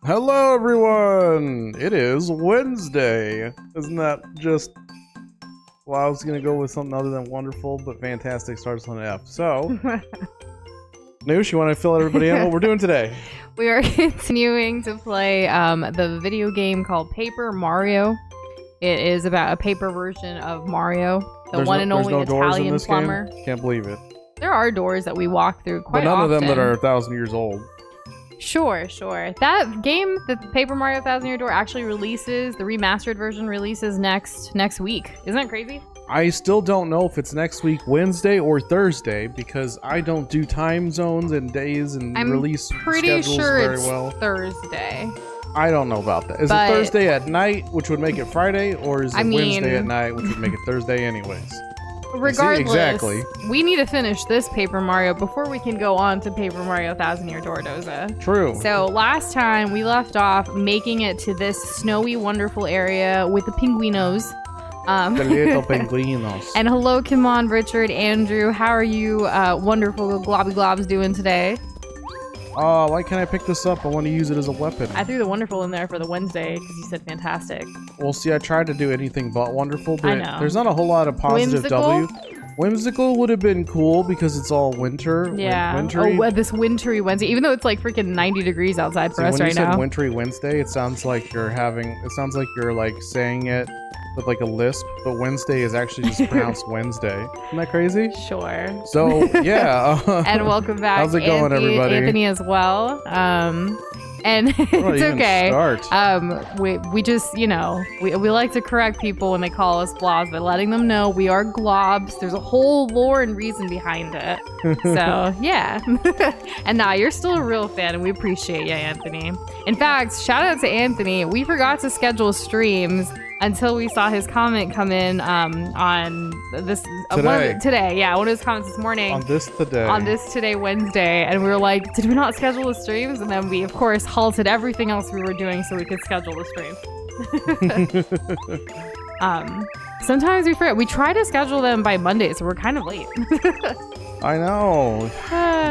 Hello, everyone! It is Wednesday. Isn't that just... Well, I was going to go with something other than wonderful, but fantastic starts on an F. So, Nush, you want to fill everybody in what we're doing today? We are continuing to play the video game called Paper Mario. It is about a paper version of Mario, the one and only Italian plumber. Game? Can't believe it. There are doors that we walk through quite often. But none often. of them that are 1,000 years old. Sure. That game, the Paper Mario 1000-Year Door, actually releases, the remastered version releases next week. Isn't that crazy? I still don't know if it's next week, Wednesday or Thursday, because I don't do time zones and days and release schedules very well. I'm pretty sure it's Thursday. I don't know about that. Is it Thursday at night, which would make it Friday, or is it Wednesday at night, which would make it Thursday anyways? Regardless, exactly. We need to finish this Paper Mario before we can go on to Paper Mario 1000-Year Door, Doza. True. So last time we left off making it to this snowy, wonderful area with the Pinguinos. The little Pinguinos. And hello, Kimon, Richard, Andrew. How are you wonderful globby globs doing today? Why can't I pick this up? I want to use it as a weapon. I threw the wonderful in there for the Wednesday because you said fantastic. Well, see, I tried to do anything but wonderful, but I know. There's not a whole lot of positive Whimsical? W. Whimsical would have been cool because it's all winter. Yeah. Wintry. Oh, this wintry Wednesday, even though it's like freaking 90 degrees outside for us right now. When you said wintry Wednesday, it sounds like you're like saying it with like a lisp, but Wednesday is actually just pronounced Wednesday. Isn't that crazy? Sure. So, yeah. And welcome back, How's it going, everybody? Anthony as well. And it's okay. We just, we like to correct people when they call us blobs by letting them know we are globs. There's a whole lore and reason behind it. So, yeah. And now you're still a real fan, and we appreciate you, Anthony. In fact, shout out to Anthony. We forgot to schedule streams until we saw his comment come in on this today. Yeah, one of his comments this morning. On this today, Wednesday, and we were like, did we not schedule the streams? And then we, of course, halted everything else we were doing so we could schedule the stream. Sometimes we forget. We try to schedule them by Monday, so we're kind of late. I know.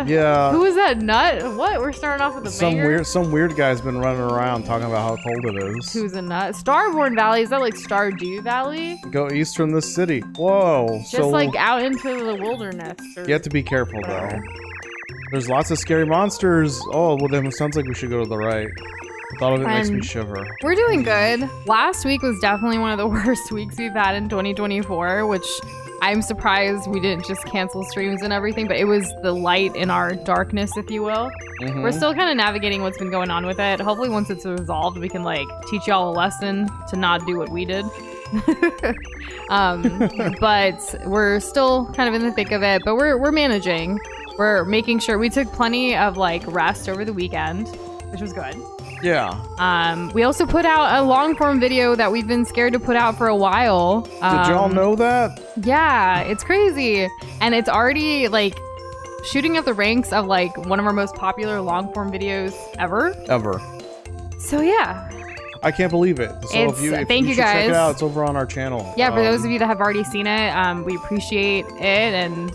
Yeah. Who is that nut? What? We're starting off with the banger? Some weird guy's been running around talking about how cold it is. Who's a nut? Starborn Valley? Is that like Stardew Valley? Go east from the city. Whoa. Just like out into the wilderness. You have to be careful though. There's lots of scary monsters. Oh, well then it sounds like we should go to the right. The thought of it makes me shiver. We're doing good. Last week was definitely one of the worst weeks we've had in 2024, which I'm surprised we didn't just cancel streams and everything, but it was the light in our darkness, if you will. Mm-hmm. We're still kind of navigating what's been going on with it. Hopefully once it's resolved, we can like teach y'all a lesson to not do what we did. But we're still kind of in the thick of it, but we're managing. We're making sure we took plenty of like rest over the weekend, which was good. Yeah. We also put out a long form video that we've been scared to put out for a while. Did y'all know that? Yeah, it's crazy. And it's already like shooting up the ranks of like one of our most popular long form videos ever. So yeah. I can't believe it. So if you guys. Check it out. It's over on our channel. Yeah, for those of you that have already seen it, we appreciate it, and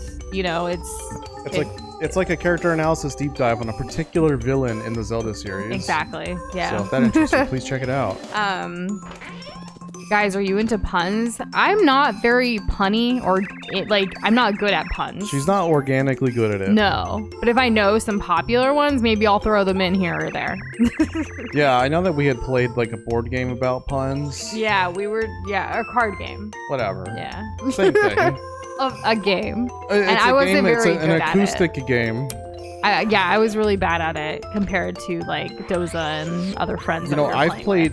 it's like a character analysis deep dive on a particular villain in the Zelda series. Exactly. Yeah. So if that interests you, please check it out. Guys, are you into puns? I'm not very punny, I'm not good at puns. She's not organically good at it. No, but if I know some popular ones, maybe I'll throw them in here or there. Yeah, I know that we had played like a board game about puns. Yeah, a card game. Whatever. Yeah. Same thing. Of a game. I wasn't very good at it. It's an acoustic game. I was really bad at it compared to like Doza and other friends.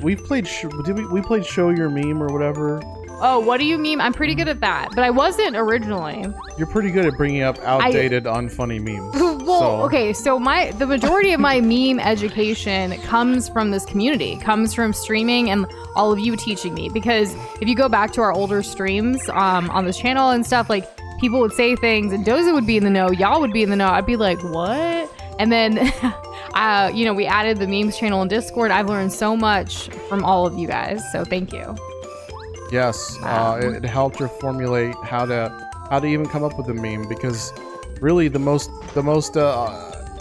We played Show Your Meme or whatever. Oh, what do you mean? I'm pretty good at that, but I wasn't originally. You're pretty good at bringing up outdated, unfunny memes. Okay, so the majority of my meme education comes from this community, comes from streaming and all of you teaching me. Because if you go back to our older streams on this channel and stuff, like people would say things and Doza would be in the know, y'all would be in the know. I'd be like, what? And then, we added the memes channel in Discord. I've learned so much from all of you guys, so thank you. Yes, it helped her formulate how to even come up with a meme, because really the most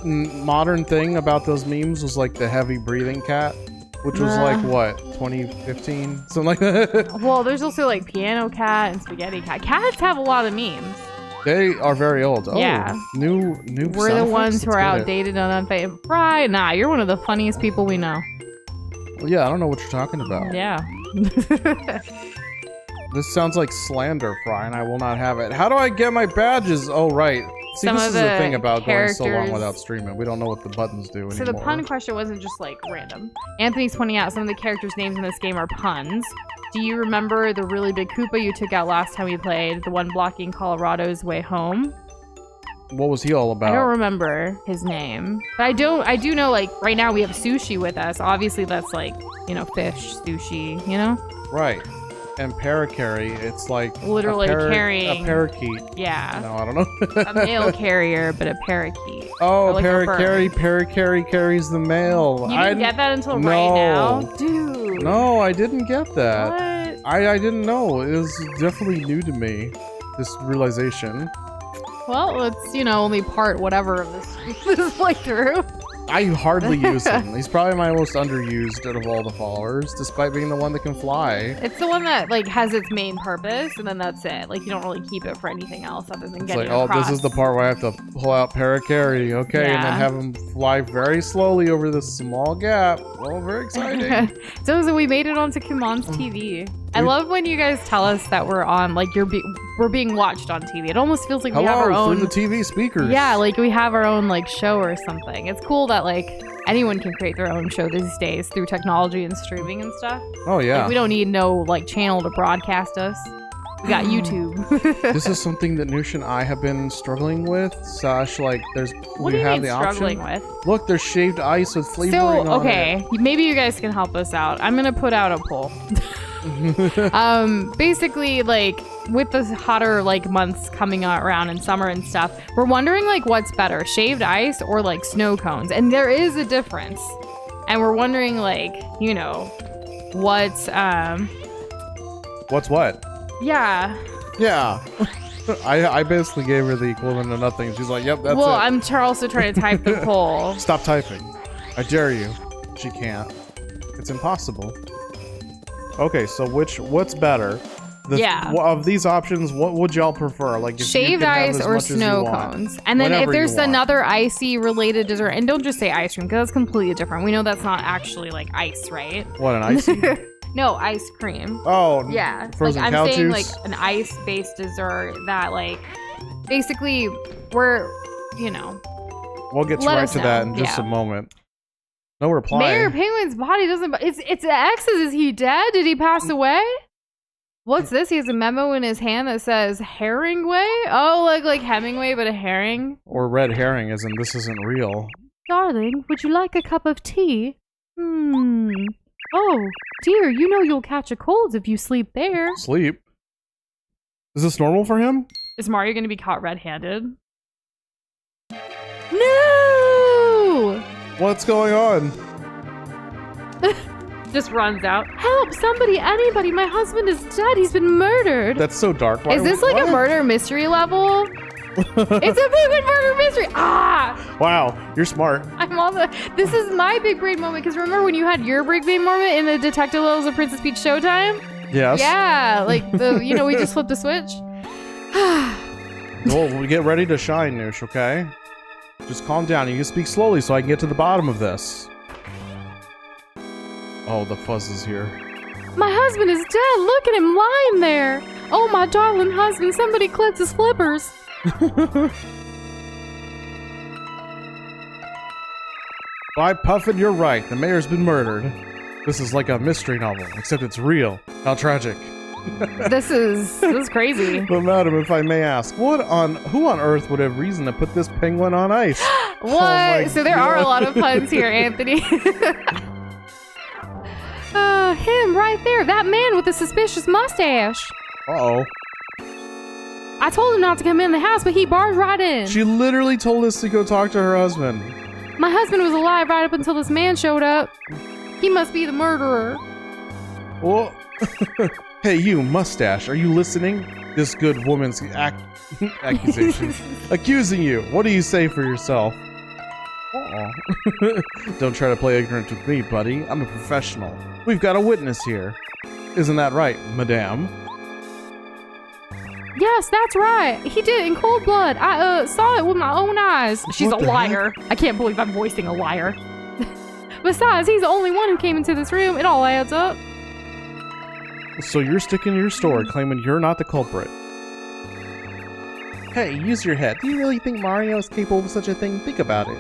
modern thing about those memes was like the heavy breathing cat, which was like what, 2015, something like that. Well, there's also like piano cat and spaghetti cat. Cats have a lot of memes. They are very old. Oh, yeah. New. We're the ones who are outdated and unfaithful. Right? Nah, you're one of the funniest people we know. Well, yeah, I don't know what you're talking about. Yeah. This sounds like slander, Fry, and I will not have it. How do I get my badges? Oh, right. See, this is the thing about going so long without streaming. We don't know what the buttons do anymore. So the pun question wasn't just like random. Anthony's pointing out some of the characters' names in this game are puns. Do you remember the really big Koopa you took out last time we played? The one blocking Colorado's way home? What was he all about? I don't remember his name. But I do know, like, right now we have Sushi with us. Obviously that's like, you know, fish, sushi, you know? Right. And paracarry, it's like literally carrying a parakeet. Yeah. No, I don't know. A male carrier, but a parakeet. Oh, like paracarry carries the mail. You didn't get that until right now? Dude. No, I didn't get that. What? I didn't know. It was definitely new to me, this realization. Well, it's, you know, only part whatever of this playthrough. I hardly use him. He's probably my most underused out of all the followers, despite being the one that can fly. It's the one that, like, has its main purpose, and then that's it. Like, you don't really keep it for anything else other than getting across. Oh, this is the part where I have to pull out paracarry, okay, and then have him fly very slowly over this small gap. Oh, very exciting. So we made it onto Kumon's TV. I love when you guys tell us that we're on, like, we're being watched on TV. It almost feels like we have our own... through the TV speakers. Yeah, like we have our own, like, show or something. It's cool that, like, anyone can create their own show these days through technology and streaming and stuff. Oh, yeah. Like, we don't need no, like, channel to broadcast us. We got YouTube. This is something that Nush and I have been struggling with. Like, what do you mean struggling with? Look, there's shaved ice with flavoring on it. Okay, maybe you guys can help us out. I'm gonna put out a poll. Basically, like, with the hotter, like, months coming around in summer and stuff, we're wondering, like, what's better, shaved ice or, like, snow cones? And there is a difference. And we're wondering, like, you know, what's what? Yeah. Yeah. I basically gave her the equivalent of nothing. She's like, yep, that's it. Well, I'm also trying to type the poll. Stop typing. I dare you. She can't. It's impossible. Okay, so what's better? Of these options, what would y'all prefer? Like, if shaved ice or snow cones? And then if there's another icy related dessert, and don't just say ice cream, because that's completely different. We know that's not actually like ice, right? What, an icy? No, ice cream. Oh, yeah. Frozen like, cow I'm saying juice? like an ice-based dessert that, like, basically we're, you know. We'll get right to that in just a moment. No reply. Mayor Penguin's body doesn't. It's X's. Is he dead? Did he pass away? What's this? He has a memo in his hand that says Herringway. Oh, like Hemingway, but a herring. Or red herring, as in this isn't real. Darling, would you like a cup of tea? Oh, dear, you know you'll catch a cold if you sleep there. Sleep? Is this normal for him? Is Mario going to be caught red-handed? No! What's going on? Just runs out. Help! Somebody! Anybody! My husband is dead! He's been murdered! That's so dark. Is this like a murder mystery level? It's a penguin murder mystery! Ah! Wow, you're smart. I'm on the... This is my big brain moment, because remember when you had your big brain moment in the Detective Levels of Princess Peach Showtime? Yes. Yeah, like we just flipped the switch. Well, we get ready to shine, Nush, okay? Just calm down. You can speak slowly so I can get to the bottom of this. Oh, the fuzz is here. My husband is dead. Look at him lying there. Oh, my darling husband. Somebody clipped his flippers. By Puffin, you're right. The mayor's been murdered. This is like a mystery novel, except it's real. How tragic. This is crazy. But madam, if I may ask, who on earth would have reason to put this penguin on ice? What? Oh so there are a lot of puns here, Anthony. Him right there. That man with the suspicious mustache. Uh-oh. I told him not to come in the house, but he barged right in. She literally told us to go talk to her husband. My husband was alive right up until this man showed up. He must be the murderer. Well, hey, you, mustache, are you listening? This good woman's accusation. Accusing you. What do you say for yourself? Don't try to play ignorant with me, buddy. I'm a professional. We've got a witness here. Isn't that right, madame? Yes, that's right. He did it in cold blood. I saw it with my own eyes. She's a liar. I can't believe I'm voicing a liar. Besides, he's the only one who came into this room. It all adds up. So you're sticking to your story, claiming you're not the culprit. Hey, use your head. Do you really think Mario is capable of such a thing? Think about it.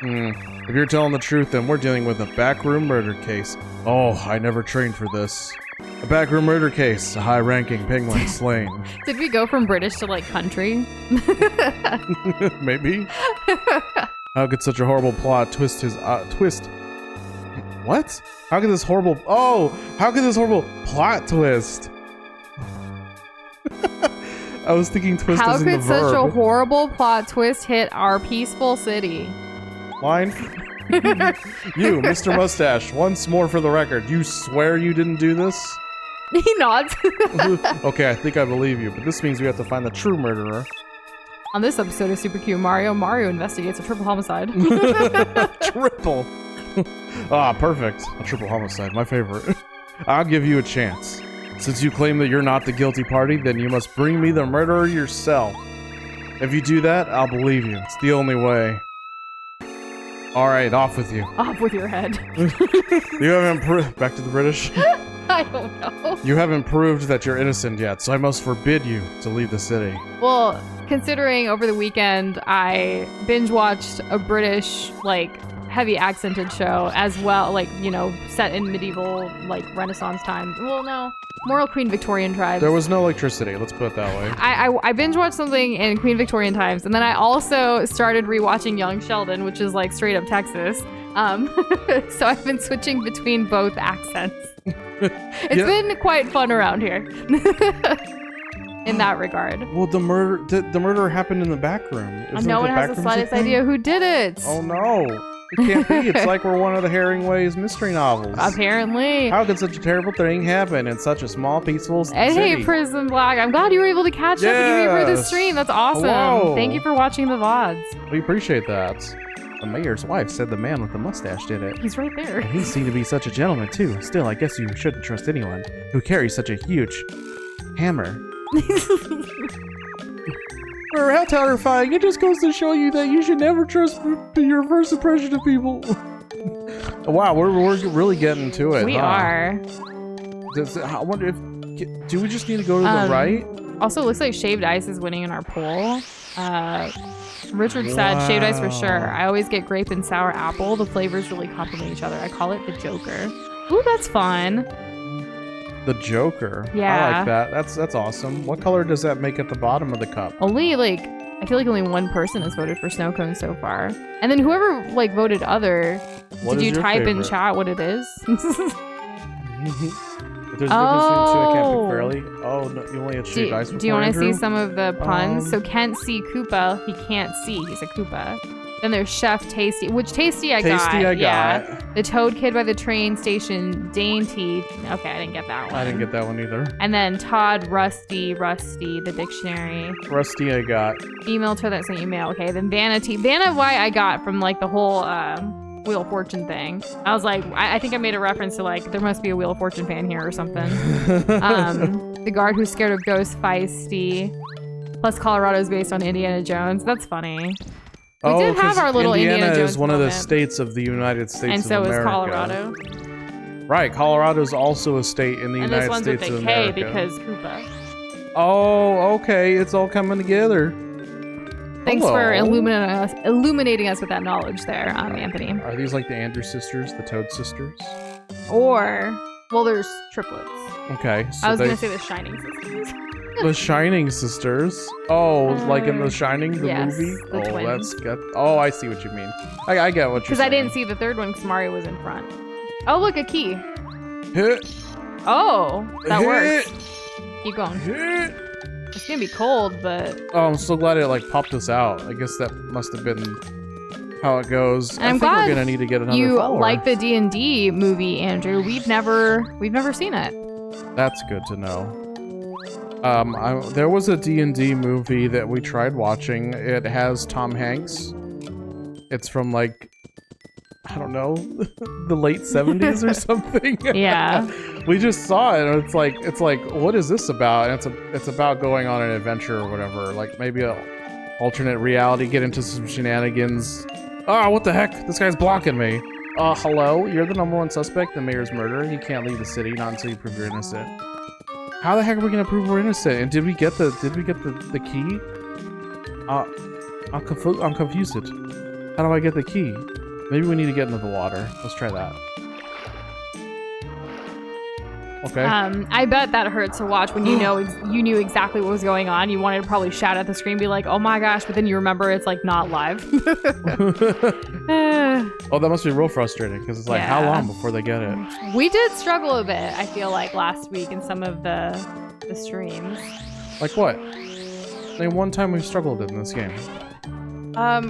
If you're telling the truth, then we're dealing with a backroom murder case. Oh, I never trained for this. A backroom murder case. A high-ranking penguin slain. Did we go from British to, like, country? Maybe. How could such a horrible plot twist his... twist... What? How could this horrible... Oh! How could this horrible plot twist? I was thinking twist as in the verb. How could such a horrible plot twist hit our peaceful city? Line? You, Mr. Mustache, once more for the record, you swear you didn't do this? He nods. Okay, I think I believe you, but this means we have to find the true murderer. On this episode of Super Q Mario investigates a triple homicide. Triple! Ah, perfect. A triple homicide, my favorite. I'll give you a chance. Since you claim that you're not the guilty party, then you must bring me the murderer yourself. If you do that, I'll believe you. It's the only way. Alright, off with you. Off with your head. You haven't back to the British? I don't know. You haven't proved that you're innocent yet, so I must forbid you to leave the city. Well, considering over the weekend I binge-watched a British, like, heavy accented show as well, like, you know, set in medieval, like, Renaissance times. Well, no. More Queen Victorian tribes. There was no electricity, let's put it that way. I binge-watched something in Queen Victorian times, and then I also started rewatching Young Sheldon, which is, like, straight up Texas. So I've been switching between both accents. It's been quite fun around here. In that regard. Well, the murder happened in the back room. No one has the slightest idea who did it. Oh no. It can't be. It's like we're one of the Herringway's mystery novels. Apparently. How could such a terrible thing happen in such a small, peaceful city? Hey, Prison Black. I'm glad you were able to catch up and you remember the stream. That's awesome. Hello. Thank you for watching the VODs. We appreciate that. The mayor's wife said the man with the mustache did it. He's right there. And he seemed to be such a gentleman, too. Still, I guess you shouldn't trust anyone who carries such a huge hammer. How terrifying. It just goes to show you that you should never trust your first impression of people. Wow, we're really getting to it. We are. I wonder if... Do we just need to go to the right? Also, it looks like Shaved Ice is winning in our poll. Richard said, Shaved Ice for sure. I always get grape and sour apple. The flavors really complement each other. I call it the Joker. Ooh, that's fun. The Joker. Yeah. I like that. That's awesome. What color does that make at the bottom of the cup? Only, like, I feel like only one person has voted for snow cone so far. And then whoever, like, voted other, did you type in chat what it is? If there's a difference between two, I can't pick fairly. Oh, no, you only had Shaved Ice before, do you want to Andrew? see some of the puns? So Kent see Koopa, he can't see, he's a Koopa. Then there's Chef Tasty, which Tasty I got. Tasty I got. The Toad Kid by the train station, Dainty. Okay, I didn't get that one. I didn't get that one either. And then Todd, Rusty, the dictionary. Rusty I got. Email to that sent email. Okay, then Vanity. Vanna White I got from, like, the whole Wheel of Fortune thing. I was like, I think I made a reference to, like, there must be a Wheel of Fortune fan here or something. The guard who's scared of ghosts, Feisty. Plus Colorado's based on Indiana Jones. That's funny. We did have our little Indiana Jones is one of the moment. states of the United States and so of America. is Colorado. Right, Colorado is also a state in the United States of America. And this one's with a K because Koopa. Oh, okay, it's all coming together. Thanks for illuminating us with that knowledge there, Anthony. Are these like the Andrews sisters, the Toad sisters? Or, well, there's triplets. Okay. So I was going to say the Shining sisters. The Shining sisters? Oh, like in The Shining, the movie? The twins. That's good. Oh, I see what you mean. I get what you're saying. Because I didn't see the third one because Mario was in front. Oh, look, a key. Hit. Oh, that Hit. works. Keep going. Hit. It's going to be cold, but... Oh, I'm so glad it, like, popped us out. I guess that must have been how it goes. And I'm glad we're going to need to get another you follower. like the D&D movie, Andrew. We've never seen it. That's good to know. There was a D&D movie that we tried watching. It has Tom Hanks. it's from like, I don't know, the late 70s or something. Yeah. We just saw it, and it's like, what is this about? And it's about going on an adventure or whatever. Like maybe a alternate reality, get into some shenanigans. Ah, what the heck? This guy's blocking me. Hello? You're the #1 suspect in the mayor's murder. You can't leave the city, not until you prove you're innocent. How the heck are we gonna prove we're innocent? And did we get the key? I'm confused. How do I get the key? Maybe we need to get into the water. Let's try that. Okay. I bet that hurt to watch when you knew exactly what was going on. You wanted to probably shout at the screen, be like, "Oh my gosh!" But then you remember it's like not live. Oh, that must be real frustrating because it's like, how long before they get it? We did struggle a bit. I feel like last week in some of the streams. Like what? Name one time we've struggled in this game.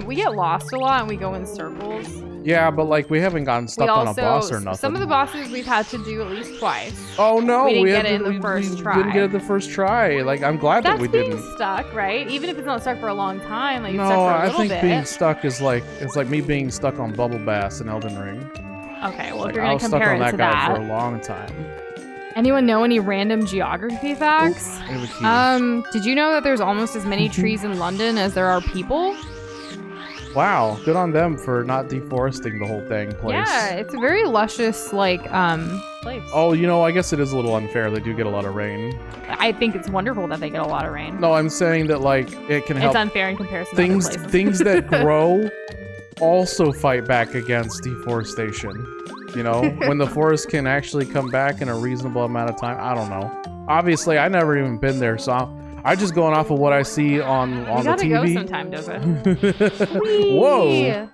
We get lost a lot and we go in circles. Yeah, but like we haven't gotten stuck on a boss or nothing. Some of the bosses we've had to do at least twice. Oh no, we didn't get it in the first try. We didn't get it the first try. Like I'm glad that we didn't. That's being stuck, right? Even if it's not stuck for a long time, like no, stuck for a little I think bit. being stuck is like me being stuck on Bubble Bass in Elden Ring. Okay, well like, if you're gonna compare it to I was stuck on that guy that for a long time. Anyone know any random geography facts? Oops, did you know that there's almost as many trees in London as there are people? Wow, good on them for not deforesting the whole place. Yeah, it's a very luscious, like, place. Oh, you know, I guess it is a little unfair. They do get a lot of rain. I think it's wonderful that they get a lot of rain. No, I'm saying that, like, it can help. It's unfair in comparison things, to other places. Things that grow also fight back against deforestation. You know, when the forest can actually come back in a reasonable amount of time. I don't know. Obviously, I never even been there, so I'm just going off of what I see on the TV. You gotta go sometime, Doza. Whoa!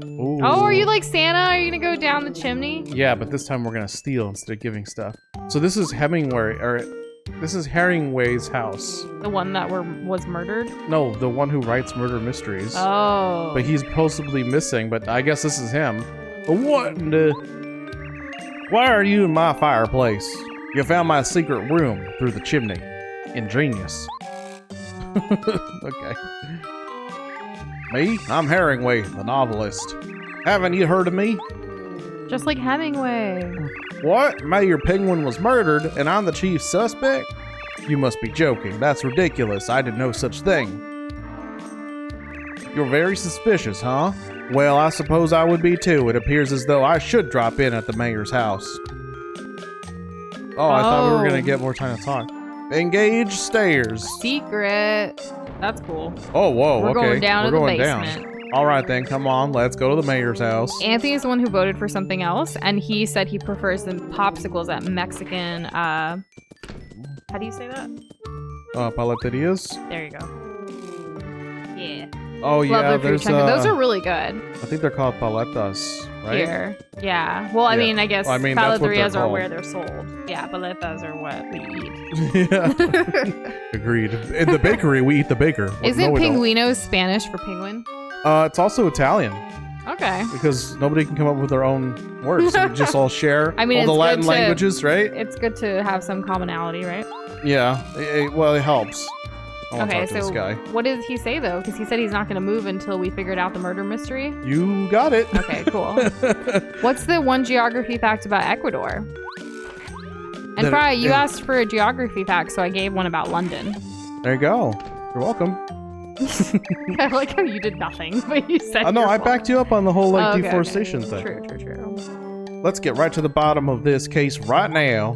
Ooh. Oh, are you like Santa? Are you gonna go down the chimney? Yeah, but this time we're gonna steal instead of giving stuff. So this is this is Herringway's house. The one that was murdered? No, the one who writes murder mysteries. Oh. But he's supposedly missing, but I guess this is him. But what in the... Why are you in my fireplace? You found my secret room through the chimney. Ingenious. Okay. Me? I'm Herringway, the novelist. Haven't you heard of me? Just like Hemingway. What? Mayor Penguin was murdered, and I'm the chief suspect? You must be joking. That's ridiculous. I did no such thing. You're very suspicious, huh? Well, I suppose I would be too. It appears as though I should drop in at the mayor's house. Oh, I thought we were gonna get more time to talk. Engage stairs. Secret. That's cool. Oh, whoa, We're okay. going down to the basement. Down. All right, then, come on. Let's go to the mayor's house. Anthony is the one who voted for something else, and he said he prefers the popsicles at Mexican, how do you say that? Paleterias? There you go. Yeah. Oh, yeah, there's, those are really good. I think they're called paletas, right? Here. Yeah. Well, I mean, I guess paleterias are where they're sold. Yeah, paletas are what we eat. Yeah. Agreed. In the bakery, we eat the baker. Isn't Pinguinos Spanish for penguin? It's also Italian. Okay. Because nobody can come up with their own words. So we just all share all the Latin languages, right? It's good to have some commonality, right? Yeah. Well, it helps. Okay, so what did he say, though? Because he said he's not going to move until we figured out the murder mystery. You got it. Okay, cool. What's the one geography fact about Ecuador? And Fry, you asked for a geography fact, so I gave one about London. There you go. You're welcome. I like how you did nothing, but you said I backed you up on the whole deforestation thing. True. Let's get right to the bottom of this case right now.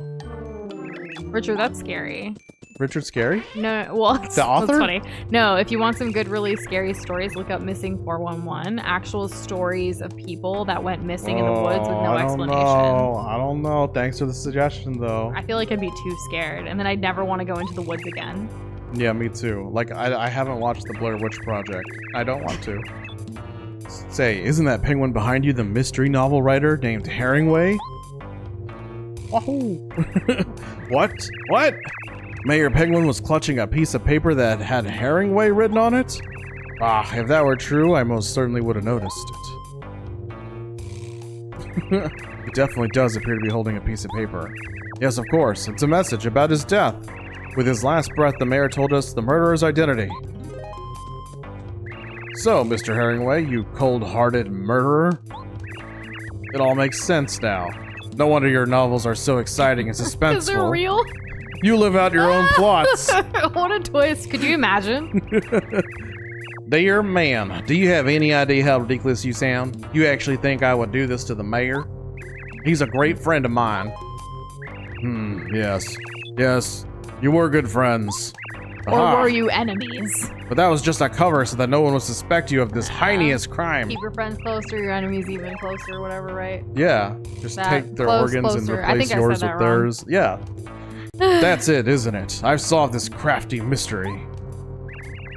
Richard, that's scary. Richard Scary? No, well, the author? That's funny. No, if you want some good, really scary stories, look up Missing 411. Actual stories of people that went missing in the woods with no explanation. I don't know. Thanks for the suggestion, though. I feel like I'd be too scared, and then I'd never want to go into the woods again. Yeah, me too. Like, I haven't watched the Blair Witch Project. I don't want to. Say, isn't that penguin behind you the mystery novel writer named Herringway? Wahoo! What? Mayor Penguin was clutching a piece of paper that had Herringway written on it? Ah, if that were true, I most certainly would have noticed it. He definitely does appear to be holding a piece of paper. Yes, of course, it's a message about his death. With his last breath, the mayor told us the murderer's identity. So, Mr. Herringway, you cold-hearted murderer. It all makes sense now. No wonder your novels are so exciting and suspenseful. Is it real? You live out your own plots. What a twist. Could you imagine? Dear ma'am, do you have any idea how ridiculous you sound? You actually think I would do this to the mayor? He's a great friend of mine. Yes. Yes, you were good friends. Or were you enemies? But that was just a cover so that no one would suspect you of this heinous crime. Keep your friends closer, your enemies even closer, whatever, right? Yeah, just take their organs and replace yours with theirs. Yeah. That's it, isn't it? I've solved this crafty mystery.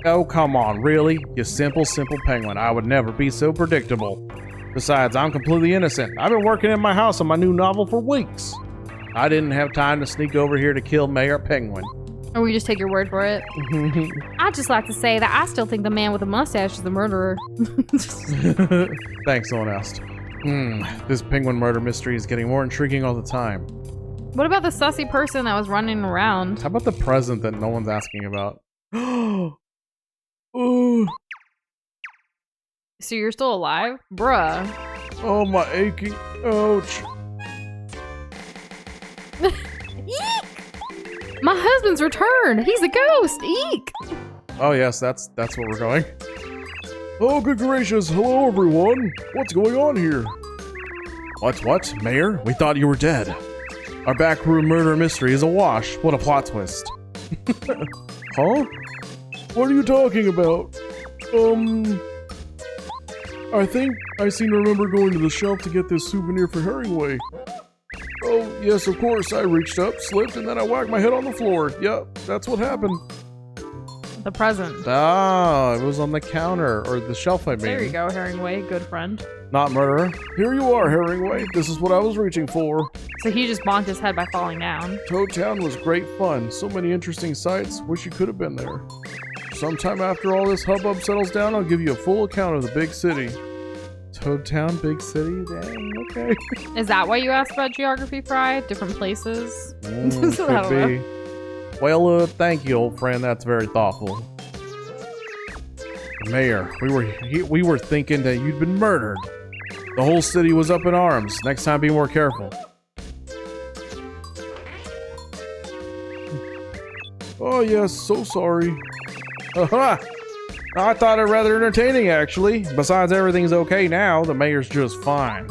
Oh, come on, really? You simple penguin. I would never be so predictable. Besides, I'm completely innocent. I've been working in my house on my new novel for weeks. I didn't have time to sneak over here to kill Mayor Penguin. Or we just take your word for it. I'd just like to say that I still think the man with the mustache is the murderer. Thanks, someone asked. This penguin murder mystery is getting more intriguing all the time. What about the sussy person that was running around? How about the present that no one's asking about? Oh. So you're still alive? Bruh. Oh, my aching. Ouch. Eek! My husband's returned. He's a ghost. Eek! Oh yes, that's where we're going. Oh, good gracious! Hello, everyone. What's going on here? What, Mayor? We thought you were dead. Our backroom murder mystery is a wash. What a plot twist. Huh? What are you talking about? I think I seem to remember going to the shelf to get this souvenir for Herringway. Oh, yes, of course. I reached up, slipped, and then I whacked my head on the floor. Yep, that's what happened. The present. Ah, it was on the counter, or the shelf, I mean. There you go, Herringway. Good friend. Not murderer. Here you are, Herringway. This is what I was reaching for. So he just bonked his head by falling down. Toad Town was great fun. So many interesting sights. Wish you could have been there. Sometime after all this hubbub settles down, I'll give you a full account of the big city. Toad Town, big city? Dang, okay. Is that why you asked about Geography Fry? Different places? Could be. Well, thank you, old friend. That's very thoughtful. Mayor, we were thinking that you'd been murdered. The whole city was up in arms. Next time, be more careful. Oh, yes, so sorry. Haha! I thought it rather entertaining, actually. Besides, everything's okay now. The mayor's just fine.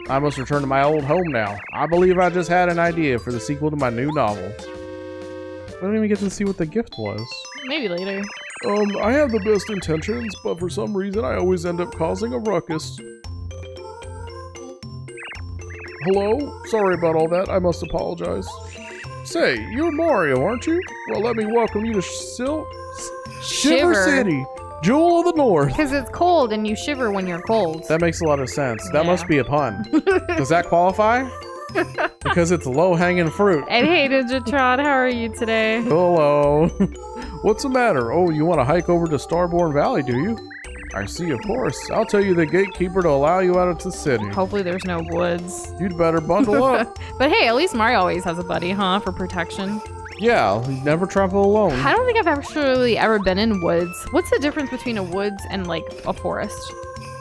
I must return to my old home now. I believe I just had an idea for the sequel to my new novel. I didn't even get to see what the gift was. Maybe later. I have the best intentions, but for some reason I always end up causing a ruckus. Hello? Sorry about all that. I must apologize. Say, you're Mario, aren't you? Well, let me welcome you to Shiver City, Jewel of the North. Because it's cold and you shiver when you're cold. That makes a lot of sense. That must be a pun. Does that qualify? Because it's low-hanging fruit. And hey, Ninjatron, how are you today? Hello. What's the matter? Oh, you want to hike over to Starborn Valley, do you? I see, of course. I'll tell you the gatekeeper to allow you out of the city. Hopefully there's no woods. You'd better bundle up. But hey, at least Mario always has a buddy, huh? For protection. Yeah, never travel alone. I don't think I've actually ever been in woods. What's the difference between a woods and like a forest?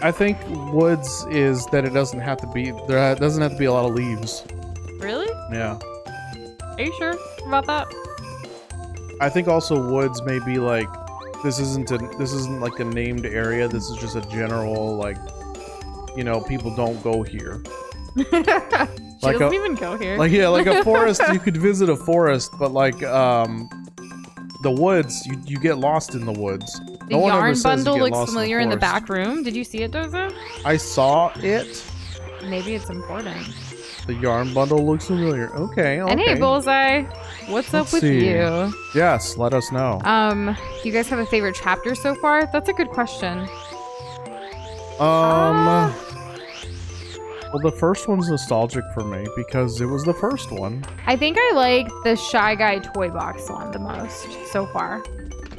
I think woods is that it doesn't have to be, there doesn't have to be a lot of leaves. Really? Yeah. Are you sure about that? I think also woods may be like, this isn't like a named area. This is just a general, like, you know, people don't go here. She doesn't even go here. Like, yeah, like a forest, you could visit a forest, but like, the woods, you get lost in the woods. The yarn bundle looks familiar in the back room. Did you see it, Doza? I saw it. Maybe it's important. The yarn bundle looks familiar. Okay, okay. And hey, Bullseye, what's up with you? Yes, let us know. Do you guys have a favorite chapter so far? That's a good question. Well, the first one's nostalgic for me because it was the first one. I think I like the Shy Guy toy box one the most so far.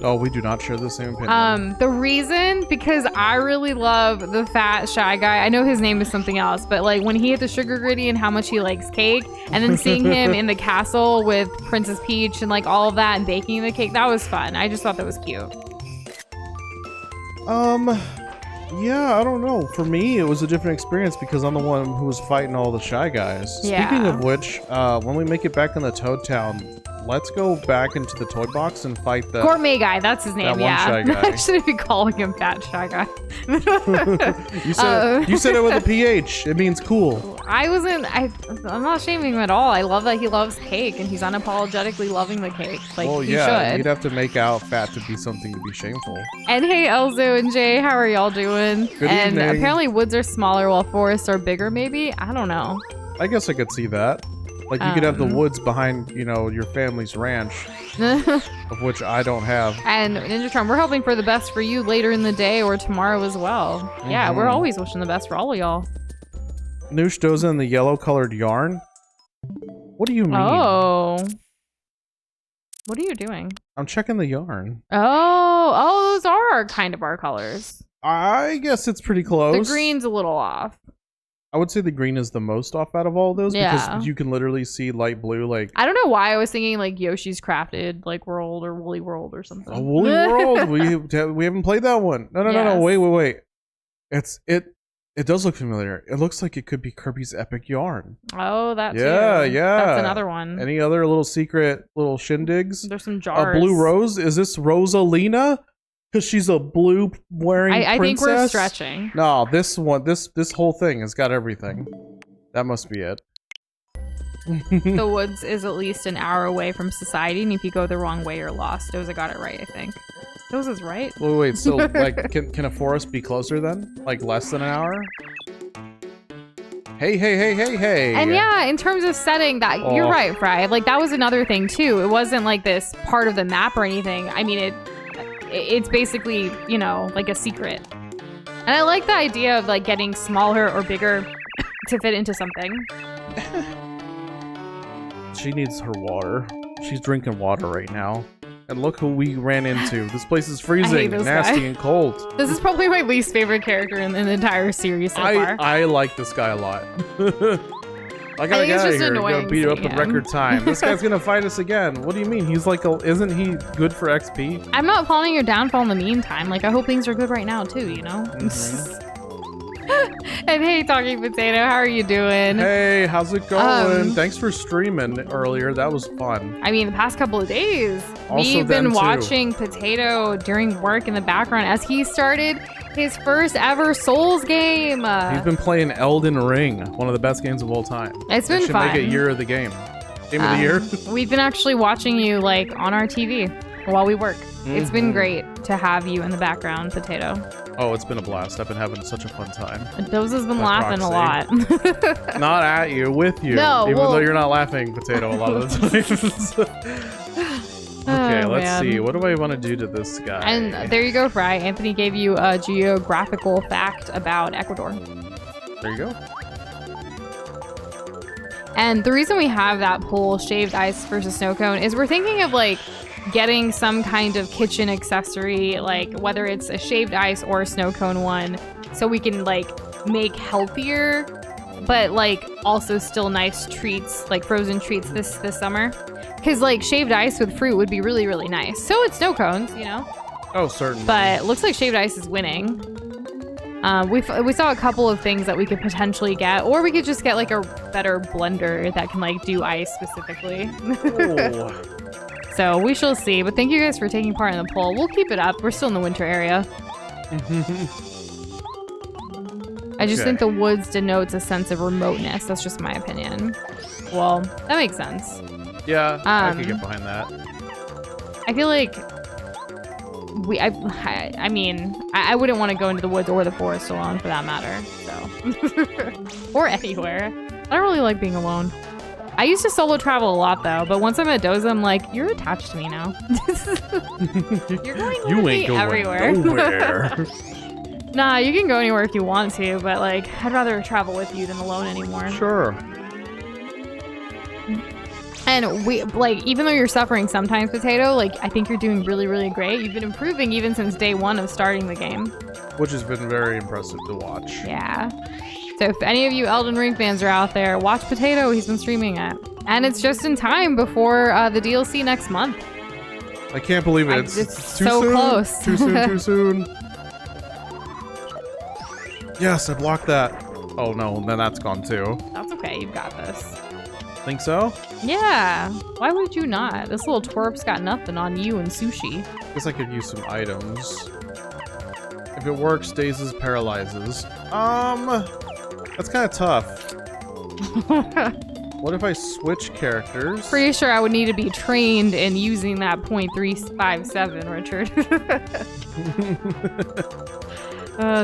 Oh, we do not share the same opinion. The reason, because I really love the fat Shy Guy. I know his name is something else, but like when he hit the Sugar Gritty and how much he likes cake, and then seeing him in the castle with Princess Peach and like all of that and baking the cake, that was fun. I just thought that was cute. Yeah, I don't know. For me, it was a different experience because I'm the one who was fighting all the Shy Guys. Yeah. Speaking of which, when we make it back in the Toad Town, let's go back into the toy box and fight the Gourmet guy. That's his name. That one Shy Guy. I shouldn't be calling him Fat Shy Guy. you said it with a PH. It means cool. I'm not shaming him at all. I love that he loves cake and he's unapologetically loving the cake. Like, well, he yeah, should. you'd have to make out fat to be something to be shameful. And hey, Elzo and Jay, how are y'all doing? Good and evening. Apparently woods are smaller while forests are bigger, maybe? I don't know. I guess I could see that. Like, you could have the woods behind, your family's ranch, of which I don't have. And Ninja Tron, we're hoping for the best for you later in the day or tomorrow as well. Yeah, we're always wishing the best for all of y'all. Nush, Doza, and the yellow-colored yarn? What do you mean? Oh. What are you doing? I'm checking the yarn. Oh, those are kind of our colors. I guess it's pretty close. The green's a little off. I would say the green is the most off out of all of those Yeah. because you can literally see light blue, like... I don't know why I was thinking like Yoshi's Crafted like World or Woolly World or something. A Woolly World? We haven't played that one. No. Wait. It does look familiar. It looks like it could be Kirby's Epic Yarn. Oh, that too. Yeah. That's another one. Any other little secret little shindigs? There's some jars. A blue rose? Is this Rosalina? Because she's a blue wearing princess? I think we're stretching. No, this one, this whole thing has got everything. That must be it. The woods is at least an hour away from society, and if you go the wrong way, you're lost. Doza got it right, I think. Doza's right. Wait, so like, can a forest be closer then? Like less than an hour? Hey. And yeah, in terms of setting that, you're right, Fry. Like, that was another thing too. It wasn't like this part of the map or anything. I mean, it's basically, like a secret. And I like the idea of like getting smaller or bigger to fit into something. She needs her water. She's drinking water right now. And look who we ran into. This place is freezing, nasty, and cold. This is probably my least favorite character in the entire series so far. I like this guy a lot. I gotta get out of here. Go beat up in record time. This guy's gonna fight us again. What do you mean? He's like, isn't he good for XP? I'm not following your downfall in the meantime. Like, I hope things are good right now too. And hey, Talking Potato, how are you doing? Hey, how's it going? Thanks for streaming earlier. That was fun. I mean, the past couple of days, we've been watching Potato during work in the background as he started his first ever Souls game. He's been playing Elden Ring, one of the best games of all time. It's been fun. Should make it year of the game. Game of the year. We've been actually watching you like on our TV while we work. It's been great to have you in the background, Potato. Oh, it's been a blast. I've been having such a fun time. Doza's been laughing a lot. Not at you, with you. No, even though you're not laughing, Potato, a lot of the times. Okay, let's see. What do I want to do to this guy? And there you go, Fry. Anthony gave you a geographical fact about Ecuador. There you go. And the reason we have that poll, shaved ice versus snow cone, is we're thinking of like getting some kind of kitchen accessory, like whether it's a shaved ice or a snow cone one, so we can like make healthier, but like also still nice treats, like frozen treats this summer. Because like shaved ice with fruit would be really, really nice. So it's snow cones, Oh, certainly. But it looks like shaved ice is winning. We saw a couple of things that we could potentially get, or we could just get like a better blender that can like do ice specifically. Oh. So we shall see. But thank you guys for taking part in the poll. We'll keep it up. We're still in the winter area. I just think the woods denotes a sense of remoteness. That's just my opinion. Well, that makes sense. Yeah, I can get behind that. I feel like I mean, I wouldn't want to go into the woods or the forest alone for that matter. So, or anywhere. I don't really like being alone. I used to solo travel a lot though, but once I'm at Doza, I'm like, you're attached to me now. You're going with me everywhere. Nowhere. Nah, you can go anywhere if you want to, but like, I'd rather travel with you than alone anymore. Sure. And we, like, even though you're suffering sometimes, Potato, like, I think you're doing really, really great. You've been improving even since day one of starting the game. Which has been very impressive to watch. Yeah. So if any of you Elden Ring fans are out there, watch Potato. He's been streaming it. And it's just in time before the DLC next month. I can't believe it. It's too so soon. Close. Too soon, too soon. Yes, I blocked that. Oh no, then that's gone too. That's okay, you've got this. Think so? Yeah. Why would you not? This little twerp's got nothing on you and sushi. Guess I could use some items. If it works, dazes, paralyzes. That's kind of tough. What if I switch characters? Pretty sure I would need to be trained in using that .357, Richard.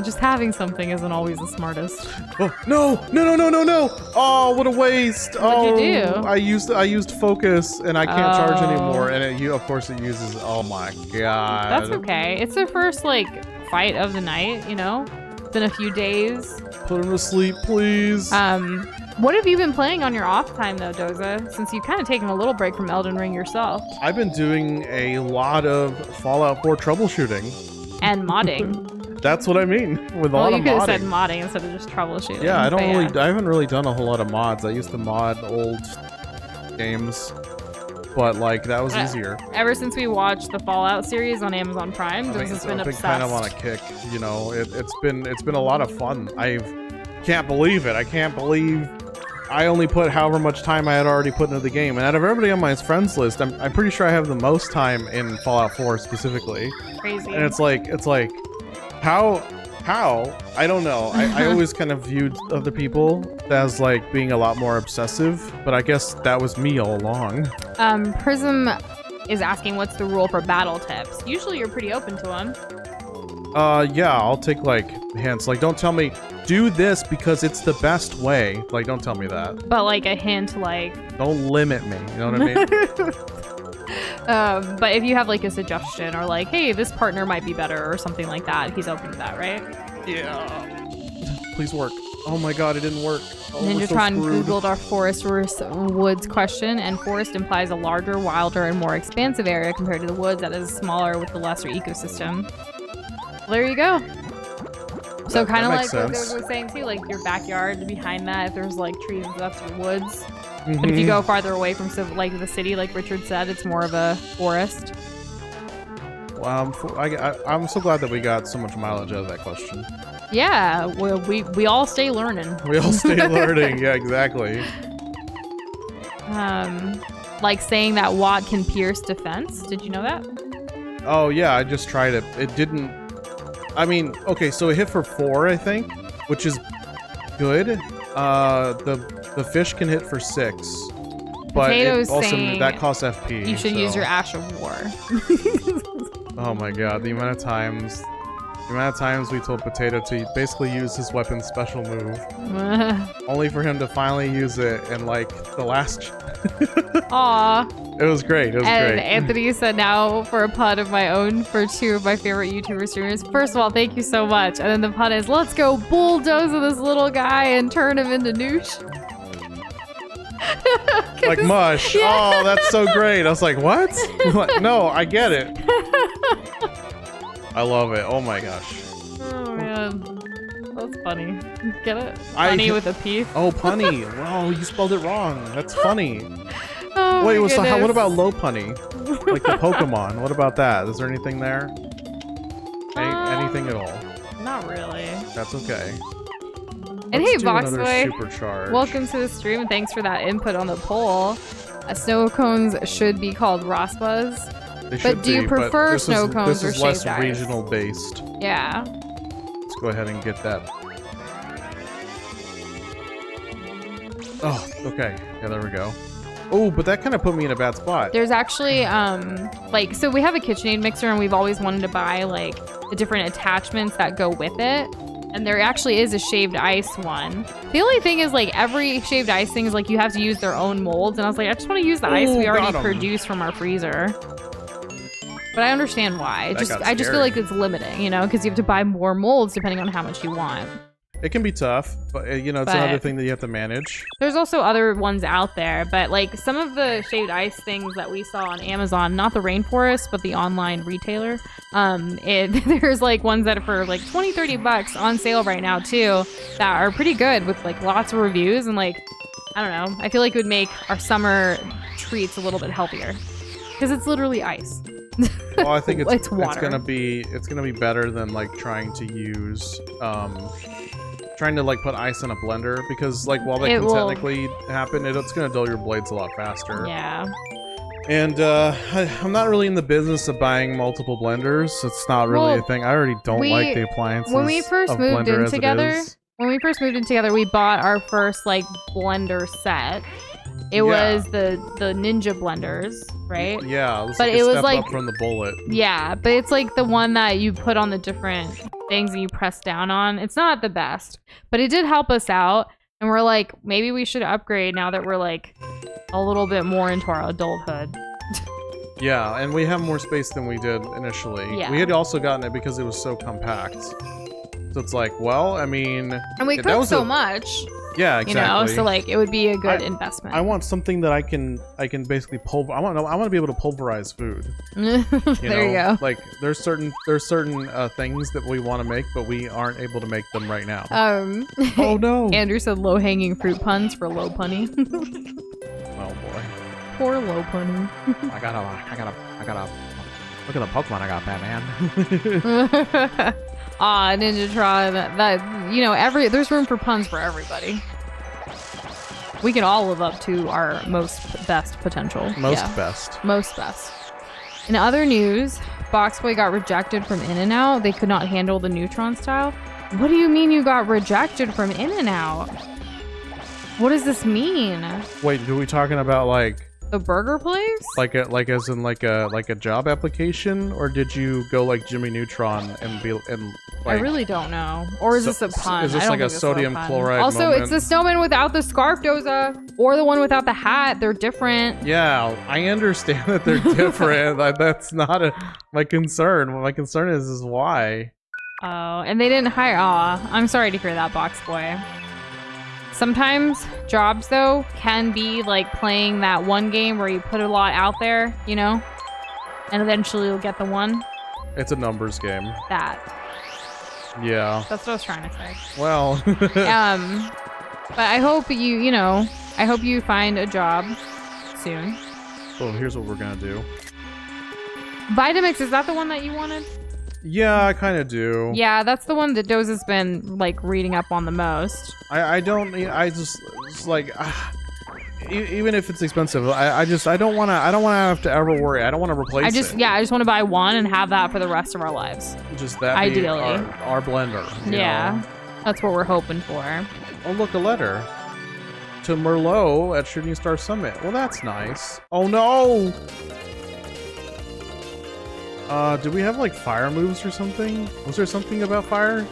Just having something isn't always the smartest. Oh, no! Oh, what a waste! What'd you do? I used focus, and I can't charge anymore. And of course, it uses. Oh my god! That's okay. It's the first like fight of the night. You know, it's been a few days. Put him to sleep, please. What have you been playing on your off time though, Doza? Since you've kind of taken a little break from Elden Ring yourself. I've been doing a lot of Fallout 4 troubleshooting and modding. That's what I mean with a lot of modding. You could have said modding instead of just troubleshooting. Yeah, I haven't really done a whole lot of mods. I used to mod old games, but like that was easier. Ever since we watched the Fallout series on Amazon Prime, Doza's been obsessed. Kind of on a kick, you know. It's been a lot of fun. Can't believe it. I can't believe I only put however much time I had already put into the game, and out of everybody on my friends list, I'm pretty sure I have the most time in Fallout 4 specifically. Crazy. And it's like how I don't know. I always kind of viewed other people as like being a lot more obsessive, but I guess that was me all along. Prism is asking what's the rule for battle tips. Usually you're pretty open to them. Yeah, I'll take like hints. Like, don't tell me do this because it's the best way. Like, don't tell me that. But like a hint, like don't limit me. You know what I mean? But if you have like a suggestion or like, hey, this partner might be better or something like that, he's open to that, right? Yeah. Please work. Oh my god, it didn't work. Oh, Ninjatron Googled our forest versus woods question, and forest implies a larger, wilder, and more expansive area compared to the woods that is smaller with the lesser ecosystem. Well, there you go. So kind of like what they were saying too, like your backyard behind that, if there's like trees and stuff, your woods. Mm-hmm. But if you go farther away from like the city, like Richard said, it's more of a forest. Well, I'm so glad that we got so much mileage out of that question. Yeah, well, we all stay learning. We all stay learning. Yeah, exactly. Like saying that Watt can pierce defense. Did you know that? Oh yeah, I just tried it. It didn't. I mean, okay, so it hit for 4, I think, which is good. The fish can hit for 6, but that costs FP. You should use your Ash of War. Oh my god, the amount of times we told Potato to basically use his weapon's special move, only for him to finally use it in like the last. Aw. It was great. It was great. Anthony said, now for a pun of my own for 2 of my favorite YouTuber streamers. First of all, thank you so much. And then the pun is, let's go bulldoze this little guy and turn him into Nush. Like Mush. Yeah. Oh, that's so great. I was like, what? No, I get it. I love it. Oh my gosh. Oh man. That's funny. Get it? Funny with a P. Oh, punny. Wow, you spelled it wrong. That's funny. Oh, wait, so what about low punny? Like the Pokemon. What about that? Is there anything there? Anything at all? Not really. That's okay. And hey, Voxboy, welcome to the stream, and thanks for that input on the poll. Snow cones should be called Raspas. But do you prefer snow cones or shaved ice? This is less regional based. Yeah. Let's go ahead and get that. Oh, okay. Yeah, there we go. Oh, but that kind of put me in a bad spot. There's actually, so we have a KitchenAid mixer, and we've always wanted to buy, like, the different attachments that go with it. And there actually is a shaved ice one. The only thing is, like, every shaved ice thing is, like, you have to use their own molds. And I was like, I just want to use the ice we already produced from our freezer. But I understand why. I just feel like it's limiting, you know, because you have to buy more molds depending on how much you want. It can be tough, but you know, it's another thing that you have to manage. There's also other ones out there, but like some of the shaved ice things that we saw on Amazon, not the Rainforest, but the online retailer, there's like ones that are for like $20-30 on sale right now too, that are pretty good with like lots of reviews, and like, I don't know, I feel like it would make our summer treats a little bit healthier because it's literally ice. Well, I think it's water. It's gonna be better than like trying to use trying to like put ice in a blender because like while that can technically happen, it's gonna dull your blades a lot faster. Yeah. And I'm not really in the business of buying multiple blenders. It's not really a thing. I already don't like the appliances. When we first moved in together, we bought our first like blender set. It was the Ninja blenders, right? Yeah, it was but like it was like up from the Bullet. Yeah, but it's like the one that you put on the different things and you press down on. It's not the best, but it did help us out. And we're like, maybe we should upgrade now that we're like a little bit more into our adulthood. Yeah, and we have more space than we did initially. Yeah. We had also gotten it because it was so compact. So it's like, well, I mean... And we cooked so much. Yeah, exactly. You know, so like it would be a good investment. I want something that I can basically I want to be able to pulverize food. You go. Like there's certain things that we want to make, but we aren't able to make them right now. Oh no. Andrew said low-hanging fruit puns for low punny. Oh boy. Poor low punny. I gotta look at the Pokemon I got, Batman. Ninjatron, that you know, there's room for puns for everybody. We can all live up to our best potential. Most best. In other news, Boxboy got rejected from In-N-Out. They could not handle the Neutron style. What do you mean you got rejected from In-N-Out? What does this mean? Wait, are we talking about like the burger place? Like as in like a job application, or did you go like Jimmy Neutron and like, I really don't know. Or is this a pun? Is this like a sodium chloride Also, moment? it's the snowman without the scarf, Doza, or the one without the hat. They're different. Yeah, I understand that they're different. That's not my concern. What my concern is why. Oh, and they didn't hire. Aw, I'm sorry to hear that, Boxboy. Sometimes jobs, though, can be like playing that one game where you put a lot out there, you know? And eventually you'll get the one. It's a numbers game. That. Yeah. That's what I was trying to say. Well. But I hope I hope you find a job soon. Well, here's what we're gonna do. Vitamix, is that the one that you wanted? Yeah, I kind of do. Yeah, that's the one that Doza's been like reading up on the most. I just like even if it's expensive, I don't want to have to ever worry. I don't want to replace it. I just want to buy one and have that for the rest of our lives. Just that ideally our blender. Yeah, that's what we're hoping for. Oh, look, a letter to Merlot at Shooting Star Summit. Well, that's nice. Oh no. Did we have like fire moves or something? Was there something about fire?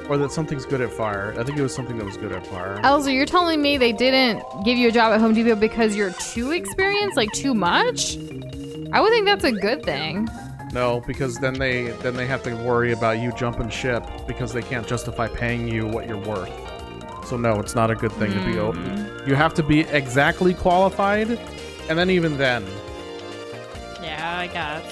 Or that something's good at fire? I think it was something that was good at fire. Elsa, you're telling me they didn't give you a job at Home Depot because you're too experienced? Like too much? I would think that's a good thing. No, because then they have to worry about you jumping ship because they can't justify paying you what you're worth. So no, it's not a good thing to be open. You have to be exactly qualified, and then even then. Yeah, I guess.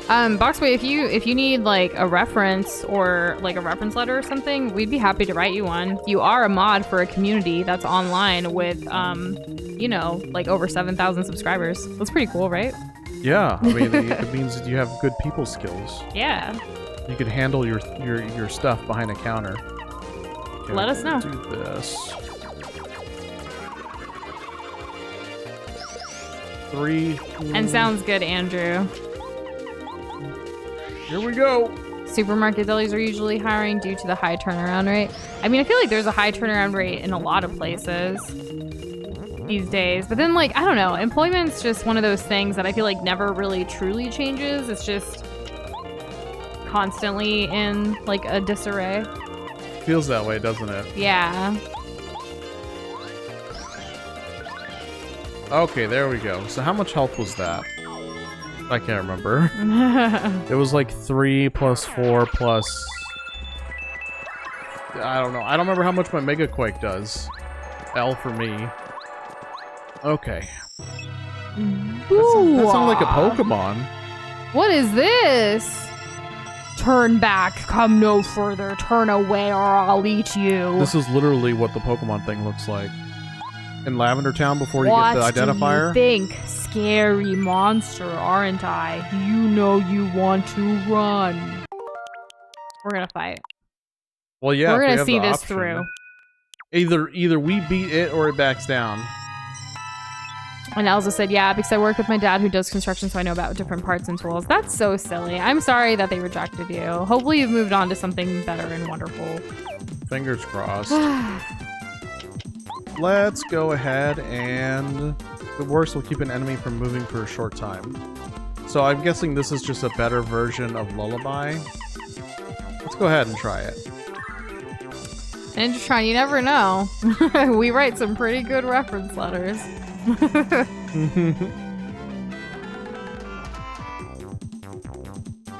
Boxboy, if you need like a reference or like a reference letter or something, we'd be happy to write you one. You are a mod for a community that's online with, you know, like over 7,000 subscribers. That's pretty cool, right? Yeah, I mean, it means that you have good people skills. Yeah. You can handle your stuff behind a counter. Okay, let us know. Do this. 3. And sounds good, Andrew. Here we go. Supermarket delis are usually hiring due to the high turnaround rate. I mean, I feel like there's a high turnaround rate in a lot of places these days. But then, like, I don't know. Employment's just one of those things that I feel like never really truly changes. It's just constantly in, like, a disarray. Feels that way, doesn't it? Yeah. Okay, there we go. So how much health was that? I can't remember. It was like 3 plus 4 plus... I don't know. I don't remember how much my Mega Quake does. L for me. Okay. That sounds like a Pokemon. What is this? Turn back, come no further, turn away or I'll eat you. This is literally what the Pokemon thing looks like. In Lavender Town before you get the identifier. What do you think? Scary monster, aren't I? You know you want to run. We're gonna fight. Well, yeah, we're going to see this through. Either we beat it or it backs down. And Elza said, yeah, because I work with my dad who does construction, so I know about different parts and tools. That's so silly. I'm sorry that they rejected you. Hopefully you've moved on to something better and wonderful. Fingers crossed. Let's go ahead and... If it works, we'll keep an enemy from moving for a short time. So I'm guessing this is just a better version of Lullaby. Let's go ahead and try it. And just trying, you never know. We write some pretty good reference letters.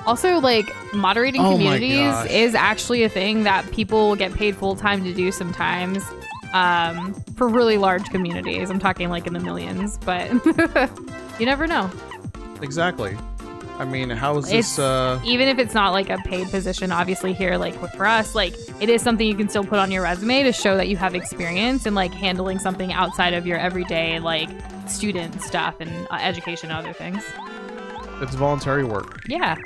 Also, like, moderating communities is actually a thing that people get paid full-time to do sometimes. For really large communities. I'm talking like in the millions, but you never know. Exactly. I mean, how is this even if it's not like a paid position, obviously here, like for us, like it is something you can still put on your resume to show that you have experience in like handling something outside of your everyday like student stuff and education and other things. It's voluntary work. Yeah.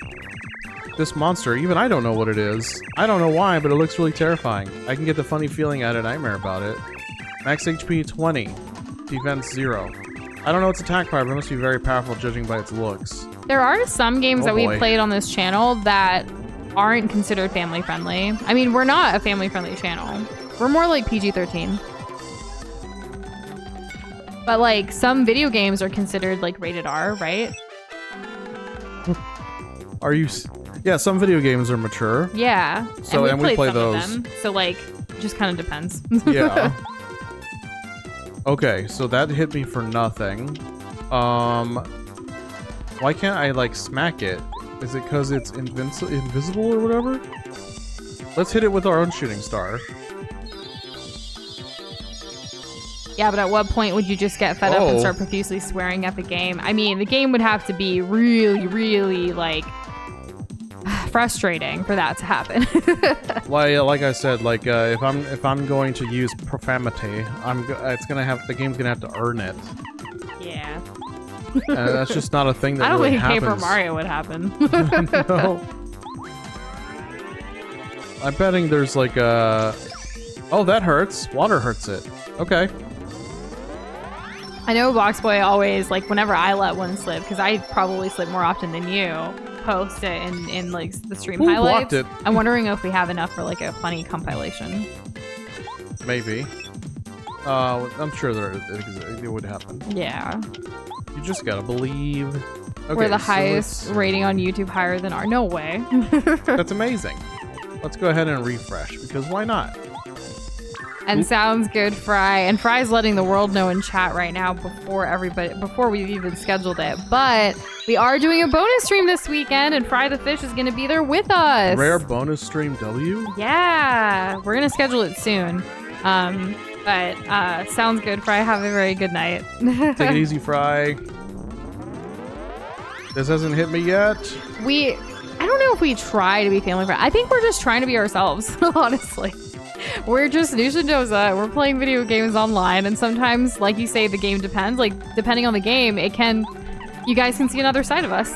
This monster, even I don't know what it is. I don't know why, but it looks really terrifying. I can get the funny feeling I had a nightmare about it. Max HP 20. Defense 0. I don't know its attack power, but it must be very powerful judging by its looks. There are some games that we've played on this channel that aren't considered family friendly. I mean, we're not a family friendly channel. We're more like PG-13. But like some video games are considered like rated R, right? Are you... Yeah, some video games are mature. Yeah. So and we play those. Of them, so like, just kind of depends. Yeah. Okay, so that hit me for nothing. Why can't I like smack it? Is it because it's invisible or whatever? Let's hit it with our own shooting star. Yeah, but at what point would you just get fed up and start profusely swearing at the game? I mean, the game would have to be really, really like frustrating for that to happen. like I said, like if I'm going to use profanity, the game's gonna have to earn it. Yeah. That's just not a thing that I don't really think happens. Paper Mario would happen. No. I'm betting there's like a... Oh, that hurts. Water hurts it. Okay. I know Boxboy always, like, whenever I let one slip, because I probably slip more often than you, post it in like, the stream highlights. Blocked it. I'm wondering if we have enough for, like, a funny compilation. Maybe. I'm sure it would happen. Yeah. You just gotta believe. Okay, we're the highest rating on YouTube, higher than our... No way. That's amazing. Let's go ahead and refresh, because why not? And sounds good, Fry. And Fry's letting the world know in chat right now before we've even scheduled it. But we are doing a bonus stream this weekend, and Fry the Fish is going to be there with us. Rare bonus stream W? Yeah, we're going to schedule it soon. But sounds good, Fry. Have a very good night. Take it easy, Fry. This hasn't hit me yet. I don't know if we try to be family friendly. I think we're just trying to be ourselves, honestly. We're just Nush and Doza. We're playing video games online, and sometimes, like you say, the game depends. Like, depending on the game, you guys can see another side of us.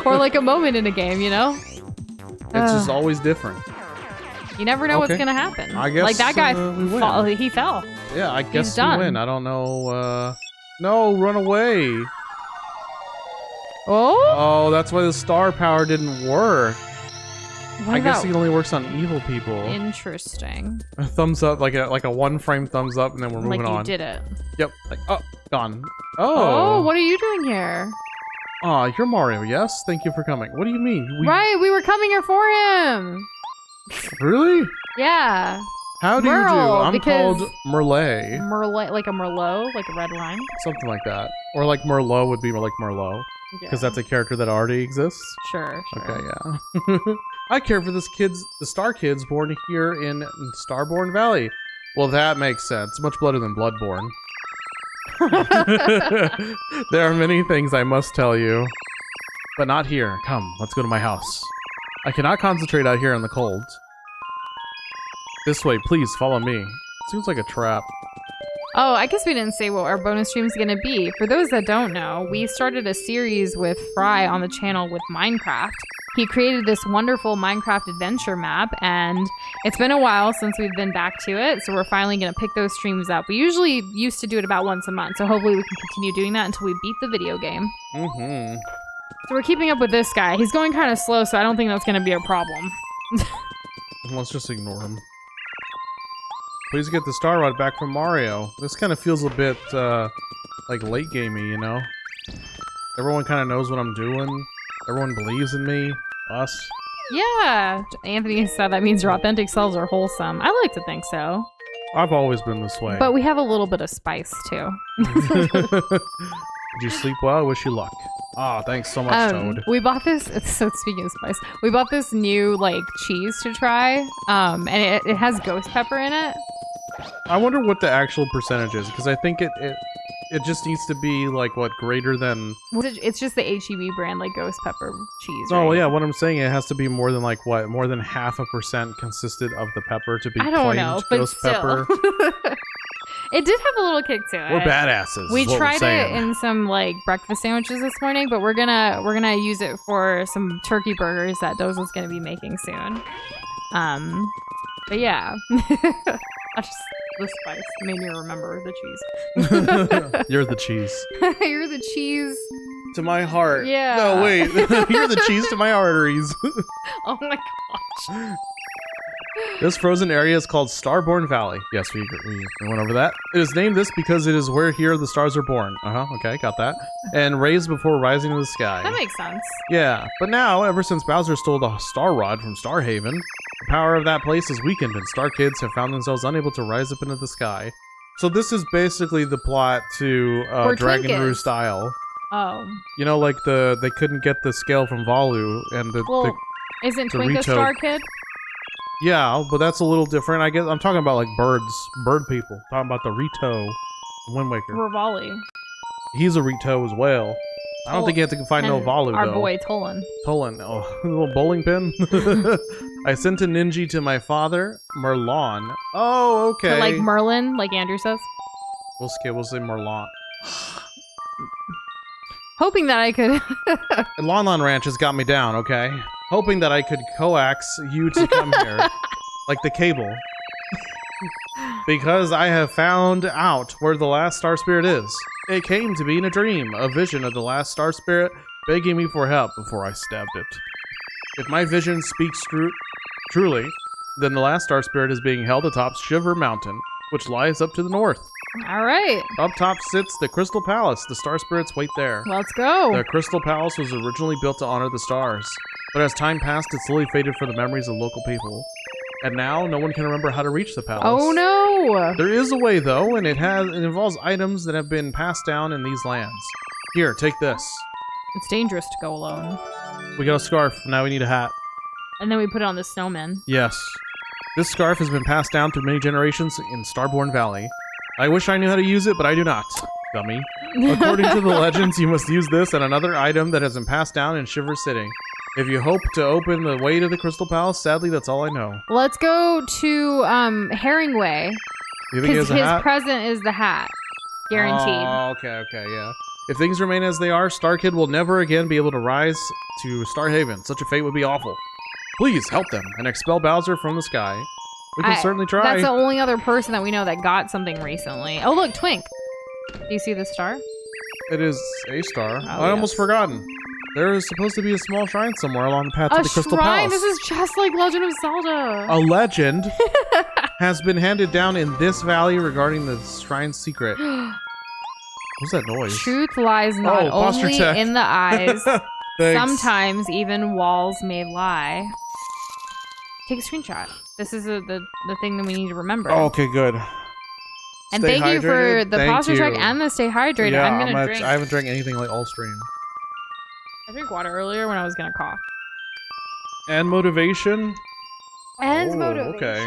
Or like a moment in a game, you know? It's just always different. You never know what's gonna happen. I guess, like that guy, he fell. Yeah, I guess we win. I don't know. No, run away. Oh, that's why the star power didn't work. I guess it only works on evil people. Interesting. A thumbs up, like a one-frame thumbs up, and then we're moving on. Like you did it. Yep. Like, oh, gone. Oh, what are you doing here? Aw, you're Mario, yes? Thank you for coming. What do you mean? Right, we were coming here for him. Really? Yeah. How do you do? I'm called Merle. Merle, like a Merlot? Like a red wine? Something like that. Or like Merlot would be more like Merlot. Because that's a character that already exists? Sure. Okay, yeah. I care for the Star Kids born here in Starborn Valley. Well, that makes sense. Much better than Bloodborne. There are many things I must tell you. But not here. Come, let's go to my house. I cannot concentrate out here in the cold. This way, please, follow me. Seems like a trap. Oh, I guess we didn't say what our bonus stream is going to be. For those that don't know, we started a series with Fry on the channel with Minecraft. he created this wonderful Minecraft adventure map, and it's been a while since we've been back to it, so we're finally going to pick those streams up. We usually used to do it about once a month, so hopefully we can continue doing that until we beat the video game. Mm-hmm. So we're keeping up with this guy. He's going kind of slow, so I don't think that's going to be a problem. Let's just ignore him. Please get the Star Rod back from Mario. This kind of feels a bit, like late gamey, you know? Everyone kind of knows what I'm doing. Everyone believes in me. Us. Yeah. Anthony said that means your authentic selves are wholesome. I like to think so. I've always been this way. But we have a little bit of spice, too. Did you sleep well? I wish you luck. Ah, thanks so much, Toad. We bought this, so speaking of spice, we bought this new, like, cheese to try, and it has ghost pepper in it. I wonder what the actual percentage is, because I think it just needs to be, like, what, greater than... It's just the HEB brand, like, ghost pepper cheese, Oh, right? yeah, what I'm saying, it has to be more than, like, what, more than 0.5% consisted of the pepper to be claimed ghost pepper. It did have a little kick to it. We're badasses. We tried it in some like breakfast sandwiches this morning, but we're gonna use it for some turkey burgers that Doza's gonna be making soon. But yeah, the spice made me remember the cheese. You're the cheese. You're the cheese to my heart. Yeah. No, wait. You're the cheese to my arteries. Oh my gosh. This frozen area is called Starborn Valley. Yes, we went over that. It is named this because it is where here the stars are born. Okay, got that. And raised before rising to the sky. That makes sense. Yeah, but now, ever since Bowser stole the Star Rod from Starhaven, the power of that place is weakened and Star Kids have found themselves unable to rise up into the sky. So this is basically the plot to Dragon Roost Isle. Oh. You know, like they couldn't get the scale from Valu and isn't Twink a Star Kid? Yeah, but that's a little different. I guess I'm talking about like bird people. Talking about the Rito, Wind Waker. Rivali. He's a Rito as well. I don't think you have to find no Valu though. Our boy Tolan. Tolan, oh, a little bowling pin. I sent a ninja to my father, Merlon. Oh, okay. But like Merlin, like Andrew says. We'll say Merlon. Hoping that I could. Lon Lon Ranch has got me down. Okay. Hoping that I could coax you to come here, like the cable, because I have found out where the last star spirit is. It came to be in a dream, a vision of the last star spirit begging me for help before I stabbed it. If my vision speaks truly, then the last star spirit is being held atop Shiver Mountain, which lies up to the north. All right. Up top sits the Crystal Palace. The star spirits wait there. Let's go. The Crystal Palace was originally built to honor the stars. But as time passed, it slowly faded for the memories of local people. And now, no one can remember how to reach the palace. Oh no! There is a way, though, and it involves items that have been passed down in these lands. Here, take this. It's dangerous to go alone. We got a scarf, now we need a hat. And then we put it on the snowman. Yes. This scarf has been passed down through many generations in Starborn Valley. I wish I knew how to use it, but I do not. Dummy. According to the legends, you must use this and another item that has been passed down in Shiver City. If you hope to open the way to the Crystal Palace, sadly, that's all I know. Let's go to Herringway. You think he has a hat? His present is the hat. Guaranteed. Oh, okay, yeah. If things remain as they are, Star Kid will never again be able to rise to Starhaven. Such a fate would be awful. Please help them and expel Bowser from the sky. We can certainly try. That's the only other person that we know that got something recently. Oh, look, Twink. Do you see the star? It is a star. Oh, I almost forgotten. There is supposed to be a small shrine somewhere along the path to the Crystal Palace. This is just like Legend of Zelda. A legend has been handed down in this valley regarding the shrine's secret. What's that noise? Truth lies not only in the eyes. Sometimes even walls may lie. Take a screenshot. This is the thing that we need to remember. Oh, okay, good. And thank you for the posture check and the stay hydrated. Yeah, I'm gonna drink. I haven't drank anything like all stream. I drank water earlier when I was gonna cough. And motivation. And motivation. Okay.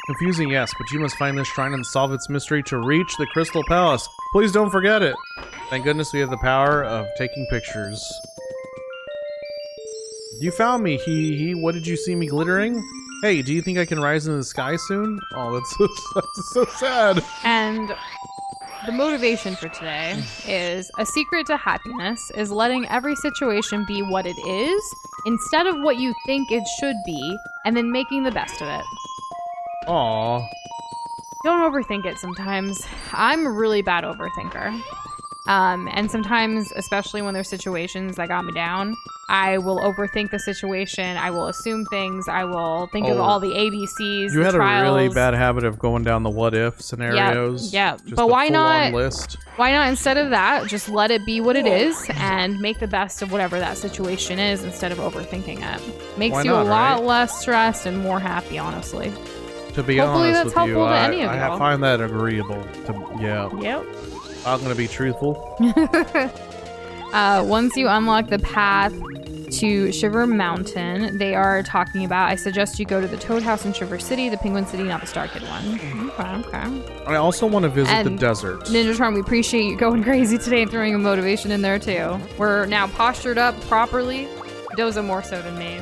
Confusing, yes, but you must find this shrine and solve its mystery to reach the Crystal Palace. Please don't forget it. Thank goodness we have the power of taking pictures. You found me. What did you see me glittering? Hey, do you think I can rise into the sky soon? Oh, that's so sad. And the motivation for today is a secret to happiness is letting every situation be what it is instead of what you think it should be, and then making the best of it. Aww. Don't overthink it sometimes. I'm a really bad overthinker. And sometimes, especially when there's situations that got me down, I will overthink the situation. I will assume things. I will think of all the ABCs. You had trials. a really bad habit of going down the what if scenarios. Yeah. Just But why not? List. Why not instead of that, just let it be what it is and make the best of whatever that situation is instead of overthinking it. Makes you a lot less stressed and more happy, honestly. To be Hopefully honest that's with helpful you, to any of I y'all. find that agreeable. Yep. I'm gonna be truthful. Once you unlock the path to Shiver Mountain, they are talking about, I suggest you go to the Toad House in Shiver City, the Penguin City, not the Star Kid one. Okay. I also want to visit And the desert. Ninja Charm, we appreciate you going crazy today and throwing a motivation in there too. We're now postured up properly. Doza more so than me.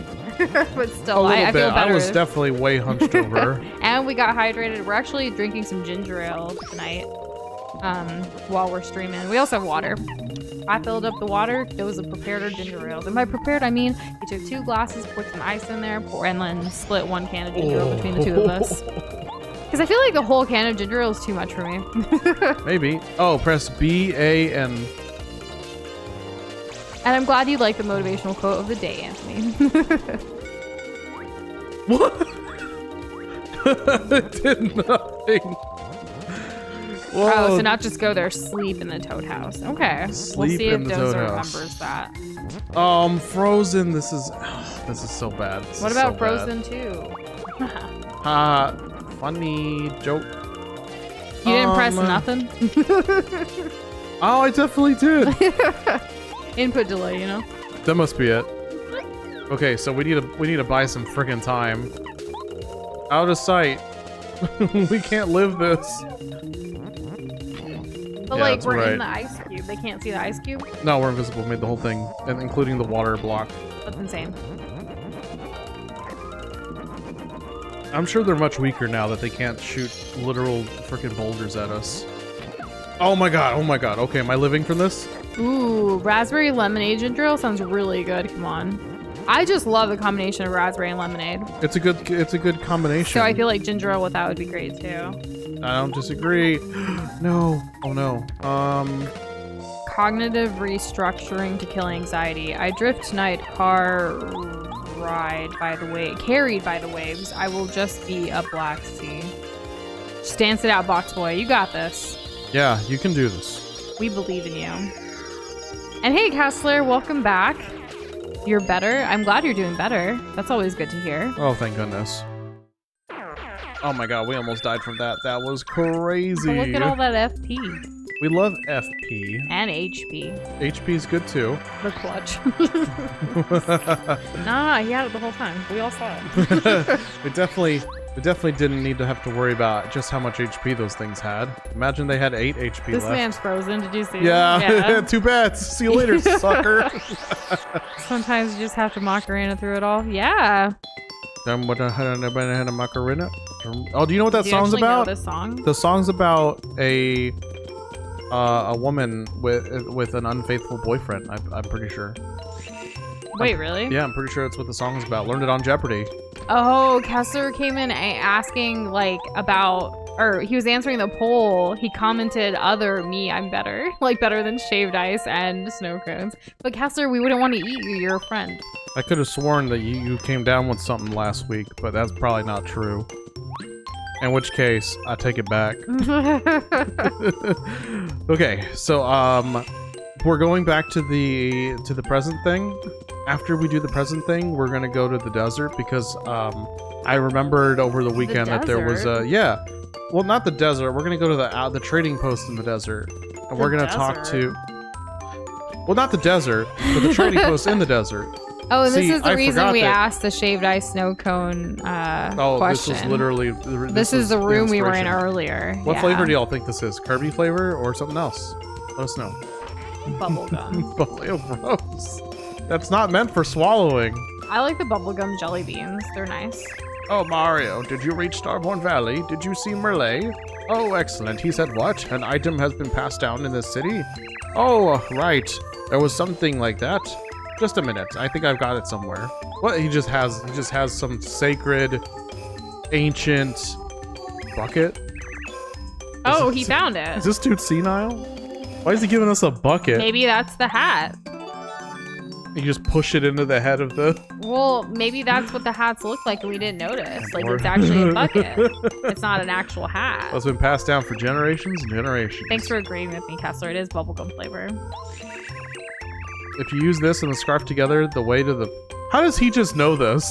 But still, I feel better. I was definitely way hunched over. And we got hydrated. We're actually drinking some ginger ale tonight while we're streaming. We also have water. I filled up the water. Doza prepared our ginger ales. And by prepared, I mean he took 2 glasses, put some ice in there, and then split 1 can of ginger ale between the 2 of us. Because I feel like the whole can of ginger ale is too much for me. Maybe. Oh, press B, A, and... And I'm glad you like the motivational quote of the day, Anthony. What? It did nothing. Whoa. Oh, so not just go there, sleep in the Toad House. Okay. We'll see if Doza remembers that. Frozen. This is so bad. What about Frozen 2? Funny joke. You didn't press nothing? Oh, I definitely did. Input delay, you know? That must be it. Okay, so we need to buy some friggin' time. Out of sight. We can't live this. But like, we're in the ice cube. They can't see the ice cube? No, we're invisible. We made the whole thing, and including the water block. That's insane. I'm sure they're much weaker now that they can't shoot literal freaking boulders at us. Oh my god, oh my god. Okay, am I living for this? Ooh, raspberry lemonade ginger ale sounds really good. Come on. I just love the combination of raspberry and lemonade. It's a good combination. So I feel like ginger ale with that would be great too. I don't disagree. No. Oh no. Cognitive restructuring to kill anxiety. I drift tonight, carried by the waves. I will just be a black sea. Just dance it out, box boy. You got this. Yeah, you can do this. We believe in you. And hey, Kessler, welcome back. You're better. I'm glad you're doing better. That's always good to hear. Oh, thank goodness. Oh my god, we almost died from that. That was crazy. Oh, look at all that FP. We love FP. And HP. HP is good too. The clutch. Nah, he had it the whole time. We all saw it. We definitely didn't need to have to worry about just how much HP those things had. Imagine they had 8 HP this left. man's frozen. Did you see? Yeah. Too bad. See you later, sucker. Sometimes you just have to Macarena through it all. Yeah. Oh, do you know what that song's about? Know this song? The song's about a woman with an unfaithful boyfriend. I'm pretty sure. Wait, really? Yeah, I'm pretty sure that's what the song's about. Learned it on Jeopardy. Oh, Kessler came in asking like about, or he was answering the poll. He commented, me, I'm better. Like better than shaved ice and snow cones. But Kessler, we wouldn't want to eat you. You're a friend. I could have sworn that you came down with something last week, but that's probably not true. In which case, I take it back. Okay, so we're going back to the present thing. After we do the present thing, we're gonna go to the desert because I remembered over the weekend that there was a well, not the desert. We're gonna go to the trading post in the desert, and we're gonna talk to. Well, not the desert, but the trading post in the desert. Oh, and this is the reason we asked the shaved ice snow cone question. This was literally... This is the room we were in earlier. What flavor do y'all think this is? Kirby flavor or something else? Let us know. Bubblegum. Ew, gross. That's not meant for swallowing. I like the bubblegum jelly beans. They're nice. Oh, Mario, did you reach Starborn Valley? Did you see Merle? Oh, excellent. He said what? An item has been passed down in the city? Oh, right. There was something like that. Just a minute. I think I've got it somewhere. What? He just has some sacred, ancient bucket? Oh, he found it. Is this dude senile? Why is he giving us a bucket? Maybe that's the hat. You just push it into the head of the... Well, maybe that's what the hats look like and we didn't notice. Like, it's actually a bucket. It's not an actual hat. Well, it's been passed down for generations and generations. Thanks for agreeing with me, Kessler. It is bubblegum flavor. If you use this and the scarf together, the way to the... How does he just know this?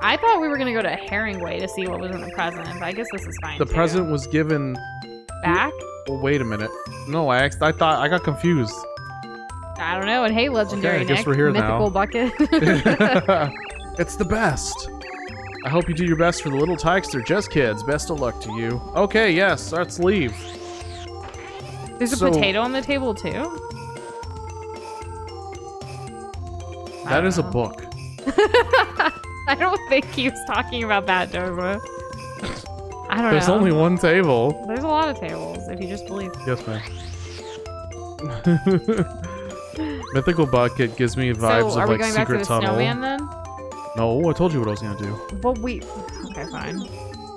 I thought we were going to go to Herringway to see what was in the present, but I guess this is fine, The present was given... Back? Well, wait a minute. No, I thought... I got confused. I don't know. And hey, legendary okay, I guess Nick, we're here mythical now. bucket. It's the best. I hope you do your best for the little tykes. They're just kids. Best of luck to you. Okay, yes, let's leave. There's a potato on the table too. That is a book. I don't think he was talking about that, Doza. I don't know. There's only one table. There's a lot of tables, if you just believe. Yes, ma'am. Mythical bucket gives me vibes so, of like secret tunnel. are we going back to the snowman then? No, I told you what I was gonna do. But okay, fine.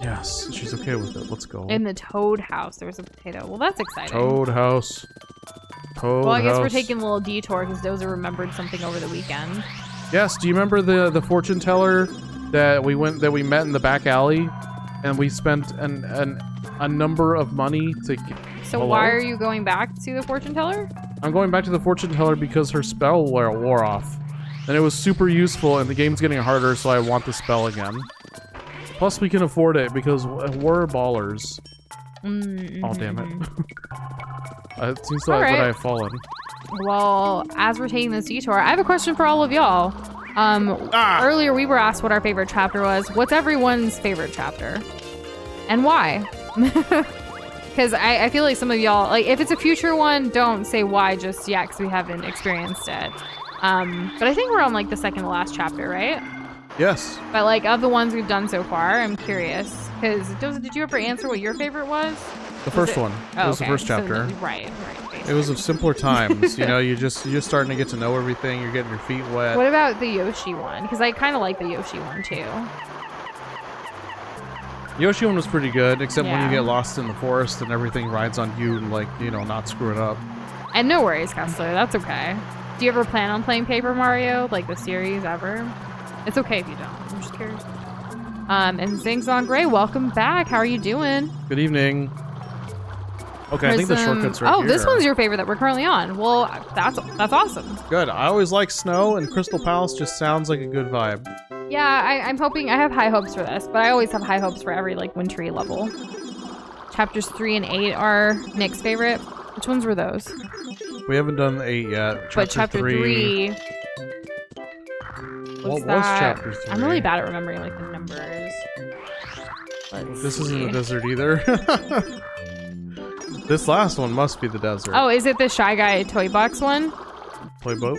Yes, she's okay with it. Let's go. In the Toad house, there was a potato. Well, that's exciting. Toad house. Toad well, I guess house. we're taking a little detour because Doza remembered something over the weekend. Yes. Do you remember the fortune teller that we met in the back alley, and we spent a number of money to. So why are you going back to the fortune teller? I'm going back to the fortune teller because her spell wore off. And it was super useful, and the game's getting harder, so I want the spell again. Plus, we can afford it because we're ballers. Mm-hmm. Oh, damn it. It seems like what I've fallen. Well, as we're taking this detour, I have a question for all of y'all. Earlier we were asked what our favorite chapter was. What's everyone's favorite chapter? And why? Because I feel like some of y'all, like, if it's a future one, don't say why just yet, because we haven't experienced it. But I think we're on, like, the second to last chapter, right? Yes. But, like, of the ones we've done so far, I'm curious. Because, Doza, did you ever answer what your favorite was? The first one. It was the first chapter. So, right. It was of simpler times. You know, you're just starting to get to know everything. You're getting your feet wet. What about the Yoshi one? Because I kind of like the Yoshi one, too. Yoshi one was pretty good, except when you get lost in the forest and everything rides on you and, like, you know, not screw it up. And no worries, Kessler. That's okay. Do you ever plan on playing Paper Mario, like the series, ever? It's okay if you don't. I'm just curious. And Zing Zong Gray, welcome back. How are you doing? Good evening. Okay, I think the shortcut's right here. Oh, this one's your favorite that we're currently on. Well, that's awesome. Good. I always like snow, and Crystal Palace just sounds like a good vibe. Yeah, I'm hoping. I have high hopes for this, but I always have high hopes for every, like, wintry level. Chapters 3 and 8 are Nick's favorite. Which ones were those? We haven't done 8 yet. But chapter 3... What was chapter 3? I'm really bad at remembering, like, the numbers. This isn't the desert either. This last one must be the desert. Oh, is it the Shy Guy Toy Box one? Toy Boat?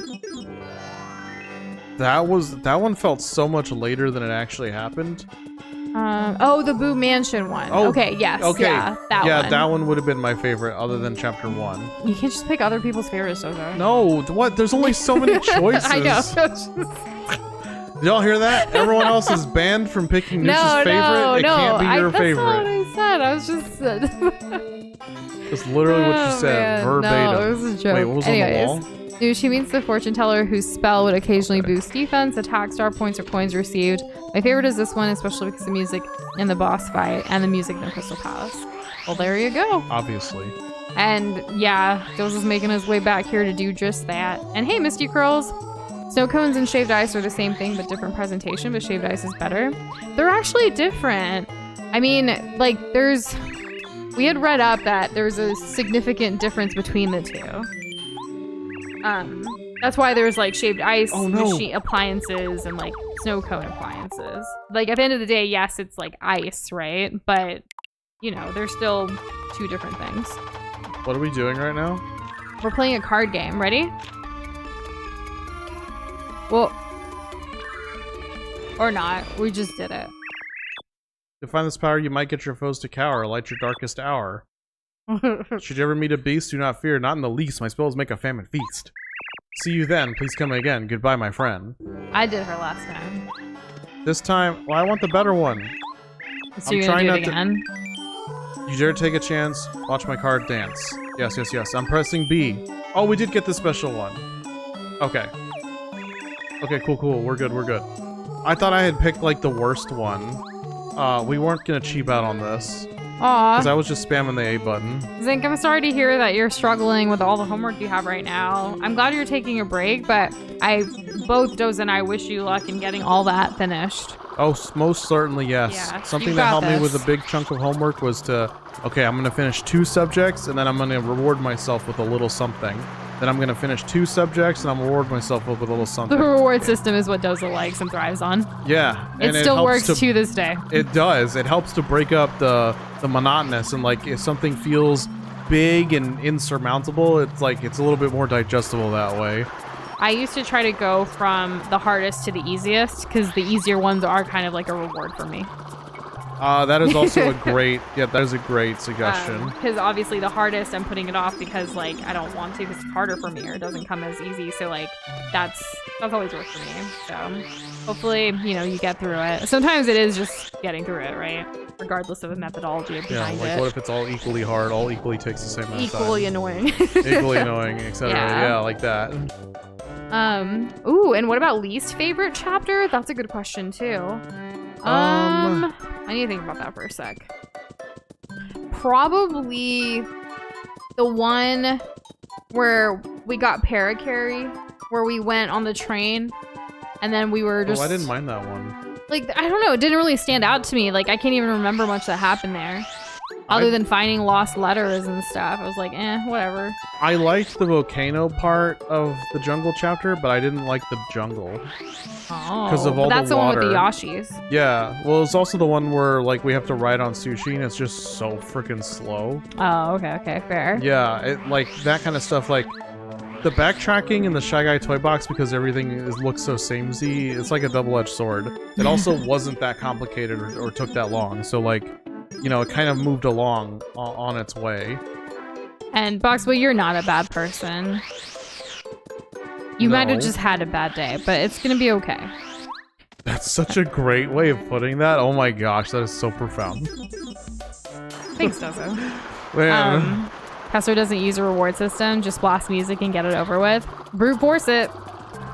That one felt so much later than it actually happened. Oh, the Boo Mansion one. Oh, okay, yes. Okay. Yeah, that one. That one would have been my favorite other than chapter 1. You can't just pick other people's favorites, Doza. No, what? There's only so many choices. I know. Did y'all hear that? Everyone else is banned from picking Nush's favorite? It can't be your favorite. That's not what I said. I was just... That's literally what you said, verbatim. No, it was a joke. Wait, what was on the wall? She means the fortune teller whose spell would occasionally boost defense, attack star points, or coins received. My favorite is this one, especially because the music in the boss fight and the music in the Crystal Palace. Well, there you go. Obviously. And yeah, Doza's making his way back here to do just that. And hey, Misty Curls. Snow cones and shaved ice are the same thing, but different presentation, but shaved ice is better. They're actually different. I mean, like, we had read up that there's a significant difference between the two. That's why there's, like, shaved ice machine appliances and, like, snow cone appliances. Like, at the end of the day, yes, it's, like, ice, right? But, you know, they're still two different things. What are we doing right now? We're playing a card game. Ready? Well, or not. We just did it. To find this power, you might get your foes to cower, light your darkest hour. Should you ever meet a beast, do not fear, not in the least. My spells make a famine feast. See you then. Please come again. Goodbye, my friend. I did her last time. This time, well, I want the better one. So you're gonna do it again? You dare take a chance? Watch my card dance. Yes, yes, yes. I'm pressing B. Oh, we did get the special one. Okay. Okay, cool, cool. We're good, we're good. I thought I had picked, like, the worst one. We weren't gonna cheap out on this. Aw. Because I was just spamming the A button. Zink, I'm sorry to hear that you're struggling with all the homework you have right now. I'm glad you're taking a break, but both Doza and I wish you luck in getting all that finished. Oh, most certainly, yes. Yeah, Something that helped me with a big chunk of homework was to, okay, I'm going to finish 2 subjects, and then I'm going to reward myself with a little something. Then I'm going to finish 2 subjects, and I'm going to reward myself with a little something. The reward system is what Doza likes and thrives on. Yeah. It still works to this day. It does. It helps to break up the monotonous, and, like, if something feels big and insurmountable, it's like, it's a little bit more digestible that way. I used to try to go from the hardest to the easiest, because the easier ones are kind of like a reward for me. That is also a great, that is a great suggestion. Because obviously the hardest, I'm putting it off because, like, I don't want to, because it's harder for me, or it doesn't come as easy. So, like, that's always worked for me. So hopefully, you know, you get through it. Sometimes it is just getting through it, right? Regardless of the methodology behind it. Yeah, like what if it's all equally hard, all equally takes the same amount of time? Equally annoying. Equally annoying, etc. Yeah, like that. Ooh, and what about least favorite chapter? That's a good question too. I need to think about that for a sec. Probably the one where we got paracarry, where we went on the train, and then we were just... Oh, I didn't mind that one. Like, I don't know, it didn't really stand out to me. Like, I can't even remember much that happened there. Other than finding lost letters and stuff. I was like, whatever. I liked the volcano part of the jungle chapter, but I didn't like the jungle. Oh, because of all that's the water. One with the Yoshis. Yeah, well, it's also the one where, like, we have to ride on sushi, and it's just so freaking slow. Oh, okay, fair. Yeah, like, that kind of stuff, like, the backtracking in the Shy Guy toy box, because everything looks so samey, it's like a double-edged sword. It also wasn't that complicated or took that long, so, like, you know, it kind of moved along on its way. And Boxboy, you're not a bad person. You might have just had a bad day, but it's gonna be okay. That's such a great way of putting that. Oh my gosh, that is so profound. Thanks, Doza. Castor doesn't use a reward system, just blast music and get it over with. Brute force it.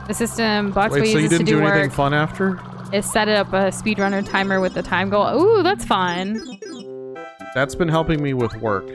The system Boxboy uses to do work. Anything fun after? Is set up a speedrunner timer with the time goal. Ooh, that's fun. That's been helping me with work.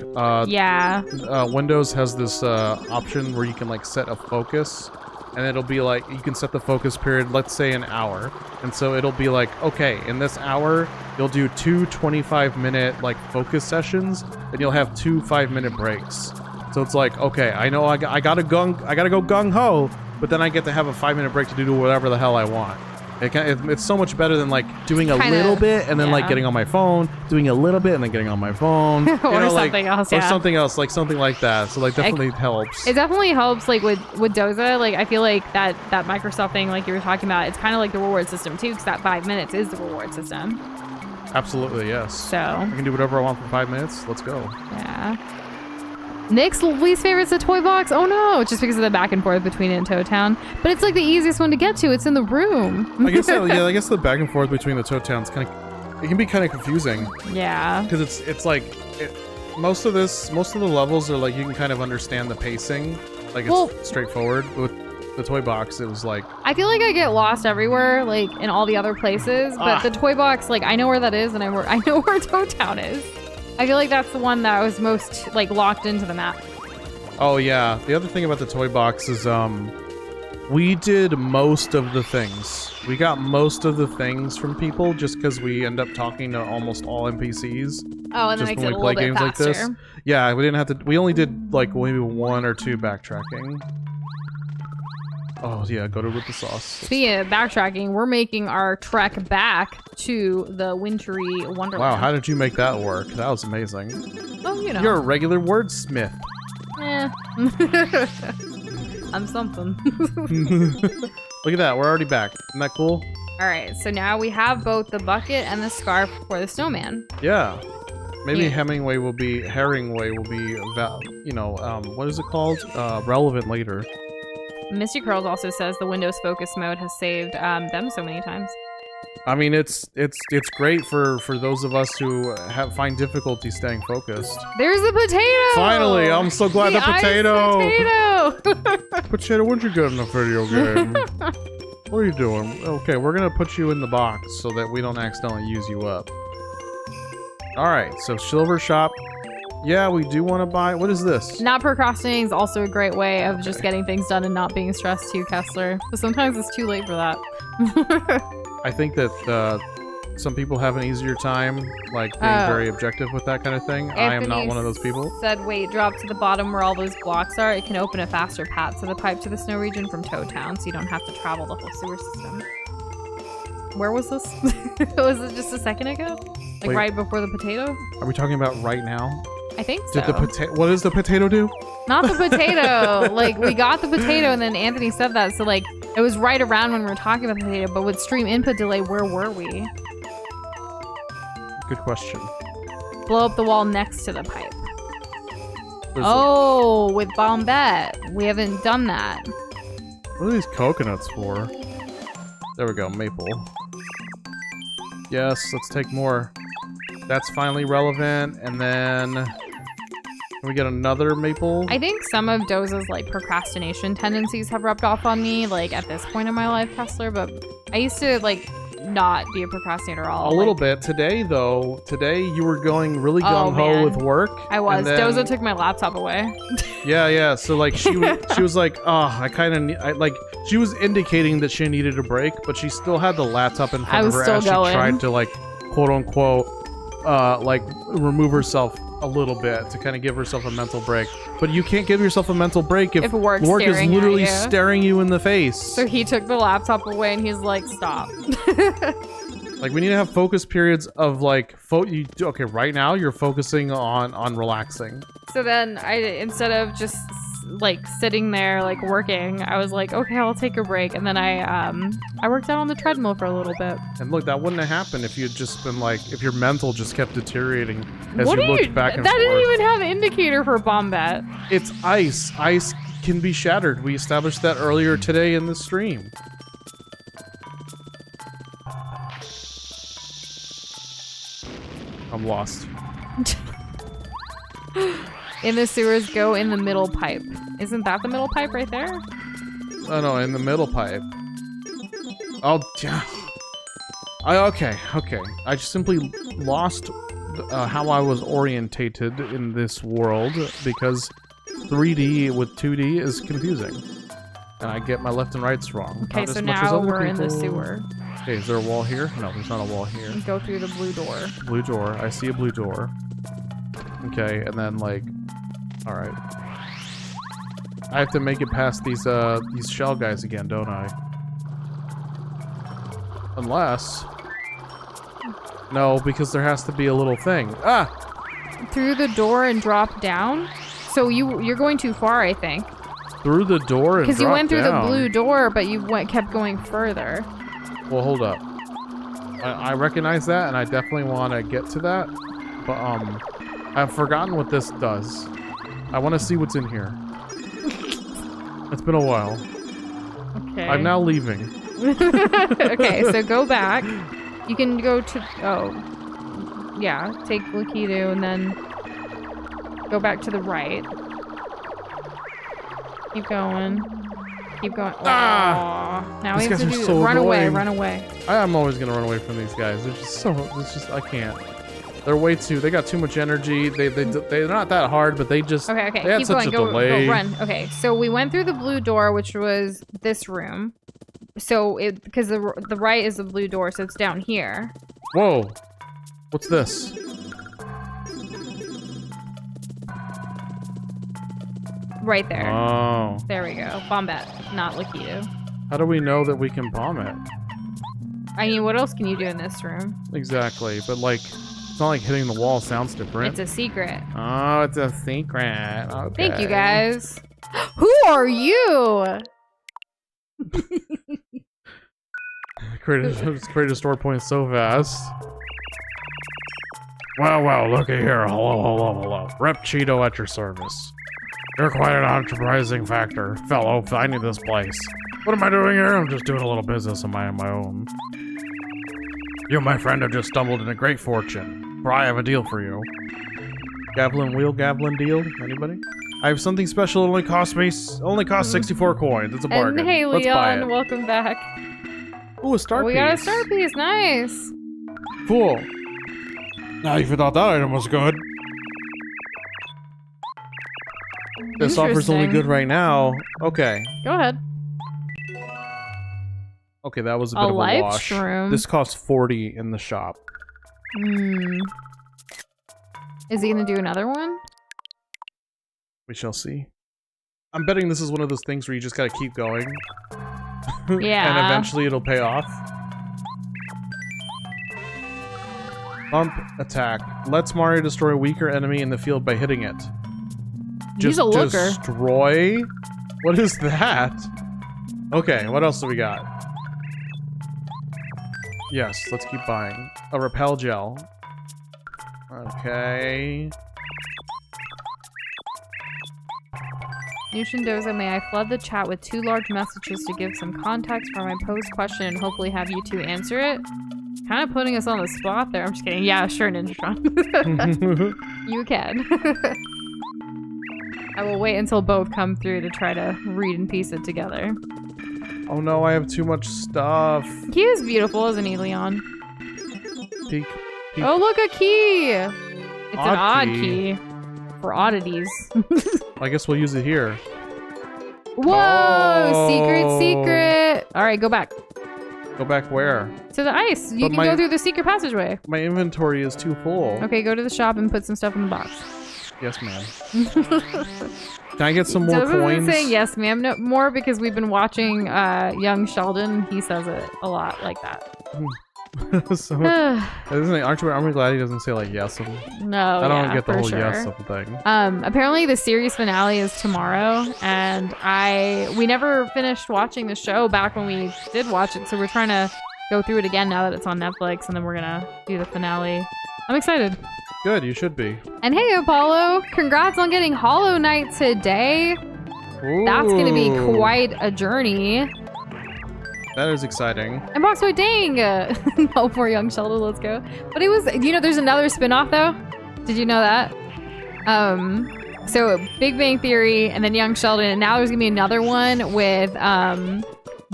Yeah. Windows has this option where you can, like, set a focus, and it'll be like, you can set the focus period, let's say an hour. And so it'll be like, okay, in this hour, you'll do 2 25-minute, like, focus sessions, and you'll have 2 5-minute breaks. So it's like, okay, I know I gotta go gung-ho, but then I get to have a 5-minute break to do whatever the hell I want. It's so much better than, like, doing a little bit and then like getting on my phone, doing a little bit and then getting on my phone, or something else, or something else, like something like that. So, like, definitely helps. It definitely helps, like, with Doza. Like, I feel like that Microsoft thing, like you were talking about, it's kind of like the reward system too, because that 5 minutes is the reward system. Absolutely, yes. So I can do whatever I want for 5 minutes. Let's go. Yeah. Nick's least favorite's the toy box. Oh no, just because of the back and forth between it and Toad Town. But it's like the easiest one to get to. It's in the room. I guess I guess the back and forth between the Toad Towns it can be kind of confusing. Yeah. Because it's like most of the levels are like you can kind of understand the pacing. Like, it's straightforward. With the toy box, it was like, I feel like I get lost everywhere, like in all the other places. But the toy box, like, I know where that is, and I know where Toad Town is. I feel like that's the one that was most, like, locked into the map. Oh yeah. The other thing about the toy box is we did most of the things. We got most of the things from people just because we end up talking to almost all NPCs. Oh, and that makes it a little bit faster. Like this. Yeah, we didn't have to. We only did like maybe 1 or 2 backtracking. Oh yeah, go to with the sauce. Speaking of backtracking, we're making our trek back to the wintry wonderland. Wow, how did you make that work? That was amazing. Oh, you know. You're a regular wordsmith. I'm something. Look at that, we're already back. Isn't that cool? All right, so now we have both the bucket and the scarf for the snowman. Yeah. Maybe Herringway will be, you know, what is it called? Relevant later. Misty Curls also says the Windows focus mode has saved them so many times. I mean, it's great for those of us who find difficulty staying focused. There's the potato! Finally, I'm so glad the potato! Potato! Potato, when'd you get in a video game? What are you doing? Okay, we're gonna put you in the box so that we don't accidentally use you up. Alright, so Silver Shop. Yeah, we do want to buy... What is this? Not procrastinating is also a great way of just getting things done and not being stressed too, Kessler. But sometimes it's too late for that. I think that some people have an easier time, like, being very objective with that kind of thing. Anthony I am not one of those people. Said, wait, drop to the bottom where all those blocks are. It can open a faster path to the pipe to the snow region from Toad Town, so you don't have to travel the whole sewer system. Where was this? Was it just a second ago? Like, wait, right before the potato? Are we talking about right now? I think so. What does the potato do? Not the potato. Like, we got the potato, and then Anthony said that, so, like, it was right around when we were talking about the potato, but with stream input delay, where were we? Good question. Blow up the wall next to the pipe. With Bombette. We haven't done that. What are these coconuts for? There we go, maple. Yes, let's take more. That's finally relevant, and then... Can we get another maple? I think some of Doza's, like, procrastination tendencies have rubbed off on me, like, at this point in my life, Kessler, but I used to, like, not be a procrastinator at all. A little bit. Today, though, you were going really gung-ho with work. I was. Then... Doza took my laptop away. Yeah. So, like, she was like, oh, she was indicating that she needed a break, but she still had the laptop in front of her as she tried to, like, quote-unquote, like, remove herself a little bit to kind of give herself a mental break. But you can't give yourself a mental break if work is literally staring you in the face. So he took the laptop away and he's like, stop. Like, we need to have focus periods of, like, okay, right now you're focusing on relaxing. So then instead of just like sitting there like working, I was like, okay, I'll take a break, and then I worked out on the treadmill for a little bit. And look, that wouldn't have happened if you'd just been like, if your mental just kept deteriorating as you looked back and forth. That didn't even have an indicator for Bombette. It's ice. Ice can be shattered. We established that earlier today in the stream. I'm lost. In the sewers, go in the middle pipe. Isn't that the middle pipe right there? Oh no, in the middle pipe. Oh, yeah. Okay. I just simply lost how I was orientated in this world because 3D with 2D is confusing. And I get my left and rights wrong. Okay, so now we're in the sewer. Okay, is there a wall here? No, there's not a wall here. Go through the blue door. Blue door. I see a blue door. Okay, and then like... Alright. I have to make it past these shell guys again, don't I? Unless... No, because there has to be a little thing. Ah! Through the door and drop down? So you're going too far, I think. Through the door and drop down? Because you went through the blue door, but you kept going further. Well, hold up. I recognize that, and I definitely want to get to that. But, I've forgotten what this does. I want to see what's in here. It's been a while. Okay. I'm now leaving. Okay, so go back. You can go to... Oh. Yeah, take Lakitu and then go back to the right. Keep going. Keep going. Ah! Now we have to do... Run away, run away. I'm always going to run away from these guys. They're just so... It's just... I can't. They're way too... They got too much energy. They're not that hard, but they just... Okay. They had keep such going. a delay. Go, run. Okay, so we went through the blue door, which was this room. So because the right is the blue door, so it's down here. Whoa. What's this? Right there. Oh. There we go. Bombette, not Lakitu. How do we know that we can bomb it? I mean, what else can you do in this room? Exactly, but like, it's not like hitting the wall sounds different. It's a secret. Oh, it's a secret. Okay. Thank you, guys. Who are you? create a store point so fast. Well, looky here. Hello. Rep Cheeto at your service. You're quite an enterprising fellow finding this place. What am I doing here? I'm just doing a little business of my own. You and my friend have just stumbled into great fortune, for I have a deal for you. Gavelin deal? Anybody? I have something special. It only costs 64 coins. It's a bargain. And hey, Let's buy Leon, it. welcome back. Ooh, a star piece. We got a star piece. Nice. Cool. Now you thought that item was good. This offer's only good right now. Okay. Go ahead. Okay, that was a bit of a wash. Shroom. This costs 40 in the shop. Is he gonna do another one? We shall see. I'm betting this is one of those things where you just gotta keep going. Yeah. And eventually it'll pay off. Bump attack. Lets Mario destroy a weaker enemy in the field by hitting it. He's a looker. Destroy? What is that? Okay, what else do we got? Yes, let's keep buying. A repel gel. Okay. Nush and Doza, may I flood the chat with 2 large messages to give some context for my posed question and hopefully have you 2 answer it? Kind of putting us on the spot there. I'm just kidding. Yeah, sure, Ninjatron. You can. I will wait until both come through to try to read and piece it together. Oh no, I have too much stuff. He is beautiful, isn't he, Leon? Peek. Oh, look, a key! It's an odd key. For oddities. I guess we'll use it here. Whoa! Oh. Secret! Alright, go back. Go back where? To the ice. You can go through the secret passageway. My inventory is too full. Okay, go to the shop and put some stuff in the box. Yes, ma'am. Can I get some more coins? Saying yes, ma'am. No, more because we've been watching Young Sheldon. He says it a lot like that. So, aren't we glad he doesn't say like yes? No, I don't get the whole yes thing. Apparently the series finale is tomorrow, and we never finished watching the show back when we did watch it, so we're trying to go through it again now that it's on Netflix, and then we're gonna do the finale. I'm excited. Good, you should be. And hey, Apollo, congrats on getting Hollow Knight today. Ooh. That's gonna be quite a journey. That is exciting. And Boxboy, dang! No more Young Sheldon, let's go. But it was, there's another spin-off though? Did you know that? So Big Bang Theory and then Young Sheldon, and now there's gonna be another one with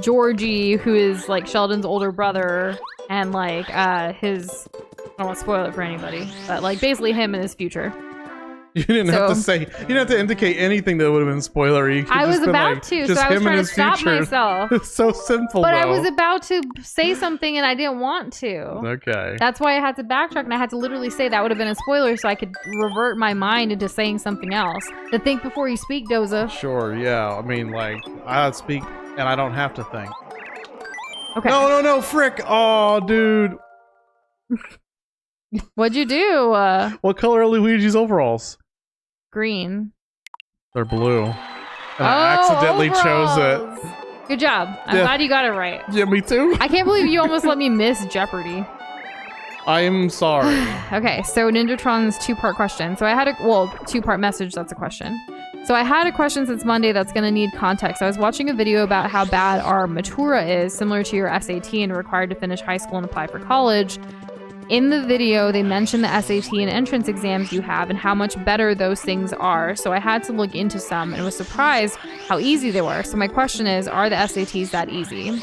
Georgie, who is like Sheldon's older brother, and like his, I don't want to spoil it for anybody, but like basically him in his future. You didn't have to say, you didn't have to indicate anything that would have been spoilery. I was about to, so I was trying to stop myself. It's so simple, but I was about to say something and I didn't want to. Okay. That's why I had to backtrack, and I had to literally say that would have been a spoiler so I could revert my mind into saying something else. To think before you speak, Doza. Sure, yeah. I mean, like, I speak and I don't have to think. Okay. No, frick. Oh, dude. What'd you do? What color are Luigi's overalls? Green. They're blue. And I accidentally chose it. Good job. I'm glad you got it right. Yeah, me too. I can't believe you almost let me miss Jeopardy. I am sorry. Okay, so Ninjatron's 2-part question. So I had a 2-part message, that's a question. So I had a question since Monday that's going to need context. I was watching a video about how bad our Matura is, similar to your SAT and required to finish high school and apply for college. In the video, they mentioned the SAT and entrance exams you have and how much better those things are. So I had to look into some and was surprised how easy they were. So my question is, are the SATs that easy?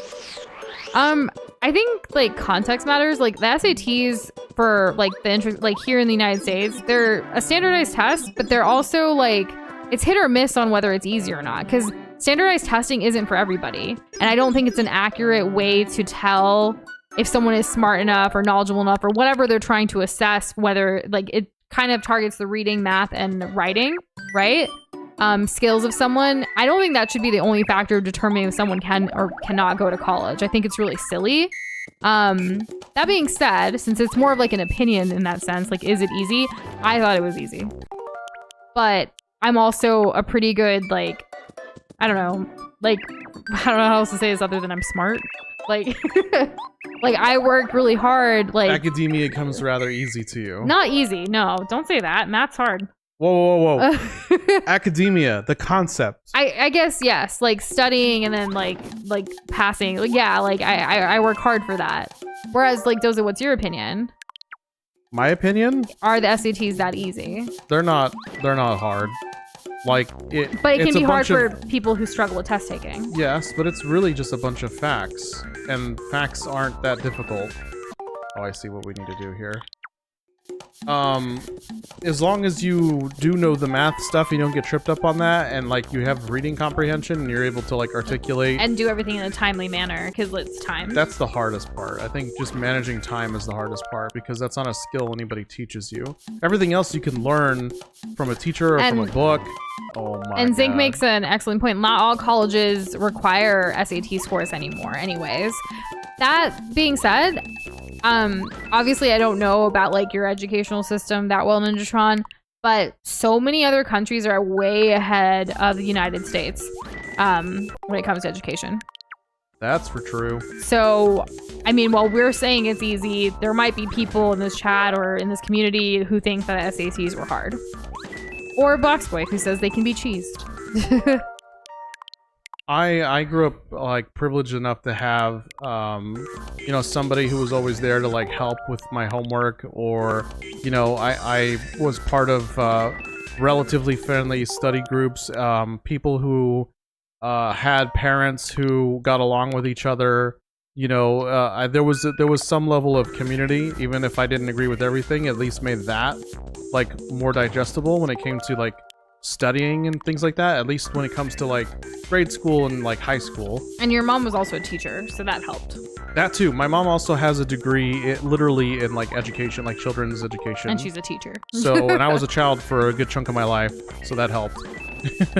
I think like context matters. Like the SATs for like the entrance, like here in the United States, they're a standardized test, but they're also like, it's hit or miss on whether it's easy or not. Because standardized testing isn't for everybody. And I don't think it's an accurate way to tell if someone is smart enough or knowledgeable enough or whatever they're trying to assess, whether like it kind of targets the reading, math, and writing, right? Skills of someone. I don't think that should be the only factor determining if someone can or cannot go to college. I think it's really silly. That being said, since it's more of like an opinion in that sense, like, is it easy? I thought it was easy. But I'm also a pretty good, like, I don't know how else to say this other than I'm smart. Like, like I worked really hard. Like academia comes rather easy to you. Not easy. No, don't say that. Math's hard. Whoa. Academia, the concept. I guess, yes. Like studying and then like passing. Like, yeah, like I work hard for that. Whereas like Doza, what's your opinion? My opinion? Are the SATs that easy? They're not hard. Like it. But it can be hard for people who struggle with test taking. Yes, but it's really just a bunch of facts. And facts aren't that difficult. Oh, I see what we need to do here. As long as you do know the math stuff, you don't get tripped up on that, and like you have reading comprehension and you're able to like articulate and do everything in a timely manner because it's time. That's the hardest part. I think just managing time is the hardest part because that's not a skill anybody teaches you. Everything else you can learn from a teacher or from a book. Oh my And Zink God. makes an excellent point. Not all colleges require SAT scores anymore anyways. That being said, obviously I don't know about like your educational system that well, Ninjatron, but so many other countries are way ahead of the United States when it comes to education. That's for true. So, I mean, while we're saying it's easy, there might be people in this chat or in this community who think that SATs were hard. Or Boxboy, who says they can be cheesed. I grew up like privileged enough to have you know, somebody who was always there to like help with my homework, or you know, I was part of relatively friendly study groups, people who had parents who got along with each other. You know, there was some level of community, even if I didn't agree with everything. At least made that like more digestible when it came to like studying and things like that, at least when it comes to like grade school and like high school. And your mom was also a teacher, so that helped. That too. My mom also has a degree literally in like education, like children's education. And she's a teacher. So, and I was a child for a good chunk of my life, so that helped.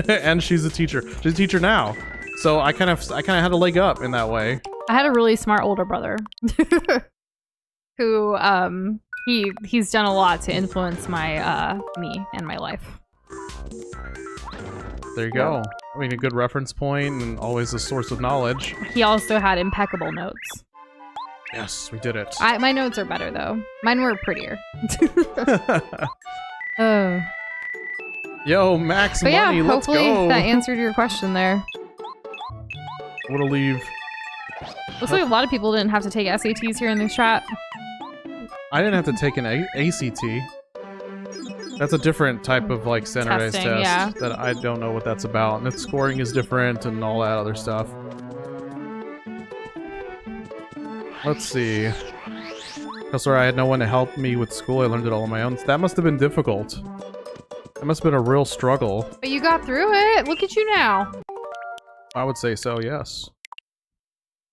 And she's a teacher. She's a teacher now. So I kind of had a leg up in that way. I had a really smart older brother who he's done a lot to influence my me and my life. There you go. I mean, a good reference point and always a source of knowledge. He also had impeccable notes. Yes, we did it. My notes are better though. Mine were prettier. Oh. Yo, max but money, yeah, let's go. hopefully that answered your question there. I'm gonna leave. Looks like a lot of people didn't have to take SATs here in this chat. I didn't have to take an ACT. That's a different type of like standardized Testing, test that I don't know what that's about, and its scoring is different and all that other stuff. Let's see. Because I had no one to help me with school, I learned it all on my own. That must have been difficult. That must have been a real struggle. But you got through it. Look at you now. I would say so, yes.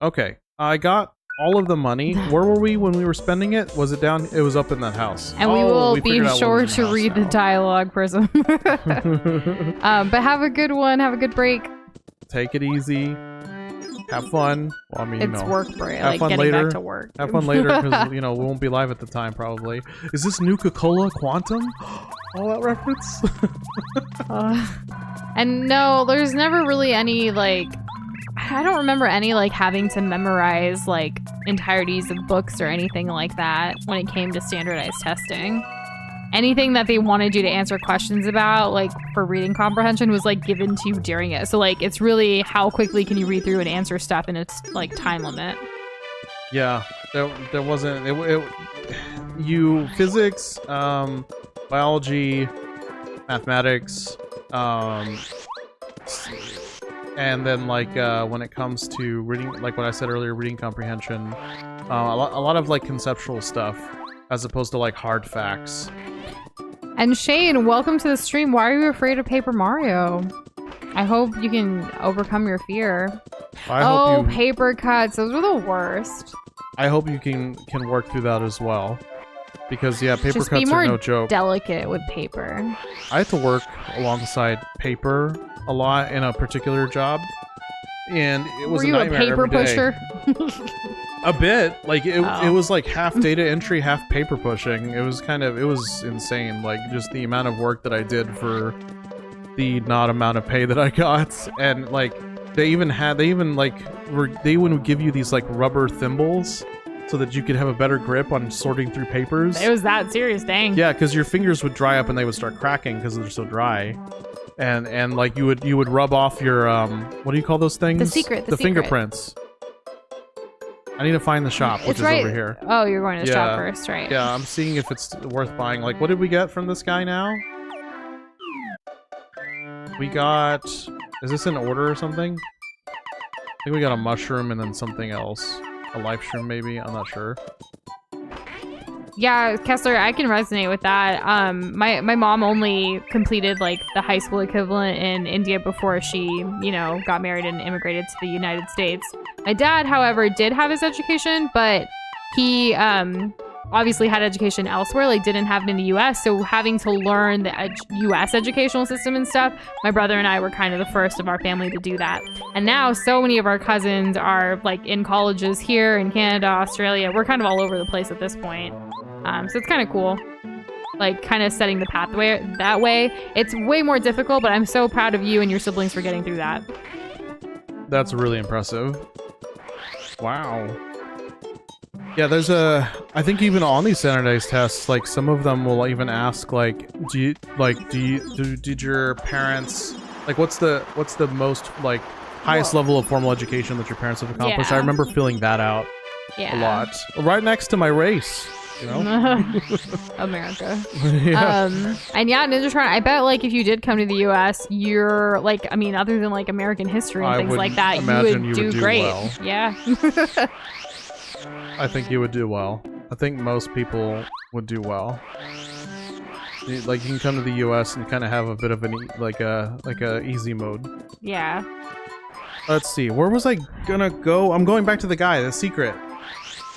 Okay, I got all of the money. Where were we when we were spending it? Was it down? It was up in that house. And we will be sure to read the dialogue, Prism. But have a good one. Have a good break. Take it easy. Have fun. Well, I mean, it's work break. Have like fun getting later. Back to work. Have fun later because you know we won't be live at the time probably. Is this Nuka-Cola Quantum? All that reference? And no, there's never really any like. I don't remember any like having to memorize like entireties of books or anything like that when it came to standardized testing. Anything that they wanted you to answer questions about, like for reading comprehension, was like given to you during it. So like it's really how quickly can you read through and answer stuff in its like time limit. Yeah, there wasn't you physics, biology, mathematics, and then like when it comes to reading, like what I said earlier, reading comprehension, a lot of like conceptual stuff as opposed to like hard facts. And Shane, welcome to the stream. Why are you afraid of Paper Mario? I hope you can overcome your fear. Paper cuts. Those are the worst. I hope you can work through that as well. Because yeah, paper Just cuts are no joke. Delicate with paper. I have to work alongside paper a lot in a particular job. And it was a nightmare every day. Were you a paper pusher? A bit. Like it was like half data entry, half paper pushing. It was insane. Like just the amount of work that I did for the not amount of pay that I got. And like They even would give you these like rubber thimbles so that you could have a better grip on sorting through papers. It was that serious, dang. Yeah, because your fingers would dry up and they would start cracking because they're so dry. And like you would rub off your what do you call those things? The fingerprints. I need to find the shop, which is over here. Oh, you're going to the shop first, right? Yeah, I'm seeing if it's worth buying. Like, what did we get from this guy now? We got... Is this in order or something? I think we got a mushroom and then something else. A life shroom, maybe? I'm not sure. Yeah, Kessler, I can resonate with that. My mom only completed like the high school equivalent in India before she, you know, got married and immigrated to the United States. My dad, however, did have his education, but he obviously had education elsewhere, like didn't have it in the US. So having to learn the US educational system and stuff, my brother and I were kind of the first of our family to do that. And now so many of our cousins are like in colleges here in Canada, Australia. We're kind of all over the place at this point. So it's kind of cool, like kind of setting the pathway that way. It's way more difficult, but I'm so proud of you and your siblings for getting through that. That's really impressive. Wow. Yeah, there's I think even on these standardized tests, like some of them will even ask like, did your parents, like what's the most like highest level of formal education that your parents have accomplished? Yeah. I remember filling that out a lot. Right next to my race. You know? America. Yeah. And yeah, Ninja Tron, I bet like if you did come to the US, you're like, I mean, other than like American history and things like that, you would do great. Well. Yeah. I think you would do well. I think most people would do well. Like you can come to the US and kind of have a bit of an like a easy mode. Yeah. Let's see. Where was I gonna go? I'm going back to the guy, the secret.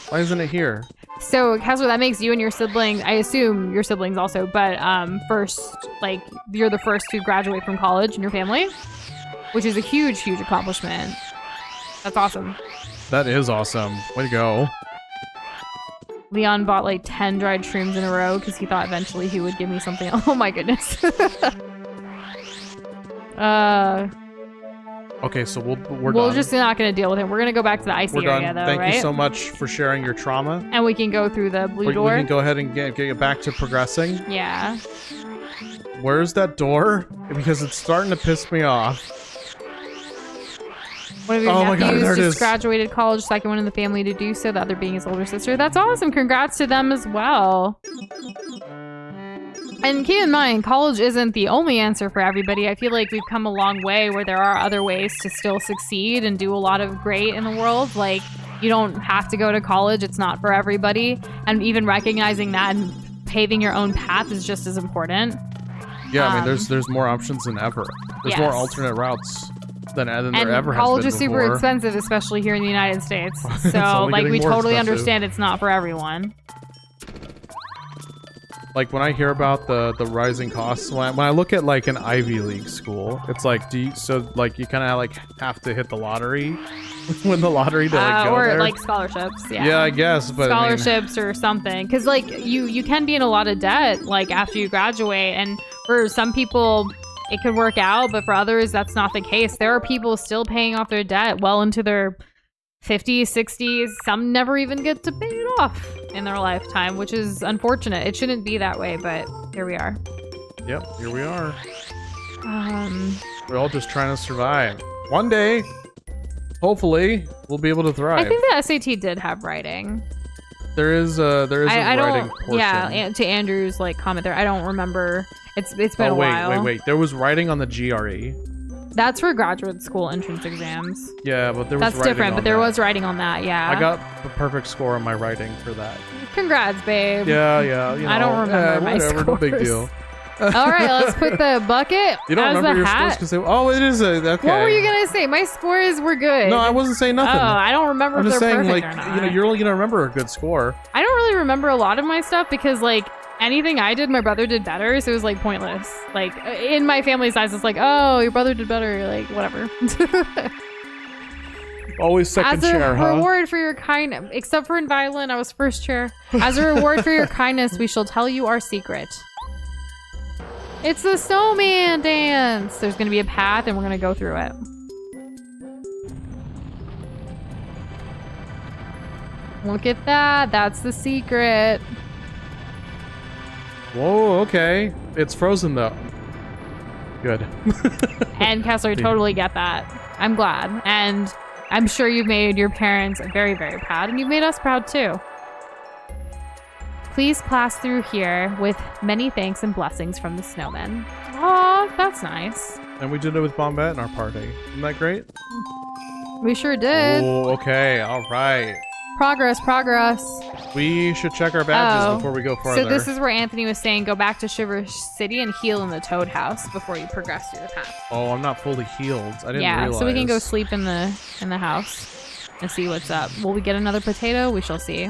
Why isn't it here? So, Kessler, that makes you and your siblings, I assume your siblings also, but first, like, you're the first to graduate from college in your family, which is a huge, huge accomplishment. That's awesome. That is awesome. Way to go. Leon bought like 10 dried shrooms in a row because he thought eventually he would give me something. Oh my goodness. Okay, so we're done. Just not going to deal with it. We're going to go back to the icy area, though, Thank right? you so much for sharing your trauma. And we can go through the blue door. We can go ahead and get back to progressing. Yeah. Where's that door? Because it's starting to piss me off. One of your nephews just graduated college, second one in the family to do so, the other being his older sister. That's awesome. Congrats to them as well. And keep in mind, college isn't the only answer for everybody. I feel like we've come a long way where there are other ways to still succeed and do a lot of great in the world. Like, you don't have to go to college. It's not for everybody. And even recognizing that and paving your own path is just as important. Yeah, I mean, there's more options than ever. There's more alternate routes than there ever has been before. College is super expensive, especially here in the United States. So, like, we totally understand it's not for everyone. Like when I hear about the rising costs, when I look at like an Ivy League school, it's like, you kind of like have to hit the lottery, win the lottery to like go there? Or like scholarships, yeah. Yeah, I guess, but scholarships or something, because like you can be in a lot of debt like after you graduate, and for some people it could work out, but for others that's not the case. There are people still paying off their debt well into their 50s, 60s. Some never even get to pay it off in their lifetime, which is unfortunate. It shouldn't be that way, but here we are. Yep, here we are. We're all just trying to survive. One day, hopefully, we'll be able to thrive. I think the SAT did have writing. There is a writing portion. Yeah, to Andrew's like comment there, I don't remember. It's been a while. Wait. There was writing on the GRE. That's for graduate school entrance exams. Yeah, but there was That's different, but there was writing on that, yeah. I got the perfect score on my writing for that. Congrats, babe. Yeah. You know, I don't remember my scores. No big deal. All right, let's put the bucket You don't as remember the your hat. scores? It is okay. What were you going to say? My scores were good. No, I wasn't saying nothing. Oh, I don't remember I'm if just they're saying, perfect like, or not. you know, you're only going to remember a good score. I don't really remember a lot of my stuff because, like, anything I did, my brother did better, so it was, like, pointless. Like, in my family's eyes, it's like, oh, your brother did better, like, whatever. Always second chair, huh? As a reward for your kindness, except for in violin, I was first chair. As a reward for your kindness, we shall tell you our secret. It's the snowman dance. There's going to be a path, and we're going to go through it. Look at that. That's the secret. Whoa, okay. It's frozen, though. Good. And Kessler, totally get that. I'm glad. And I'm sure you've made your parents very, very proud. And you've made us proud, too. Please pass through here with many thanks and blessings from the snowmen. Aw, that's nice. And we did it with Bombette in our party. Isn't that great? We sure did. Oh, okay. All right. Progress. We should check our badges before we go farther. So this is where Anthony was saying go back to Shiver City and heal in the Toad House before you progress through the path. Oh, I'm not fully healed. I didn't realize. Yeah, so we can go sleep in the house and see what's up. Will we get another potato? We shall see.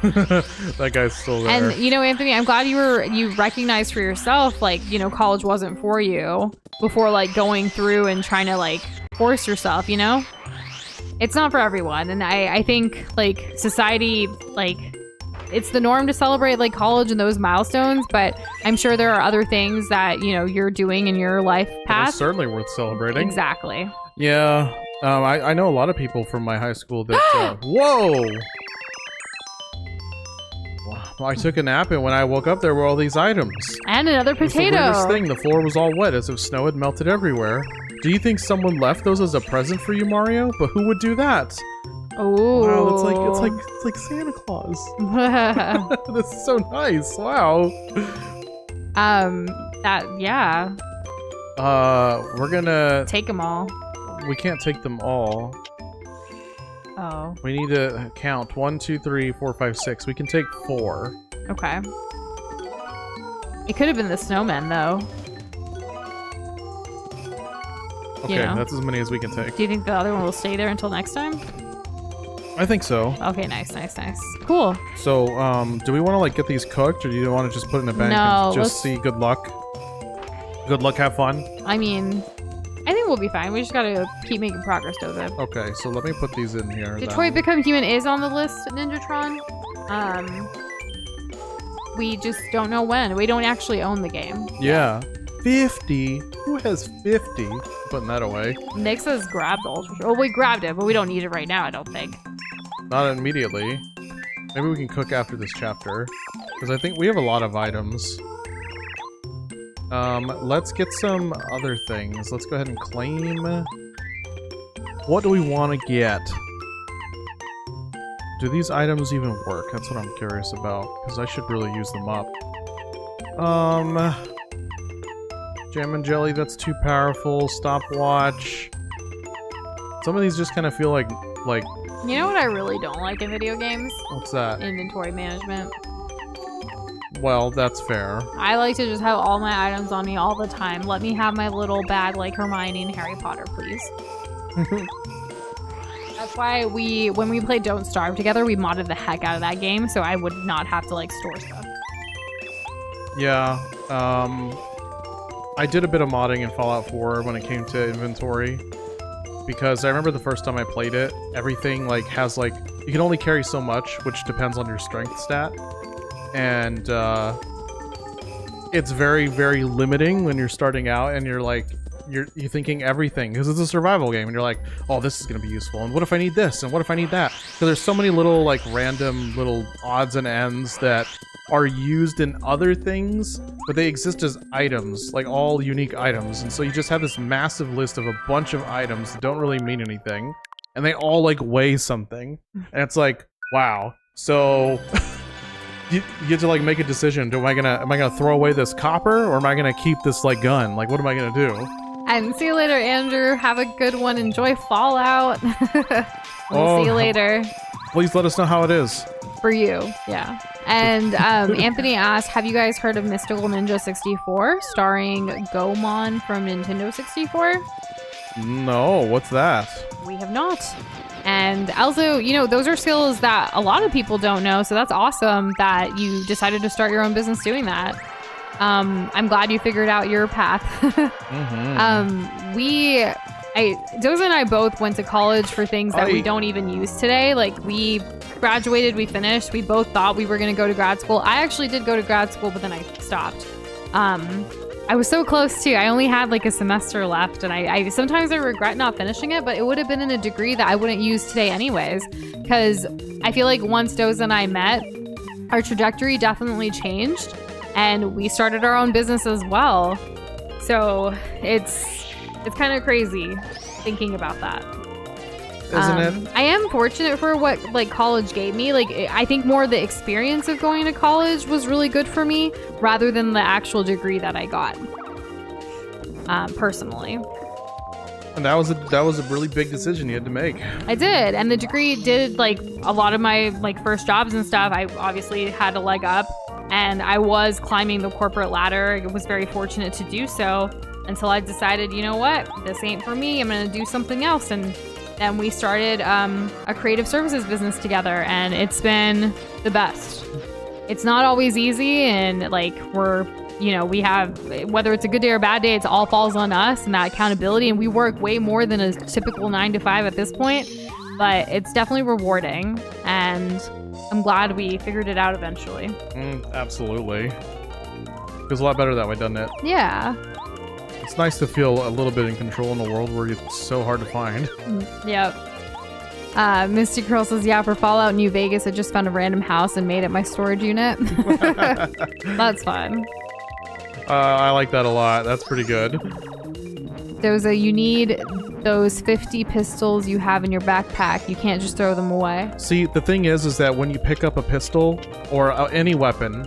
That guy's still there. And Anthony, I'm glad you recognized for yourself, like, college wasn't for you before like going through and trying to like force yourself, It's not for everyone. And I think like society, like it's the norm to celebrate like college and those milestones, but I'm sure there are other things that, you're doing in your life path. It's certainly worth celebrating. Exactly. Yeah. I know a lot of people from my high school that, whoa! Well, I took a nap, and when I woke up, there were all these items. And another potato. It was the weirdest thing. The floor was all wet, as if snow had melted everywhere. Do you think someone left those as a present for you, Mario? But who would do that? Oh, wow! It's like Santa Claus. This is so nice. Wow. Yeah. We're gonna take them all. We can't take them all. Oh. We need to count 1, 2, 3, 4, 5, 6. We can take 4. Okay. It could have been the snowmen, though. Okay, that's as many as we can take. Do you think the other one will stay there until next time? I think so. Okay, nice. Cool. So, do we want to like get these cooked, or do you want to just put in a bank and just see good luck? Good luck, have fun? I mean, I think we'll be fine. We just gotta keep making progress, Doza. Okay, so let me put these in here. Detroit Become Human is on the list, Ninjatron. We just don't know when. We don't actually own the game. Yeah. 50? Who has 50? Putting that away. Nick says grab the Ultra. Oh, we grabbed it, but we don't need it right now, I don't think. Not immediately. Maybe we can cook after this chapter. Because I think we have a lot of items. Let's get some other things. Let's go ahead and claim. What do we want to get? Do these items even work? That's what I'm curious about, because I should really use them up. Jam and jelly, that's too powerful. Stopwatch. Some of these just kind of feel like... You know what I really don't like in video games? What's that? Inventory management. Well, that's fair. I like to just have all my items on me all the time. Let me have my little bag like Hermione and Harry Potter, please. That's why when we played Don't Starve together, we modded the heck out of that game, so I would not have to like store stuff. Yeah, I did a bit of modding in Fallout 4 when it came to inventory. Because I remember the first time I played it, everything like has like... You can only carry so much, which depends on your strength stat. And it's very, very limiting when you're starting out and you're like... You're thinking everything, because it's a survival game, and you're like, oh, this is going to be useful, and what if I need this, and what if I need that? So there's so many little, like, random little odds and ends that are used in other things, but they exist as items, like all unique items, and so you just have this massive list of a bunch of items that don't really mean anything, and they all, like, weigh something, and it's like, wow. So... You get to like make a decision. Am I gonna throw away this copper, or am I gonna keep this like gun? Like, what am I gonna do? And see you later, Andrew. Have a good one. Enjoy Fallout. We'll see you later. Please let us know how it is. For you, yeah. And Anthony asked, have you guys heard of Mystical Ninja 64, starring Gomon from Nintendo 64? No, what's that? We have not. And also, you know, those are skills that a lot of people don't know, so that's awesome that you decided to start your own business doing that. I'm glad you figured out your path. Doza and I both went to college for things that we don't even use today. Like, we graduated, we finished, we both thought we were going to go to grad school. I actually did go to grad school, but then I stopped. I I was so close too. I only had like a semester left, and I sometimes I regret not finishing it, but it would have been in a degree that I wouldn't use today anyways, because I feel like once Doza and I met, our trajectory definitely changed, and we started our own business as well. So it's kind of crazy thinking about that. Isn't it? I am fortunate for what like college gave me. Like I think more the experience of going to college was really good for me rather than the actual degree that I got. Personally. And that was a really big decision you had to make. I did, and the degree did like a lot of my like first jobs and stuff. I obviously had a leg up, and I was climbing the corporate ladder. I was very fortunate to do so until I decided, you know what, this ain't for me. I'm gonna do something else, and then we started a creative services business together, and it's been the best. It's not always easy, and like we have, whether it's a good day or a bad day, it all falls on us and that accountability, and we work way more than a typical 9 to 5 at this point, but it's definitely rewarding, and I'm glad we figured it out eventually. Absolutely. It was a lot better that way, doesn't it? Yeah. It's nice to feel a little bit in control in a world where it's so hard to find. Yep. Misty Curl says, yeah, for Fallout New Vegas, I just found a random house and made it my storage unit. That's fun. I like that a lot. That's pretty good. Doza, you need those 50 pistols you have in your backpack. You can't just throw them away. See, the thing is that when you pick up a pistol or any weapon,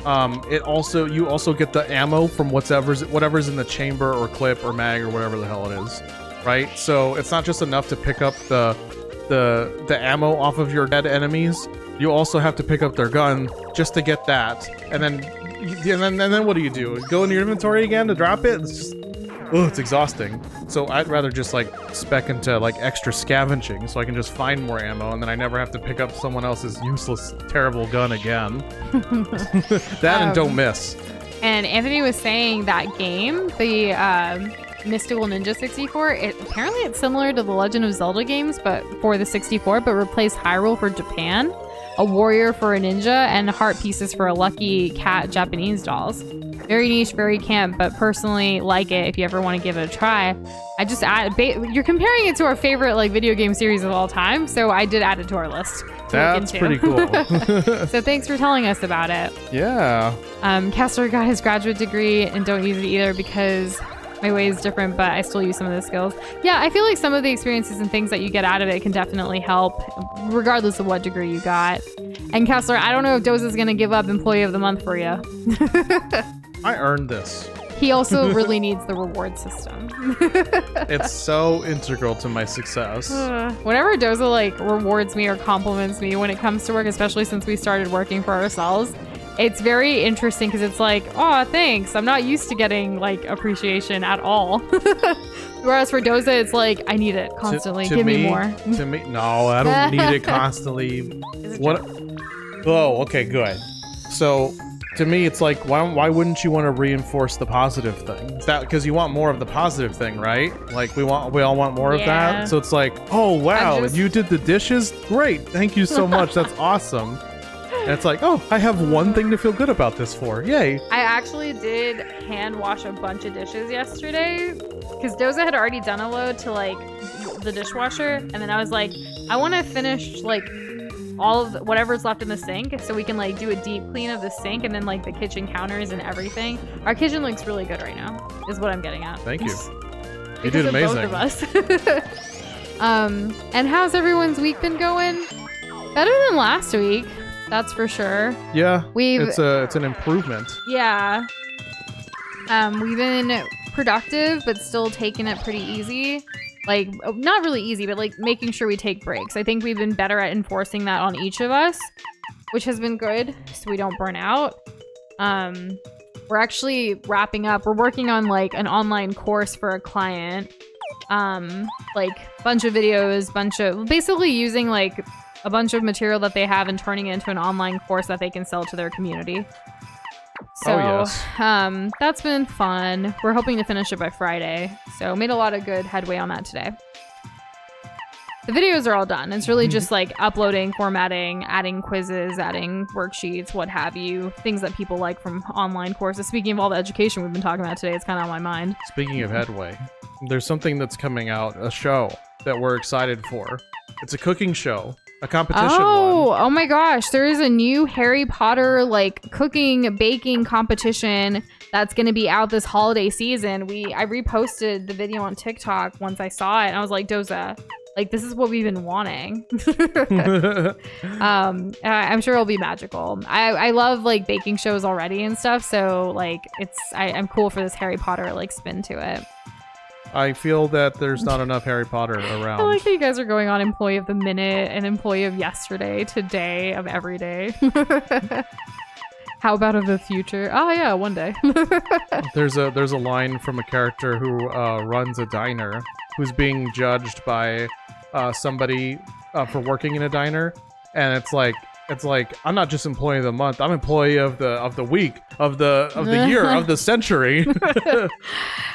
you also get the ammo from whatever's in the chamber or clip or mag or whatever the hell it is, right? So it's not just enough to pick up the ammo off of your dead enemies. You also have to pick up their gun just to get that, and then what do? Go into your inventory again to drop it? It's just, it's exhausting. So I'd rather just like spec into like extra scavenging so I can just find more ammo, and then I never have to pick up someone else's useless, terrible gun again. That and don't miss. And Anthony was saying that game, the Mystical Ninja 64, apparently it's similar to the Legend of Zelda games, but for the 64, but replaced Hyrule for Japan, a warrior for a ninja, and heart pieces for a lucky cat Japanese dolls. Very niche, very camp, but personally like it if you ever want to give it a try. I just you're comparing it to our favorite like video game series of all time, so I did add it to our list. That's pretty cool. So thanks for telling us about it. Yeah. Kessler got his graduate degree and don't use it either because my way is different, but I still use some of the skills. Yeah, I feel like some of the experiences and things that you get out of it can definitely help, regardless of what degree you got. And Kessler, I don't know if Doza's gonna give up Employee of the Month for you. I earned this. He also really needs the reward system. It's so integral to my success. Whenever Doza like rewards me or compliments me when it comes to work, especially since we started working for ourselves, it's very interesting because it's like, oh, thanks. I'm not used to getting like appreciation at all. Whereas for Doza, it's like, I need it constantly. Give me more. To me, no, I don't need it constantly. What? Oh, okay, good. So to me, it's like, why wouldn't you want to reinforce the positive thing? Is that because you want more of the positive thing, right? Like we all want more of that. So it's like, oh wow, you did the dishes? Great, thank you so much. That's awesome. And it's like, oh, I have one thing to feel good about this for. Yay. I actually did hand wash a bunch of dishes yesterday because Doza had already done a load to like the dishwasher. And then I was like, I want to finish like all of whatever's left in the sink so we can like do a deep clean of the sink and then like the kitchen counters and everything. Our kitchen looks really good right now is what I'm getting at. Thank you. You did amazing. Both of us. And how's everyone's week been going? Better than last week. That's for sure. Yeah, it's an improvement. Yeah. We've been productive, but still taking it pretty easy. Like, not really easy, but like making sure we take breaks. I think we've been better at enforcing that on each of us, which has been good, so we don't burn out. We're actually wrapping up. We're working on like an online course for a client. Like bunch of videos, basically using like a bunch of material that they have and turning it into an online course that they can sell to their community. So, that's been fun. We're hoping to finish it by Friday. So made a lot of good headway on that today. The videos are all done. It's really just like uploading, formatting, adding quizzes, adding worksheets, what have you, things that people like from online courses. Speaking of all the education we've been talking about today, it's kind of on my mind. Speaking of headway, there's something that's coming out, a show that we're excited for. It's a cooking show, a competition one. Oh my gosh. There is a new Harry Potter like cooking, baking competition that's going to be out this holiday season. I reposted the video on TikTok once I saw it, and I was like, Doza, like, this is what we've been wanting. I'm sure it'll be magical. I love like baking shows already and stuff, so like I'm cool for this Harry Potter like spin to it. I feel that there's not enough Harry Potter around. I like that you guys are going on employee of the minute and employee of yesterday, today, of every day. How about of the future? Oh yeah, one day. There's a line from a character who runs a diner, who's being judged by somebody for working in a diner, and it's like I'm not just employee of the month, I'm employee of the week, of the year, of the century.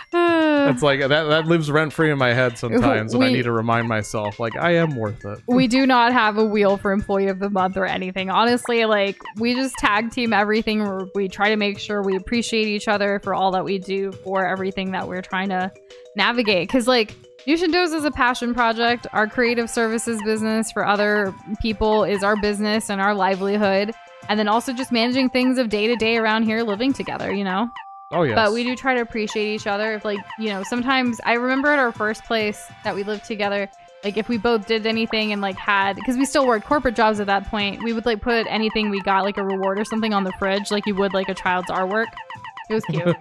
It's like that lives rent free in my head sometimes, and I need to remind myself, like, I am worth it. We do not have a wheel for employee of the month or anything. Honestly, like, we just tag team everything. We try to make sure we appreciate each other for all that we do for everything that we're trying to navigate. Because, like, Nush and Doza is a passion project. Our creative services business for other people is our business and our livelihood. And then also just managing things of day to day around here, living together, you know? Oh, yes. But we do try to appreciate each other. If, like, you know, sometimes I remember at our first place that we lived together, like, if we both did anything and, like, because we still worked corporate jobs at that point, we would, like, put anything we got, like, a reward or something on the fridge, like you would, like, a child's artwork. It was cute.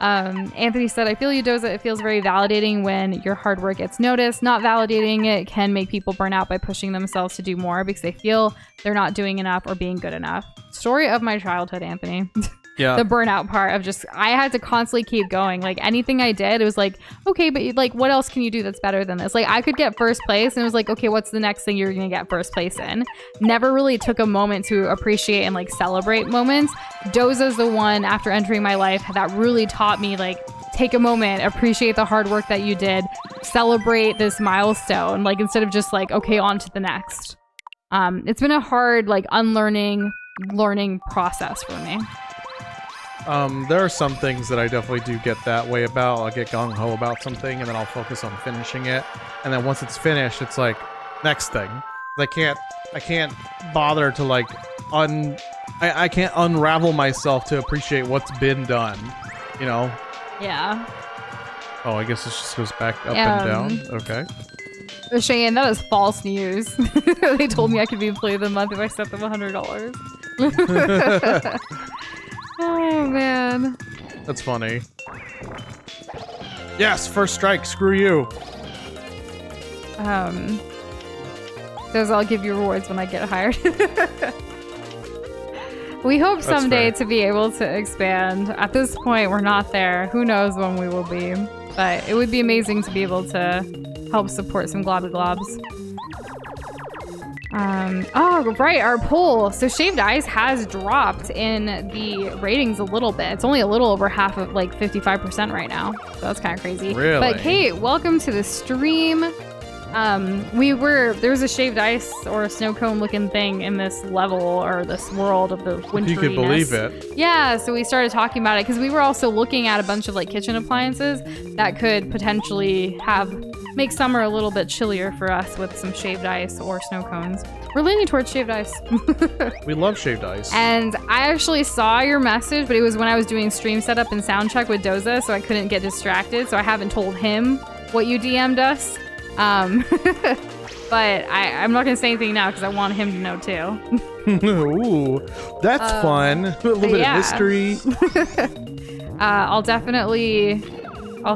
Anthony said, I feel you, Doza. It feels very validating when your hard work gets noticed. Not validating it can make people burn out by pushing themselves to do more because they feel they're not doing enough or being good enough. Story of my childhood, Anthony. Yeah. The burnout part of just, I had to constantly keep going. Like, anything I did, it was like, okay, but like, what else can you do that's better than this? Like, I could get first place, and it was like, okay, what's the next thing you're gonna get first place in? Never really took a moment to appreciate and like celebrate moments. Doza's the one after entering my life that really taught me, like, take a moment, appreciate the hard work that you did, celebrate this milestone, like, instead of just like, okay, on to the next. It's been a hard, like, learning process for me. There are some things that I definitely do get that way about. I'll get gung-ho about something, and then I'll focus on finishing it. And then once it's finished, it's like, next thing. I can't bother to, like, I can't unravel myself to appreciate what's been done, you know? Yeah. Oh, I guess it just goes back up and down. Okay. Cheyenne, that is false news. They told me I could be employee of the month if I sent them $100. Oh, man. That's funny. Yes, first strike. Screw you. Those I'll give you rewards when I get hired. We hope someday to be able to expand. At this point, we're not there. Who knows when we will be. But it would be amazing to be able to help support some globby globs. Oh, right, our poll. So Shaved Ice has dropped in the ratings a little bit. It's only a little over half of, like, 55% right now. So that's kind of crazy. Really? But Kate, welcome to the stream. There was a Shaved Ice or a snow cone looking thing in this level or this world of the winteriness. You could believe it. Yeah, so we started talking about it because we were also looking at a bunch of, like, kitchen appliances that could potentially make summer a little bit chillier for us with some Shaved Ice or snow cones. We're leaning towards Shaved Ice. We love Shaved Ice. And I actually saw your message, but it was when I was doing stream setup and sound check with Doza, so I couldn't get distracted, so I haven't told him what you DM'd us. But I'm not going to say anything now because I want him to know too. Ooh, that's fun. A little bit of mystery. I'll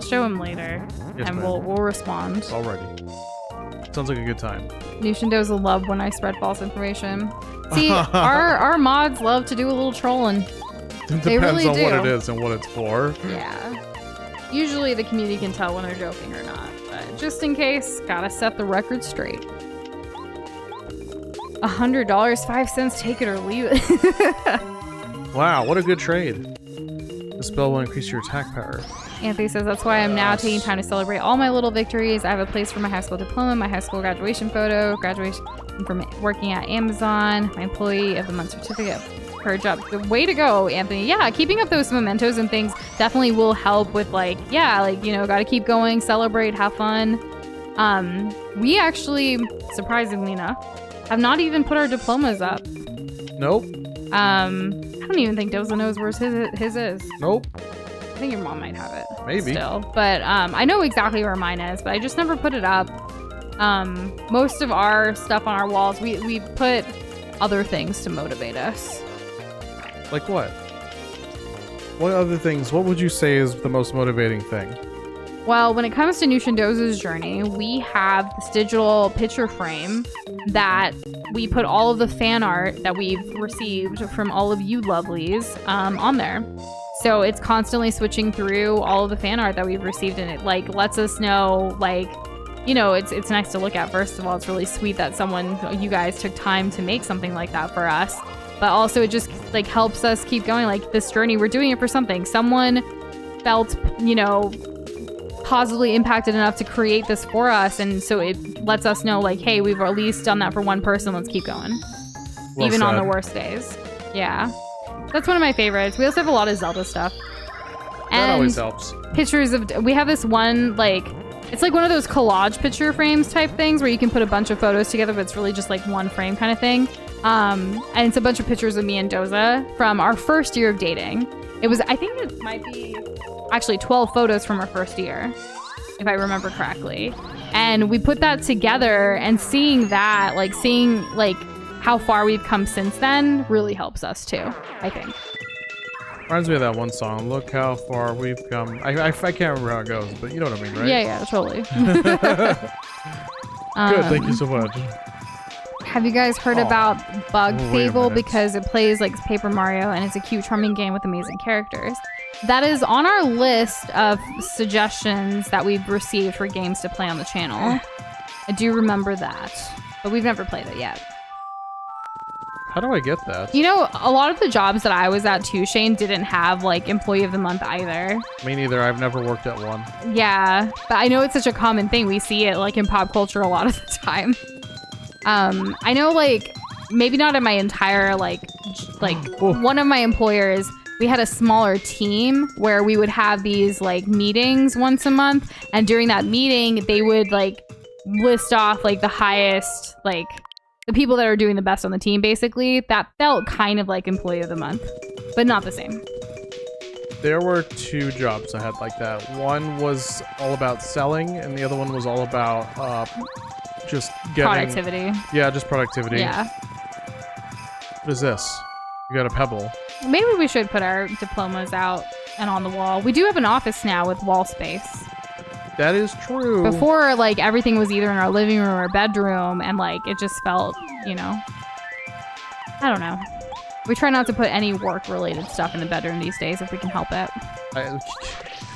show him later, yes, and ma'am. we'll respond. Alrighty. Sounds like a good time. Nush and Doza love when I spread false information. See, our mods love to do a little trolling. It depends really on do. what it is and what it's for. Yeah. Usually the community can tell when they're joking or not, but just in case, gotta set the record straight. $100, 5 cents, take it or leave it. Wow, what a good trade. spell will increase your attack power. Anthony says, that's why I'm now taking time to celebrate all my little victories. I have a place for my high school diploma, my high school graduation photo, graduation from working at Amazon, my employee of the month certificate, her job. Way to go, Anthony. Yeah, keeping up those mementos and things definitely will help with like, yeah, like, you know, got to keep going, celebrate, have fun. We actually, surprisingly enough, have not even put our diplomas up. Nope. I don't even think Doza knows where his is. Nope. I think your mom might have it. Maybe. Still. But I know exactly where mine is, but I just never put it up. Most of our stuff on our walls, we put other things to motivate us. Like what? What other things? What would you say is the most motivating thing? Well, when it comes to Nush and Doza's journey, we have this digital picture frame that we put all of the fan art that we've received from all of you lovelies on there. So it's constantly switching through all of the fan art that we've received, and it like lets us know, like, you know, it's nice to look at. First of all, it's really sweet that you guys took time to make something like that for us. But also it just like helps us keep going. Like this journey, we're doing it for something. Someone felt, you know, positively impacted enough to create this for us, and so it lets us know like, hey, we've at least done that for one person, let's keep going. Well even said. On the worst days. Yeah, that's one of my favorites. We also have a lot of Zelda stuff, and that always helps. Pictures of, we have this one, like, it's like one of those collage picture frames type things where you can put a bunch of photos together, but it's really just like one frame kind of thing. And it's a bunch of pictures of me and Doza from our first year of dating. It was, I think it might be actually 12 photos from our first year, if I remember correctly. And we put that together, and seeing that, like seeing like how far we've come since then really helps us too, I think. Reminds me of that one song, Look How Far We've Come. I can't remember how it goes, but you know what I mean, right? Yeah, totally. Good, thank you so much. Have you guys heard about Bug Fable? Because it plays like Paper Mario, and it's a cute, charming game with amazing characters. That is on our list of suggestions that we've received for games to play on the channel. I do remember that, but we've never played it yet. How do I get that? You know, a lot of the jobs that I was at too, Shane, didn't have like Employee of the Month either. Me neither. I've never worked at one. Yeah, but I know it's such a common thing. We see it like in pop culture a lot of the time. I know, like, maybe not in my entire, like one of my employers, we had a smaller team where we would have these, like, meetings once a month. And during that meeting, they would, like, list off, like, the highest, like, the people that are doing the best on the team, basically. That felt kind of like Employee of the Month, but not the same. There were two jobs I had like that. One was all about selling, and the other one was all about, just getting productivity. Yeah, just productivity. Yeah. What is this? You got a pebble. Maybe we should put our diplomas out and on the wall. We do have an office now with wall space. That is true. Before, like, everything was either in our living room or bedroom, and like it just felt, you know, I don't know. We try not to put any work-related stuff in the bedroom these days if we can help it.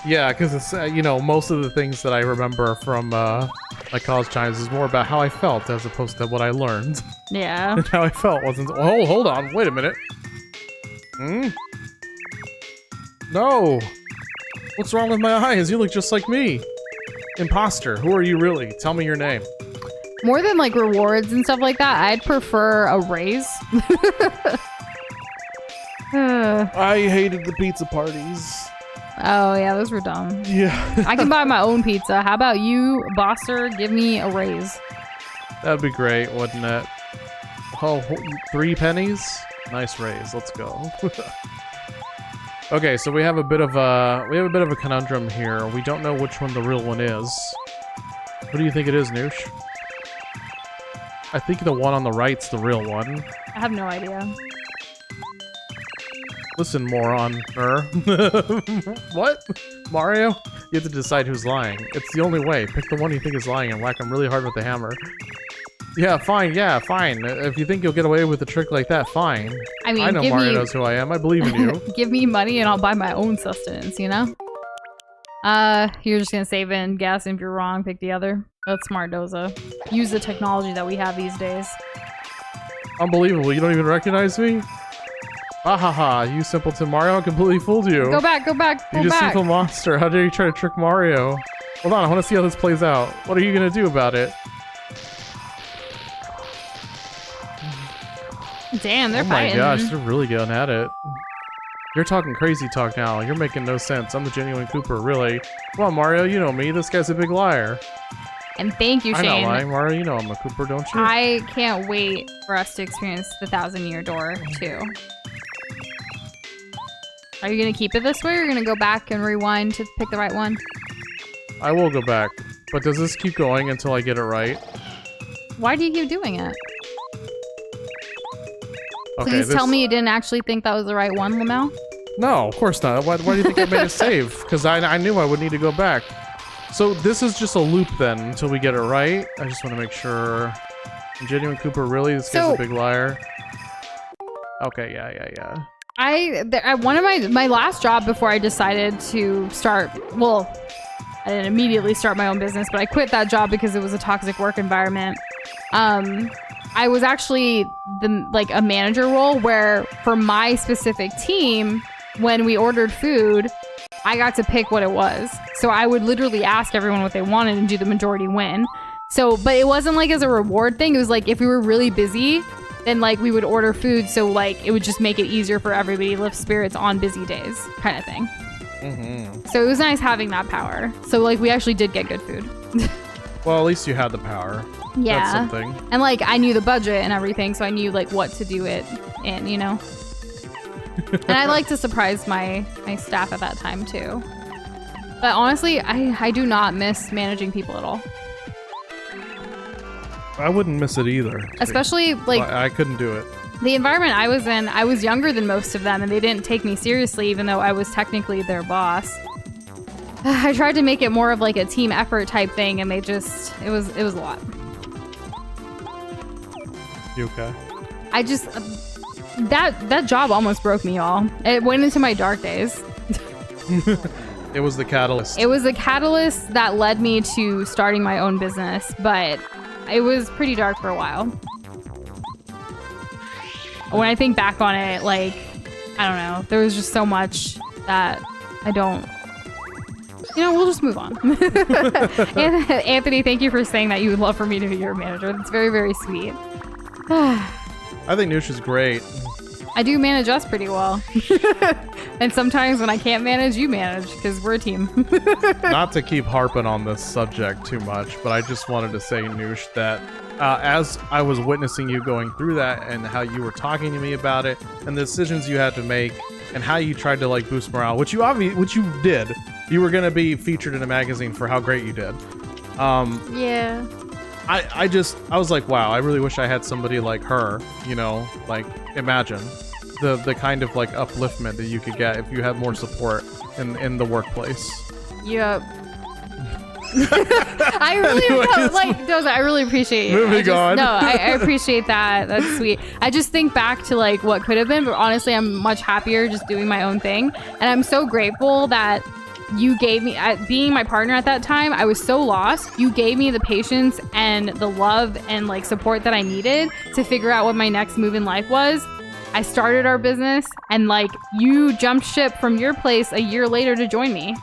Yeah, because it's you know, most of the things that I remember from my college times is more about how I felt as opposed to what I learned. Yeah. And how I felt wasn't. Oh, hold on, wait a minute. No. What's wrong with my eyes? You look just like me. Imposter. Who are you really? Tell me your name. More than like rewards and stuff like that, I'd prefer a raise. I hated the pizza parties. Oh, yeah, those were dumb. Yeah. I can buy my own pizza. How about you, Bosser? Give me a raise. That'd be great, wouldn't it? Oh, 3 pennies? Nice raise. Let's go. Okay, so we have a bit of a conundrum here. We don't know which one the real one is. What do you think it is, Noosh? I think the one on the right's the real one. I have no idea. Listen, moron. What? Mario? You have to decide who's lying. It's the only way. Pick the one you think is lying and whack him really hard with the hammer. Yeah, fine. Yeah, fine. If you think you'll get away with a trick like that, fine. I mean, I know Mario knows who I am. I believe in you. Give me money and I'll buy my own sustenance, you know? You're just gonna save in gas, and if you're wrong, pick the other. That's smart, Doza. Use the technology that we have these days. Unbelievable. You don't even recognize me? Ha ha ha, you simpleton Mario completely fooled you. Go back. You deceitful monster. How dare you try to trick Mario? Hold on, I want to see how this plays out. What are you going to do about it? Damn, they're fighting. Oh my gosh, they're really going at it. You're talking crazy talk now. You're making no sense. I'm the genuine Cooper, really. Come on, Mario, you know me. This guy's a big liar. And thank you, Shane. I'm not lying, Mario. You know I'm a Cooper, don't you? I can't wait for us to experience the 1,000-year door, too. Are you going to keep it this way, or are you going to go back and rewind to pick the right one? I will go back. But does this keep going until I get it right? Why do you keep doing it? Okay, Please tell me you didn't actually think that was the right one, Lamel? No, of course not. Why do you think I made a save? Because I knew I would need to go back. So this is just a loop then until we get it right. I just want to make sure. Genuine Cooper, really? This guy's a big liar. Okay, yeah. One of my last job before I decided to start, well, I didn't immediately start my own business, but I quit that job because it was a toxic work environment. I was actually a manager role where for my specific team, when we ordered food, I got to pick what it was. So I would literally ask everyone what they wanted and do the majority win. So, but it wasn't like as a reward thing. It was like if we were really busy, then like we would order food. So like it would just make it easier for everybody to lift spirits on busy days kind of thing. Mm-hmm. So it was nice having that power. So like we actually did get good food. Well, at least you had the power. Yeah. That's something. And like I knew the budget and everything, so I knew like what to do it in, you know? And I like to surprise my staff at that time too. But honestly, I do not miss managing people at all. I wouldn't miss it either. Especially like I couldn't do it. The environment I was in, I was younger than most of them and they didn't take me seriously even though I was technically their boss. I tried to make it more of like a team effort type thing and they just, it was a lot. You okay? I just, that job almost broke me, y'all. It went into my dark days. It was the catalyst. It was the catalyst that led me to starting my own business, but it was pretty dark for a while. When I think back on it, like, I don't know, there was just so much that I don't, you know, we'll just move on. Anthony, thank you for saying that you would love for me to be your manager. That's very, very sweet. I think Nush is great. I do manage us pretty well. And sometimes when I can't manage, you manage, because we're a team. Not to keep harping on this subject too much, but I just wanted to say, Nush, that as I was witnessing you going through that and how you were talking to me about it and the decisions you had to make and how you tried to like boost morale, which you did. You were going to be featured in a magazine for how great you did. Yeah. I was like, wow, I really wish I had somebody like her, you know, like imagine the kind of like upliftment that you could get if you had more support in the workplace. Yep. I really like Doza, I really appreciate you. Moving on. No, I appreciate that. That's sweet. I just think back to like what could have been, but honestly, I'm much happier just doing my own thing. And I'm so grateful that you gave me, being my partner at that time, I was so lost. You gave me the patience and the love and like support that I needed to figure out what my next move in life was. I started our business and like you jumped ship from your place a year later to join me.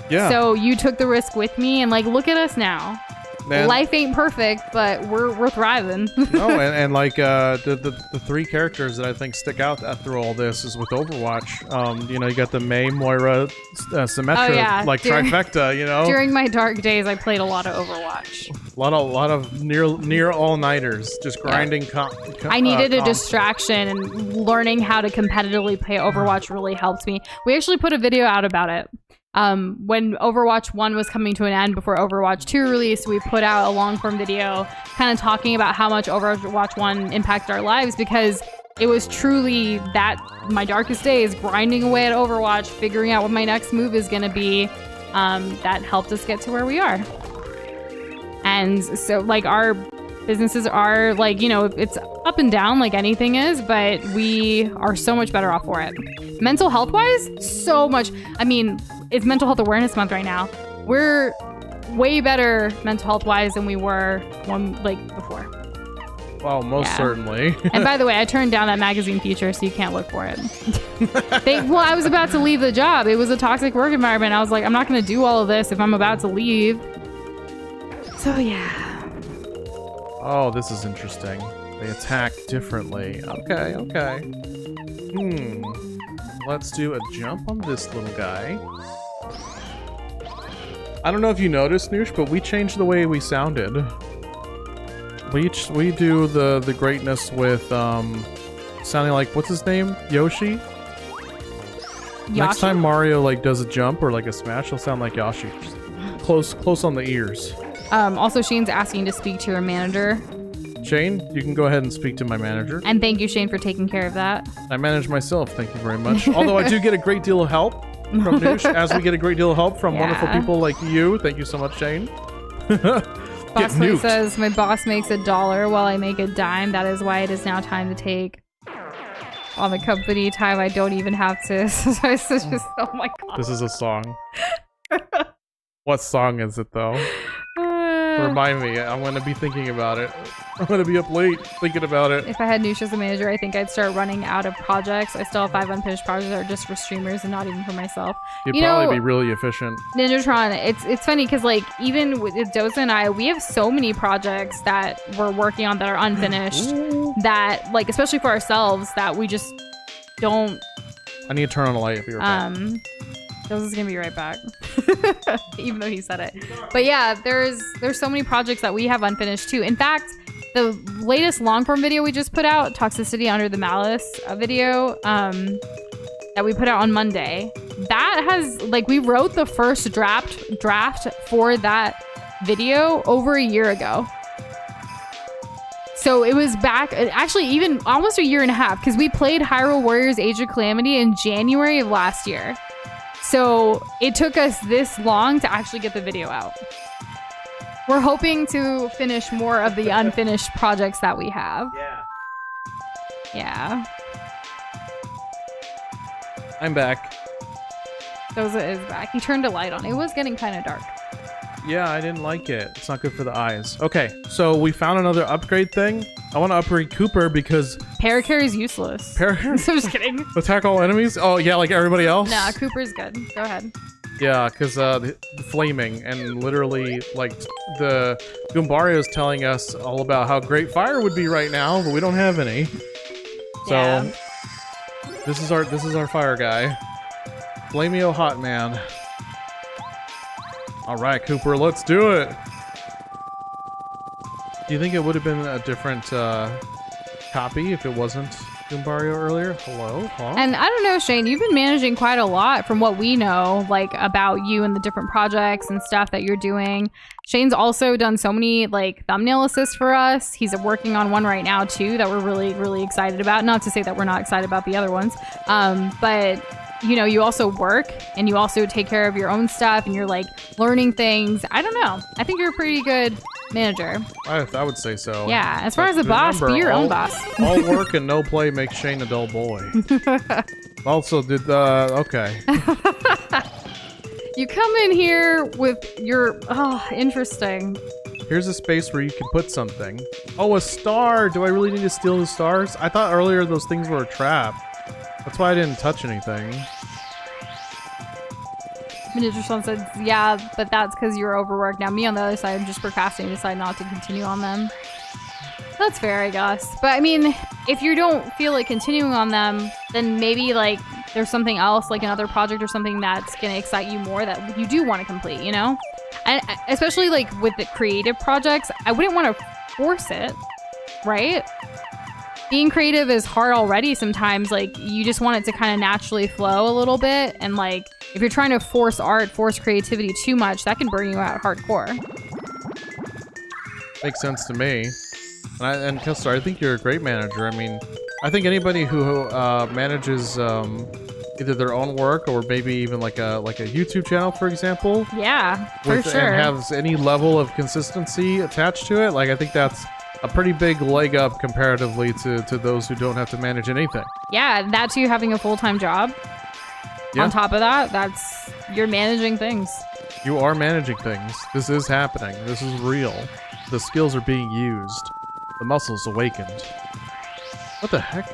Yeah. So you took the risk with me and like look at us now. Man. Life ain't perfect, but we're thriving. No, and like the three characters that I think stick out through all this is with Overwatch. You know, you got the May, Moira, Symmetra, trifecta. You know, during my dark days, I played a lot of Overwatch. A lot of near all-nighters, just grinding. Yeah. I needed a distraction, and learning how to competitively play Overwatch really helped me. We actually put a video out about it. When Overwatch 1 was coming to an end before Overwatch 2 released, we put out a long-form video kind of talking about how much Overwatch 1 impacted our lives, because it was truly that my darkest days, grinding away at Overwatch, figuring out what my next move is going to be, that helped us get to where we are. And so like our businesses are like, you know, it's up and down like anything is, but we are so much better off for it. Mental health wise, so much. I mean, it's Mental Health Awareness Month right now. We're way better mental health wise than we were before. Oh, most certainly. And by the way, I turned down that magazine feature, so you can't look for it. Well, I was about to leave the job. It was a toxic work environment. I was like, I'm not going to do all of this if I'm about to leave. So, yeah. Oh, this is interesting. They attack differently. Okay, okay. Let's do a jump on this little guy. I don't know if you noticed, Nush, but we changed the way we sounded. We do the greatness with sounding like, what's his name? Yoshi? Next time Mario like does a jump or like a smash, he'll sound like Yoshi. Close on the ears. Also, Shane's asking to speak to your manager. Shane, you can go ahead and speak to my manager. And thank you, Shane, for taking care of that. I manage myself, thank you very much. Although I do get a great deal of help from Nush, as we get a great deal of help from wonderful people like you. Thank you so much, Shane. Boss says, my boss makes $1 while I make a dime. That is why it is now time to take on the company time. I don't even have to. So it's just, oh my god. This is a song. What song is it, though? Remind me. I'm going to be thinking about it. I'm going to be up late thinking about it. If I had Nush as a manager, I think I'd start running out of projects. I still have 5 unfinished projects that are just for streamers and not even for myself. You'd probably be really efficient. Ninjatron, it's funny because like even with Doza and I, we have so many projects that we're working on that are unfinished. That like, especially for ourselves, that we just don't. I need to turn on the light if you're back. Doza's gonna be right back. Even though he said it. But yeah, there's so many projects that we have unfinished too. In fact, the latest long form video we just put out, Toxicity Under the Malice video, that we put out on Monday, that has like, we wrote the first draft for that video over a year ago. So it was back, actually even almost a year and a half, because we played Hyrule Warriors Age of Calamity in January of last year. So it took us this long to actually get the video out. We're hoping to finish more of the unfinished projects that we have. Yeah. I'm back. Doza is back. He turned a light on. It was getting kind of dark. Yeah, I didn't like it. It's not good for the eyes. Okay, so we found another upgrade thing. I want to upgrade Cooper because... Parakarry is useless. I'm just kidding. Attack all enemies? Oh, yeah, like everybody else? Nah, Cooper's good. Go ahead. Yeah, because the flaming and literally, like, the Goombario is telling us all about how great fire would be right now, but we don't have any. So, this is our fire guy. Flameo Hot Man. All right, Cooper, let's do it. Do you think it would have been a different copy if it wasn't Goombario earlier? Hello? Huh? And I don't know, Shane, you've been managing quite a lot from what we know, like about you and the different projects and stuff that you're doing. Shane's also done so many like thumbnail assists for us. He's working on one right now too that we're really, really excited about. Not to say that we're not excited about the other ones, but you know, you also work and you also take care of your own stuff and you're like learning things. I don't know. I think you're a pretty good manager. I would say so. Yeah, as far as a boss, be your own boss. All work and no play makes Shane a dull boy. Also, okay. You come in here with your, interesting. Here's a space where you can put something. Oh, a star. Do I really need to steal the stars? I thought earlier those things were a trap. That's why I didn't touch anything. Miniature said, yeah, but that's because you're overworked. Now me on the other side, I'm just procrastinating, decide not to continue on them. That's fair, I guess. But I mean, if you don't feel like continuing on them, then maybe like there's something else, like another project or something that's going to excite you more that you do want to complete, you know? And especially like with the creative projects, I wouldn't want to force it, right? Being creative is hard already sometimes. Like, you just want it to kind of naturally flow a little bit. And like, if you're trying to force art, force creativity too much, that can burn you out hardcore. Makes sense to me. And Kessler, I think you're a great manager. I mean, I think anybody who manages either their own work or maybe even like a YouTube channel, for example. Yeah, for sure. And has any level of consistency attached to it, like I think that's a pretty big leg up comparatively to those who don't have to manage anything. Yeah, that's you having a full-time job. Yeah. On top of that, you're managing things. You are managing things. This is happening. This is real. The skills are being used. The muscles awakened. What the heck?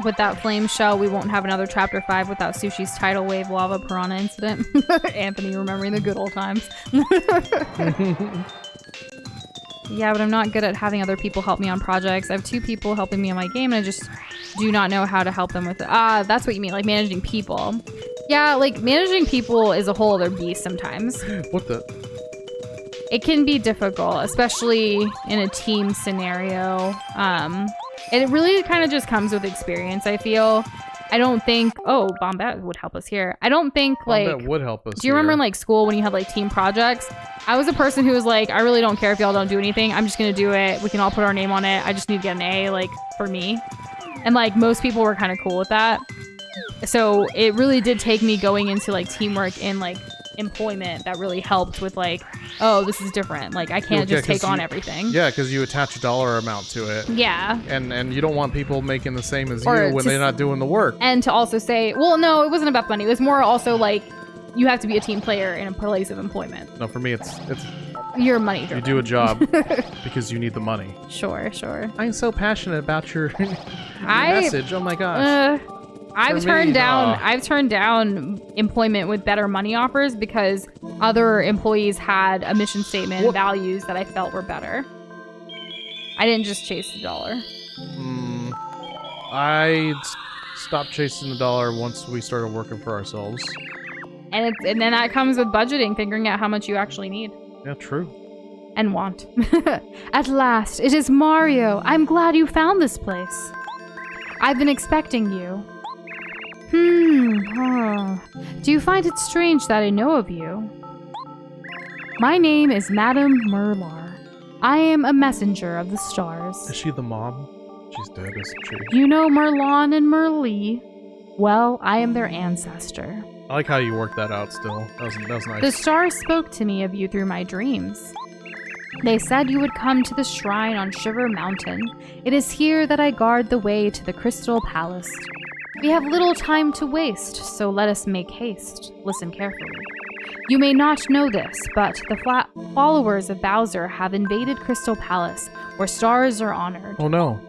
With that flame shell, we won't have another Chapter 5 without Sushi's tidal wave lava piranha incident. Anthony remembering the good old times. Yeah, but I'm not good at having other people help me on projects. I have 2 people helping me on my game, and I just do not know how to help them with it. Ah, that's what you mean, like managing people. Yeah, like managing people is a whole other beast sometimes. What the? It can be difficult, especially in a team scenario. It really kind of just comes with experience, I feel. I don't think... Oh, Bombette would help us here. I don't think, like... Bombette would help us. Do you remember in, like, school when you had, like, team projects? I was a person who was like, I really don't care if y'all don't do anything. I'm just going to do it. We can all put our name on it. I just need to get an A, like, for me. And, like, most people were kind of cool with that. So it really did take me going into, like, teamwork and, like, employment that really helped with, like, oh, this is different. Like, I can't just take on everything. Yeah, because you attach a dollar amount to it. Yeah. And you don't want people making the same as you when they're not doing the work. And to also say, well, no, it wasn't about money. It was more also, like, you have to be a team player in a place of employment. No, for me, it's you're money driven. You do a job because you need the money. Sure. I'm so passionate about your message. Oh my gosh. I've turned down employment with better money offers because other employees had a mission statement and values that I felt were better. I didn't just chase the dollar. I stopped chasing the dollar once we started working for ourselves. And then that comes with budgeting, figuring out how much you actually need. Yeah, true. And want. At last, it is Mario. I'm glad you found this place. I've been expecting you. Do you find it strange that I know of you? My name is Madame Merlar. I am a messenger of the stars. Is she the mom? She's dead, isn't she? You know Merlon and Merlee? Well, I am their ancestor. I like how you worked that out still. That was nice. The stars spoke to me of you through my dreams. They said you would come to the shrine on Shiver Mountain. It is here that I guard the way to the Crystal Palace. We have little time to waste, so let us make haste. Listen carefully. You may not know this, but the followers of Bowser have invaded Crystal Palace, where stars are honored. Oh no.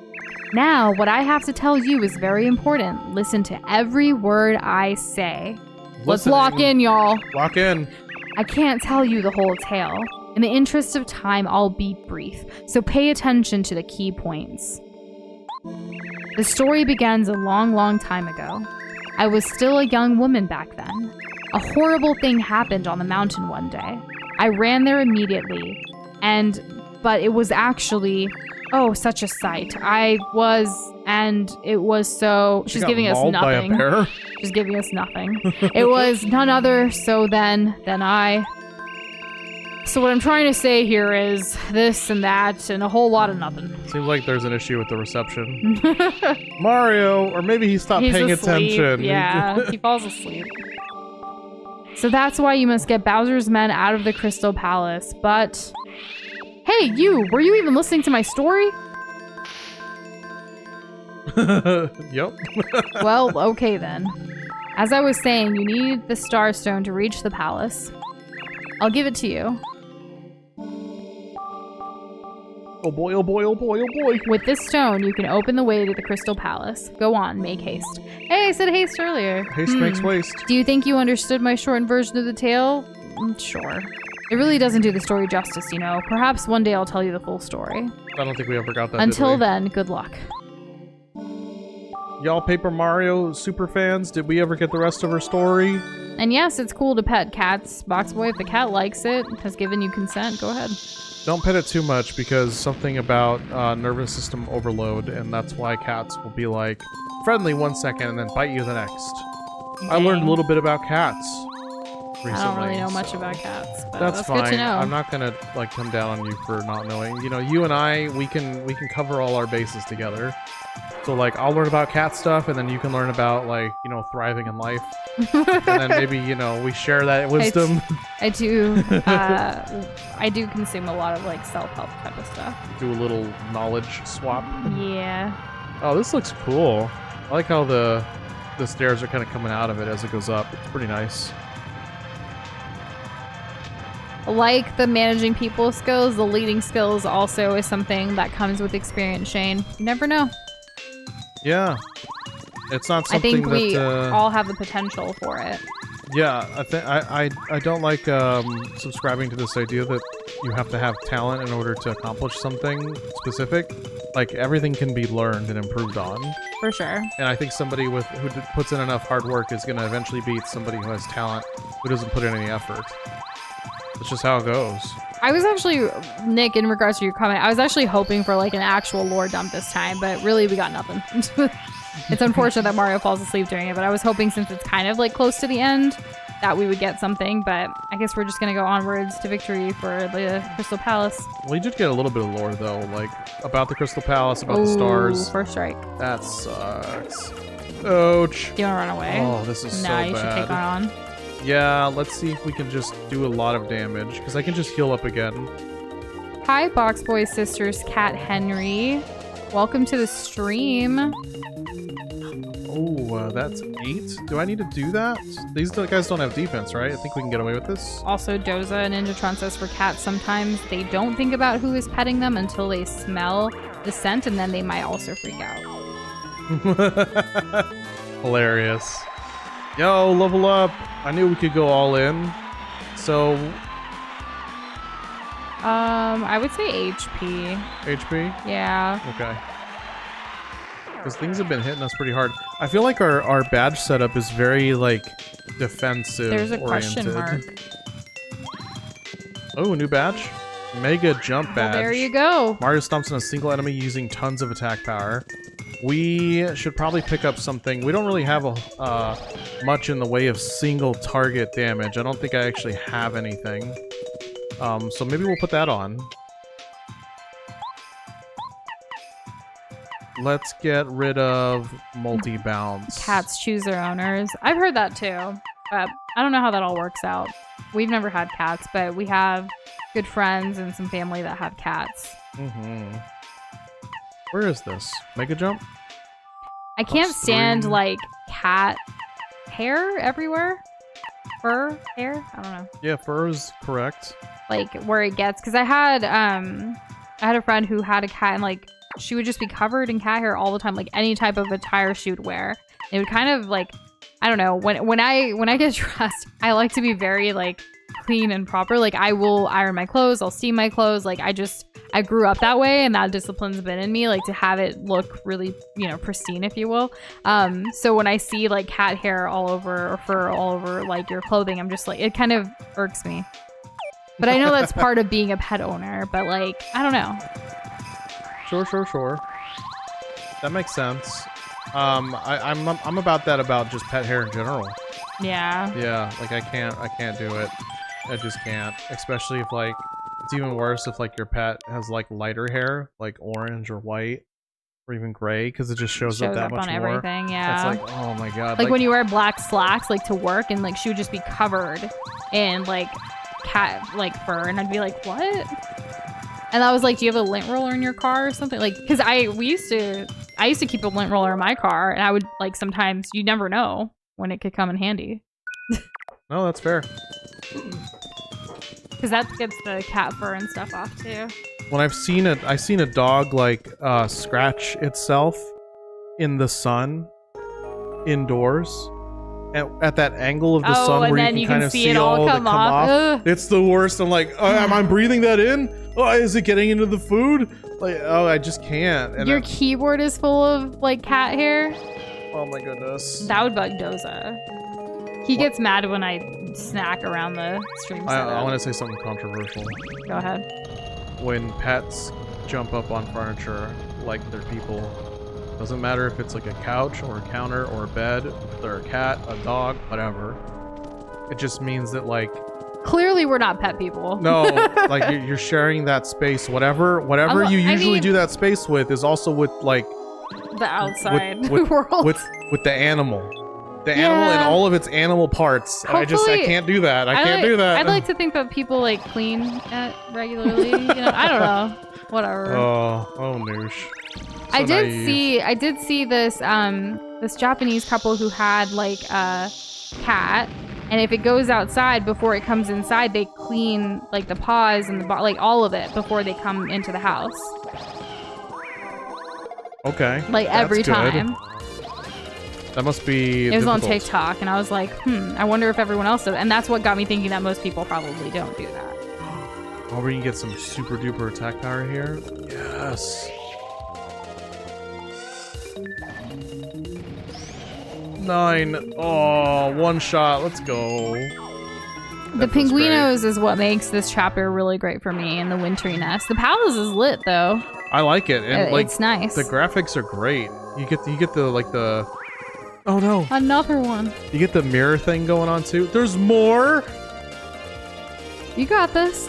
Now, what I have to tell you is very important. Listen to every word I say. Let's lock in, y'all. Lock in. I can't tell you the whole tale. In the interest of time, I'll be brief, so pay attention to the key points. The story begins a long, long time ago. I was still a young woman back then. A horrible thing happened on the mountain one day. I ran there immediately, but it was actually, oh, such a sight. It was so... She's giving us nothing. By a bear? She's giving us nothing. It was none other than I... So what I'm trying to say here is this and that and a whole lot of nothing. Seems like there's an issue with the reception. Mario, or maybe he stopped paying attention. Yeah, he falls asleep. So that's why you must get Bowser's men out of the Crystal Palace. But, hey, were you even listening to my story? Yep. Well, okay then. As I was saying, you need the Star Stone to reach the palace. I'll give it to you. Oh boy, oh boy, oh boy, oh boy. With this stone, you can open the way to the Crystal Palace. Go on, make haste. Hey, I said haste earlier. Haste makes waste. Do you think you understood my shortened version of the tale? Sure. It really doesn't do the story justice, you know. Perhaps one day I'll tell you the full story. I don't think we ever got that. Until then, good luck. Y'all Paper Mario super fans, did we ever get the rest of her story? And yes, it's cool to pet cats. Boxboy, if the cat likes it, has given you consent, go ahead. Don't pet it too much because something about nervous system overload, and that's why cats will be like friendly 1 second and then bite you the next. Dang. I learned a little bit about cats recently. I don't really know much about cats, but that's fine. Good to know. I'm not gonna like come down on you for not knowing. You know, you and I, we can cover all our bases together. So like, I'll learn about cat stuff, and then you can learn about like, you know, thriving in life, and then maybe, you know, we share that wisdom. I do consume a lot of like self-help type of stuff. Do a little knowledge swap. Yeah. Oh, this looks cool. I like how the stairs are kind of coming out of it as it goes up. It's pretty nice. like the managing people skills, the leading skills also is something that comes with experience, Shane. You never know. Yeah. It's not something I think we all have the potential for it. Yeah, I don't like subscribing to this idea that you have to have talent in order to accomplish something specific. Like, everything can be learned and improved on. For sure. And I think somebody who puts in enough hard work is going to eventually beat somebody who has talent who doesn't put in any effort. That's just how it goes. I was actually, Nick, in regards to your comment, I was actually hoping for like an actual lore dump this time, but really we got nothing. It's unfortunate that Mario falls asleep during it, but I was hoping since it's kind of like close to the end that we would get something, but I guess we're just gonna go onwards to victory for the Crystal Palace. We did get a little bit of lore though, like about the Crystal Palace, about the stars. First strike. That sucks. Ouch. Do you wanna run away? Oh, this is so bad. No, you should take her on. Yeah, let's see if we can just do a lot of damage, because I can just heal up again. Hi, Box Boy Sisters, Cat Henry. Welcome to the stream. Oh, that's 8? Do I need to do that? These guys don't have defense, right? I think we can get away with this. Also, Doza and Ninjatron says for cats, sometimes they don't think about who is petting them until they smell the scent, and then they might also freak out. Hilarious. Yo, level up. I knew we could go all in. So... I would say HP. HP? Yeah. Okay. Because things have been hitting us pretty hard. I feel like our badge setup is very, like, defensive There's a oriented. question mark. Oh, new badge? Mega jump badge. Well, there you go. Mario stomps on a single enemy using tons of attack power. We should probably pick up something. We don't really have much in the way of single target damage. I don't think I actually have anything. So maybe we'll put that on. Let's get rid of multi-bounce. Cats choose their owners. I've heard that too, but I don't know how that all works out. We've never had cats, but we have good friends and some family that have cats. Mm-hmm. Where is this? Mega jump? I can't stand like cat hair everywhere. Fur hair? I don't know. Yeah, fur is correct. Like where it gets, because I had a friend who had a cat and like she would just be covered in cat hair all the time, like any type of attire she would wear. It would kind of like, I don't know, when I get dressed, I like to be very like clean and proper. Like I will iron my clothes, I'll steam my clothes. Like I grew up that way, and that discipline's been in me, like to have it look really, you know, pristine, if you will. So when I see like cat hair all over or fur all over like your clothing, I'm just like, it kind of irks me. But I know that's part of being a pet owner, but like, I don't know. Sure. That makes sense. I'm about that about just pet hair in general. Yeah. Yeah, like I can't do it. I just can't. Especially if like, it's even worse if like your pet has like lighter hair, like orange or white, or even gray, because it just shows up that much on more. Everything, yeah. It's like, oh my god. Like when you wear black slacks like to work, and like she would just be covered in like cat like fur, and I'd be like, what? And I was like, do you have a lint roller in your car or something? Like, because I used to keep a lint roller in my car, and I would like, sometimes you never know when it could come in handy. No, that's fair. Because that gets the cat fur and stuff off too. When I've seen a dog like scratch itself in the sun indoors at that angle of the sun where you can kind of see it all come off. It's the worst. I'm like, am I breathing that in? Oh, is it getting into the food? Like, oh, I just can't. And your keyboard is full of like cat hair. Oh my goodness. That would bug Doza. He gets mad when I snack around the stream setup. I want to say something controversial. Go ahead. When pets jump up on furniture like they're people, doesn't matter if it's like a couch or a counter or a bed, if they're a cat, a dog, whatever. It just means that like... Clearly we're not pet people. No, like you're sharing that space. Whatever you usually do that space with is also with like... the outside world. With the animal. The animal and all of its animal parts. I can't do that. I can't do that. I'd like to think that people like clean it regularly. You know, I don't know. Whatever. Oh, Nush. I did see this this Japanese couple who had like a cat, And if it goes outside before it comes inside, they clean like the paws and the like all of it before they come into the house. Okay. Like every time. That must be It was difficult. on TikTok, and I was like, I wonder if everyone else does. And that's what got me thinking that most people probably don't do that. Oh, we can get some super duper attack power here. Yes. Nine. Oh, one shot. Let's go. The Pinguinos is what makes this chapter really great for me, and the winteriness. The palace is lit though. I like it, and like it's nice. The graphics are great. You get the like the. Oh no! Another one. You get the mirror thing going on too. There's more. You got this.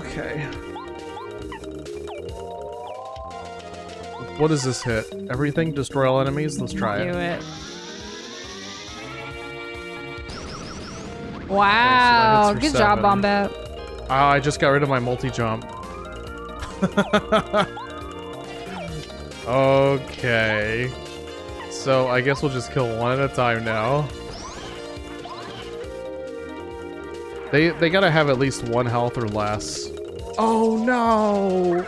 Okay. What does this hit? Everything? Destroy all enemies? Let's try it. Do it. Wow. Okay, so good job, Bombette. I just got rid of my multi-jump. Okay. So I guess we'll just kill one at a time now. They gotta have at least 1 health or less. Oh no!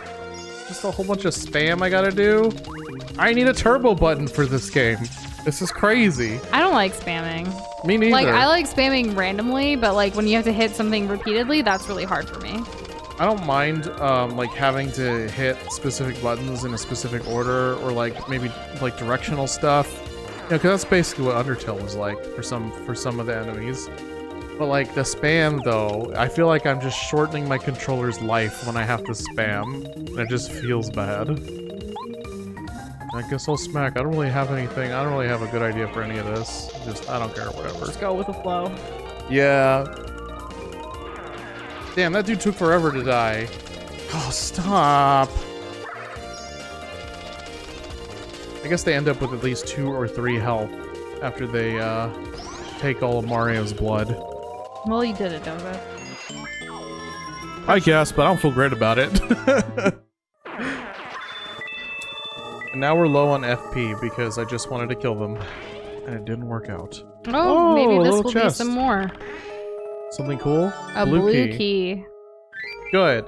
Just a whole bunch of spam I gotta do? I need a turbo button for this game. This is crazy. I don't like spamming. Me neither. Like, I like spamming randomly, but like when you have to hit something repeatedly, that's really hard for me. I don't mind like having to hit specific buttons in a specific order, or like maybe like directional stuff. You know, because that's basically what Undertale was like for some of the enemies. But like the spam though, I feel like I'm just shortening my controller's life when I have to spam. And it just feels bad. I guess I'll smack. I don't really have anything. I don't really have a good idea for any of this. Just, I don't care, whatever. Just go with the flow. Yeah. Damn, that dude took forever to die. Oh, stop. I guess they end up with at least 2 or 3 health after they take all of Mario's blood. Well, you did it, Doza. I guess, but I don't feel great about it. And now we're low on FP because I just wanted to kill them. And it didn't work out. Oh, maybe this will chest. be some more. Something cool? A blue key. Good.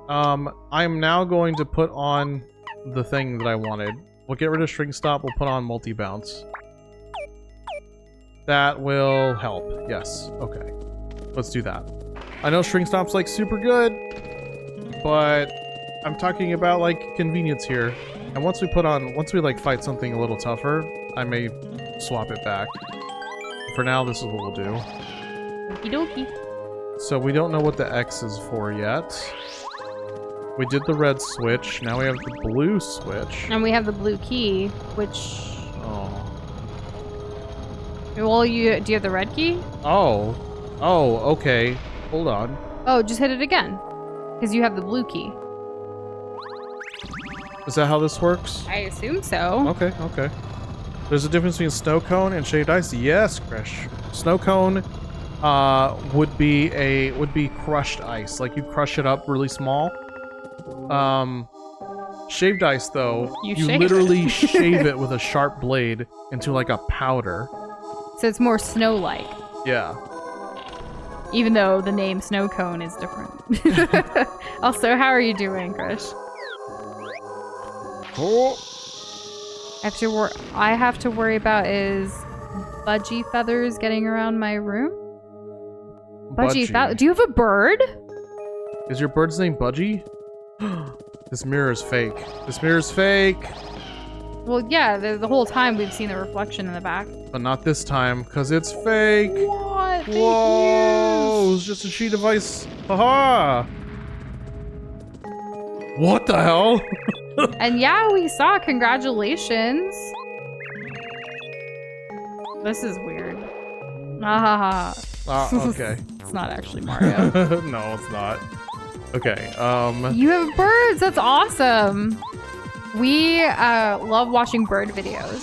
I'm now going to put on the thing that I wanted. We'll get rid of string stop, we'll put on multi-bounce. That will help. Yes. Okay. Let's do that. I know string stop's like super good, but I'm talking about like convenience here. And once we like fight something a little tougher, I may swap it back. For now, this is what we'll do. Okie dokie. So we don't know what the X is for yet. We did the red switch. Now we have the blue switch. And we have the blue key, which... Oh. Well, do you have the red key? Oh. Oh, okay. Hold on. Oh, just hit it again. Because you have the blue key. Is that how this works? I assume so. Okay, okay. There's a difference between snow cone and shaved ice. Yes, Krish. Snow cone would be crushed ice. Like you crush it up really small. Shaved ice though, you literally shave it with a sharp blade into like a powder. So it's more snow-like. Yeah. Even though the name snow cone is different. Also, how are you doing, Krish? Oh. I have to worry about is budgie feathers getting around my room. Budgie feathers. Do you have a bird? Is your bird's name Budgie? This mirror is fake. This mirror is fake. Well, yeah, the whole time we've seen the reflection in the back. But not this time, because it's fake. What? Whoa! It's just a sheet of ice. Haha! What the hell? And yeah, we saw. Congratulations. This is weird. Ah. Okay. It's not actually Mario. No, it's not. Okay. You have birds. That's awesome. We love watching bird videos.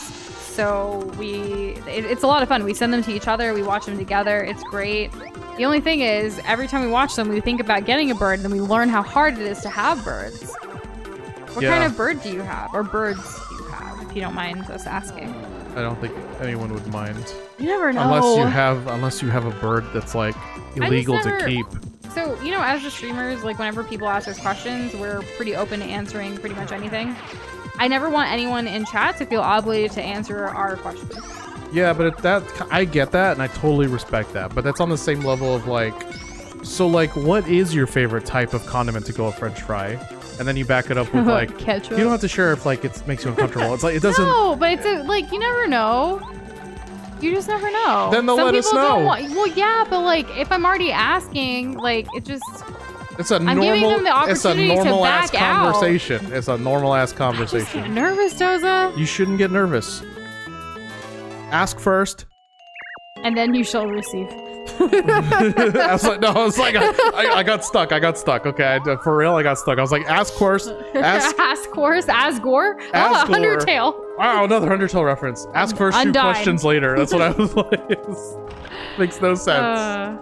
So it's a lot of fun. We send them to each other. We watch them together. It's great. The only thing is, every time we watch them, we think about getting a bird, and then we learn how hard it is to have birds. What kind of bird do you have? Or birds do you have, if you don't mind us asking? I don't think anyone would mind. You never know. Unless you have a bird that's like illegal to keep. So, you know, as the streamers, like whenever people ask us questions, we're pretty open to answering pretty much anything. I never want anyone in chat to feel obligated to answer our questions. Yeah, but I get that, and I totally respect that. But that's on the same level of like, so like, what is your favorite type of condiment to go with French fry? And then you back it up with like, ketchup. You don't have to share if like it makes you uncomfortable. It's like it doesn't. No, but it's like you never know. You just never know. Then they'll let us know. Well, yeah, but like if I'm already asking, like it just. I'm giving them the opportunity to back out. Conversation. It's a normal ass conversation. I just get nervous, Doza. You shouldn't get nervous. Ask first. And then you shall receive. I got stuck. Okay, for real, I got stuck. I was like, ask course. Ask course. Asgore. Asgore. Undertale. Wow, another Undertale reference. Ask first, shoot questions later. That's what I was like. Makes no sense.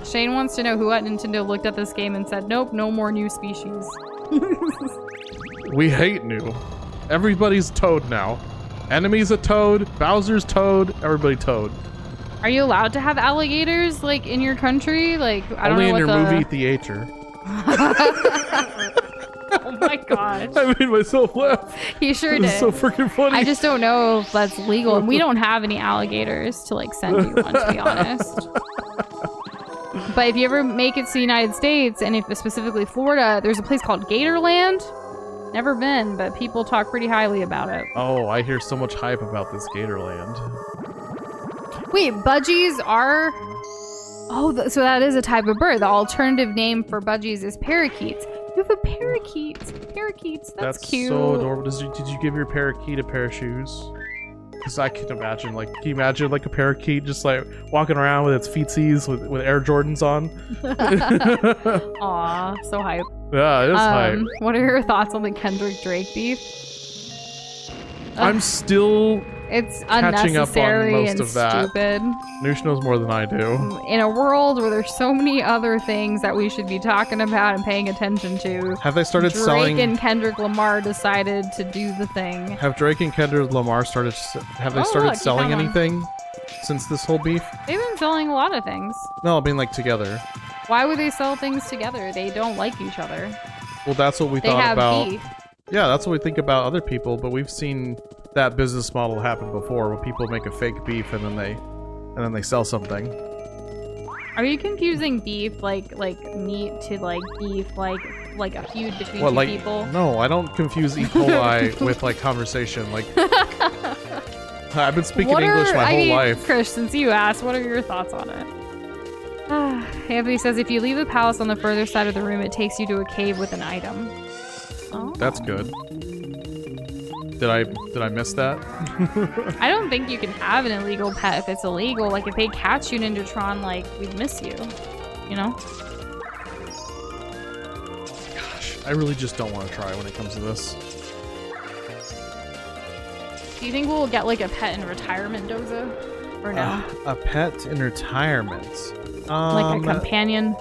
Shane wants to know who at Nintendo looked at this game and said, nope, no more new species. We hate new. Everybody's Toad now. Enemy's a Toad, Bowser's Toad, everybody Toad. Are you allowed to have alligators, like, in your country? Like, I don't know what Only in your movie theater. Oh my god. I made myself laugh. He sure did. It's so freaking funny. I just don't know if that's legal. And we don't have any alligators to like send you one, to be honest. But if you ever make it to the United States, and if specifically Florida, there's a place called Gatorland. Never been, but people talk pretty highly about it. Oh, I hear so much hype about this Gatorland. Wait, budgies are... Oh, so that is a type of bird. The alternative name for budgies is parakeets. You have a parakeet. Parakeets. That's cute. So adorable. Did you give your parakeet a pair of shoes? Because I can imagine, like, can you imagine like a parakeet just like walking around with its feetsies with Air Jordans on? Aw, so hype. Yeah, it is hype. What are your thoughts on the Kendrick Drake beef? I'm still it's catching up on most and of that. Stupid. Nush knows more than I do. In a world where there's so many other things that we should be talking about and paying attention to, have they started selling? Drake and Kendrick Lamar decided to do the thing. Have Drake and Kendrick Lamar started? Have they started selling anything since this whole beef? They've been selling a lot of things. No, I mean like together. Why would they sell things together? They don't like each other. Well, that's what we thought about. Beef. Yeah, that's what we think about other people, but we've seen that business model happen before, where people make a fake beef and then they sell something. Are you confusing beef like meat to like beef like a feud between two people? No, I don't confuse E. coli with like conversation. Like I've been speaking English my whole life. Chris, since you asked, what are your thoughts on it? Anthony says if you leave the palace on the further side of the room, it takes you to a cave with an item. Oh. That's good. Did I miss that? I don't think you can have an illegal pet if it's illegal. Like if they catch you, Ninjatron, like we'd miss you. You know? Gosh, I really just don't want to try when it comes to this. Do you think we'll get like a pet in retirement, Doza? Or no? A pet in retirement? Like a companion?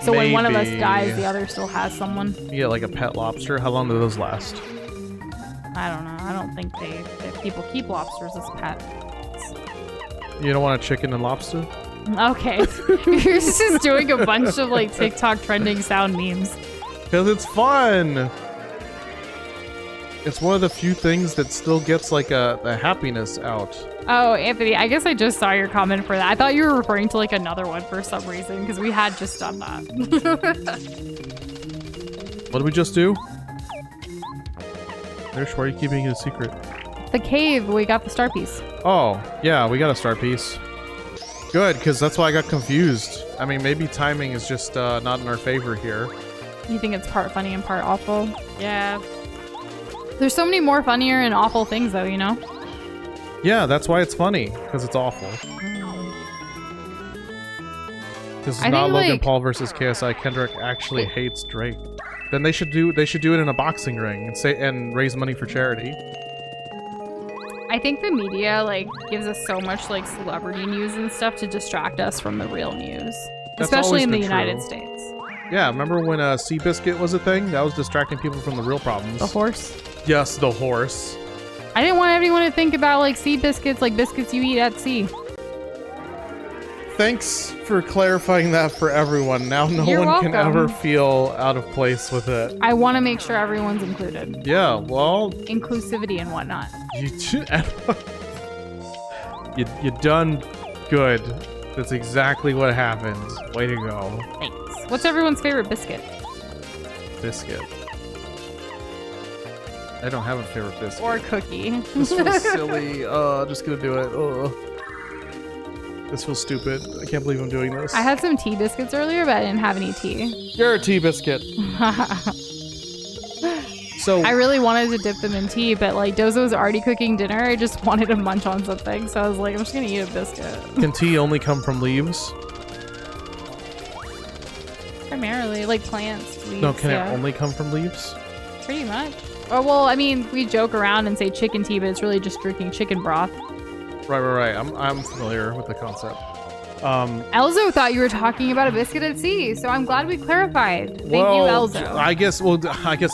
So maybe. When one of us dies, the other still has someone? Yeah, like a pet lobster? How long do those last? I don't know. I don't think that people keep lobsters as pets. You don't want a chicken and lobster? Okay. You're just doing a bunch of like TikTok trending sound memes. Because it's fun! It's one of the few things that still gets like a happiness out. Oh, Anthony, I guess I just saw your comment for that. I thought you were referring to like another one for some reason, because we had just done that. What did we just do? Nush, why are you keeping it a secret? The cave, we got the star piece. Oh, yeah, we got a star piece. Good, because that's why I got confused. I mean, maybe timing is just not in our favor here. You think it's part funny and part awful? Yeah. There's so many more funnier and awful things, though, you know? Yeah, that's why it's funny, because it's awful. This is not Logan Paul versus KSI. Kendrick actually hates Drake. Then they should do it in a boxing ring and raise money for charity. I think the media like gives us so much like celebrity news and stuff to distract us from the real news, especially in the United States. Yeah, remember when Seabiscuit was a thing? That was distracting people from the real problems. The horse? Yes, the horse. I didn't want everyone to think about like sea biscuits, like biscuits you eat at sea. Thanks for clarifying that for everyone. Now You're one can welcome. ever feel out of place with it. I want to make sure everyone's included. Yeah, well... Inclusivity and whatnot. You done good. That's exactly what happened. Way to go. Thanks. What's everyone's favorite biscuit? Biscuit. I don't have a favorite biscuit. Or cookie. This feels silly. Just gonna do it. This feels stupid. I can't believe I'm doing this. I had some tea biscuits earlier, but I didn't have any tea. You're a tea biscuit. So I really wanted to dip them in tea, but like Doza was already cooking dinner. I just wanted to munch on something, so I was like, I'm just gonna eat a biscuit. Can tea only come from leaves? Primarily, like plants, leaves. No, can it only come from leaves? Pretty much. Oh, well, I mean, we joke around and say chicken tea, but it's really just drinking chicken broth. Right. I'm familiar with the concept. Elzo thought you were talking about a biscuit at sea, so I'm glad we clarified. Thank you, Elzo. I guess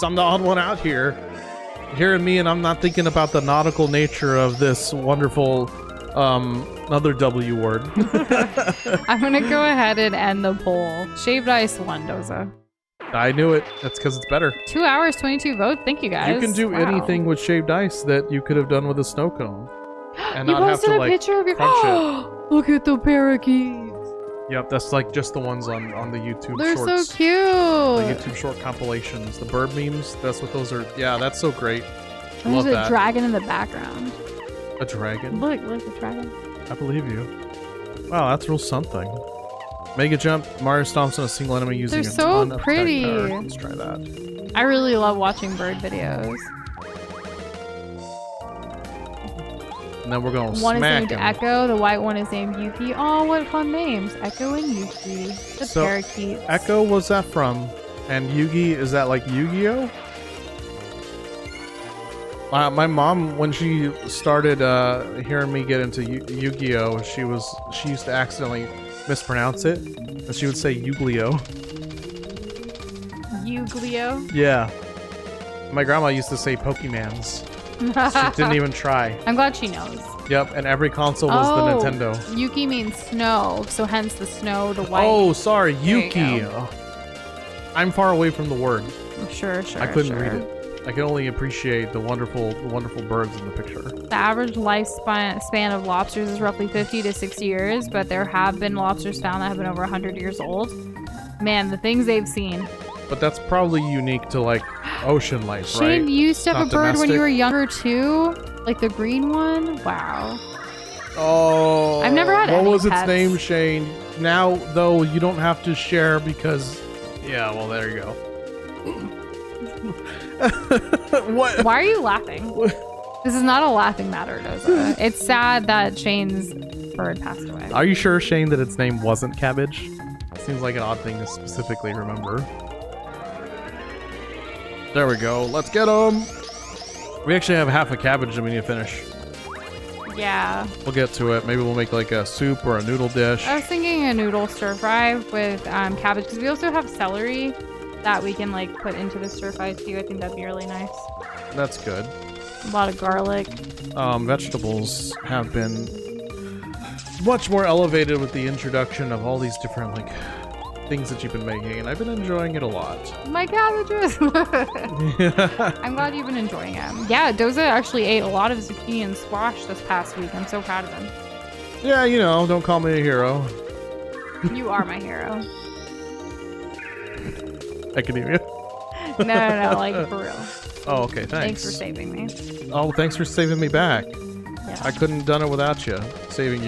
I'm the odd one out here. Hearing me, and I'm not thinking about the nautical nature of this wonderful, another W word. I'm gonna go ahead and end the poll. Shaved ice won, Doza. I knew it. That's because it's better. 2 hours, 22 votes. Thank you, guys. You can do anything with shaved ice that you could have done with a snow cone. And you not have posted to, a like, picture of your... crunch it. Look at the parakeets. Yep, that's like just the ones on the YouTube They're shorts. so cute. The YouTube short compilations. The bird memes, that's what those are. Yeah, that's so great. There's Love a that. dragon in the background. A dragon? Look, a dragon. I believe you. Wow, that's real something. Mega jump, Mario stomps on a single enemy using They're a so ton of pretty. attack power. Let's try that. I really love watching bird videos. And then we're going to One is smack named him. Echo, the white one is named Yuki. Oh, what fun names. Echo and Yuki. The So, parakeets. Echo, what's that from? And Yugi, is that like Yu-Gi-Oh? My mom, when she started hearing me get into Yu-Gi-Oh, she used to accidentally mispronounce it, and she would say Yu-Gi-Oh. Yu-Gi-Oh? Yeah. My grandma used to say Pokemans. She didn't even try. I'm glad she knows. Yep, and every console was the Nintendo. Yuki means snow, so hence the snow, the white. Oh, sorry, There you Yuki. go. I'm far away from the word. Sure. I couldn't read it. I can only appreciate the wonderful birds in the picture. The average lifespan of lobsters is roughly 50 to 60 years, but there have been lobsters found that have been over 100 years old. Man, the things they've seen. But that's probably unique to like ocean life, Shane, right? you used to have Not a bird when domestic? you were younger too? Like the green one? Wow. Oh, I've never had what any was its pets. name, Shane? Now, though, you don't have to share because... Yeah, well, there you go. What? Why are you laughing? This is not a laughing matter, Doza. It's sad that Shane's bird passed away. Are you sure, Shane, that its name wasn't Cabbage? Seems like an odd thing to specifically remember. There we go. Let's get them. We actually have half a cabbage that we need to finish. Yeah. We'll get to it. Maybe we'll make like a soup or a noodle dish. I was thinking a noodle stir fry with cabbage, because we also have celery that we can like put into the stir fry too. I think that'd be really nice. That's good. A lot of garlic. Vegetables have been much more elevated with the introduction of all these different like things that you've been making, and I've been enjoying it a lot. My cabbages. I'm glad you've been enjoying it. Yeah, Doza actually ate a lot of zucchini and squash this past week. I'm so proud of him. Yeah, you know, don't call me a hero. You are my hero. Academia. No, like for real. Oh, okay, thanks. Thanks for saving me. Oh, thanks for saving me back. Yeah. I couldn't have done it without you. Saving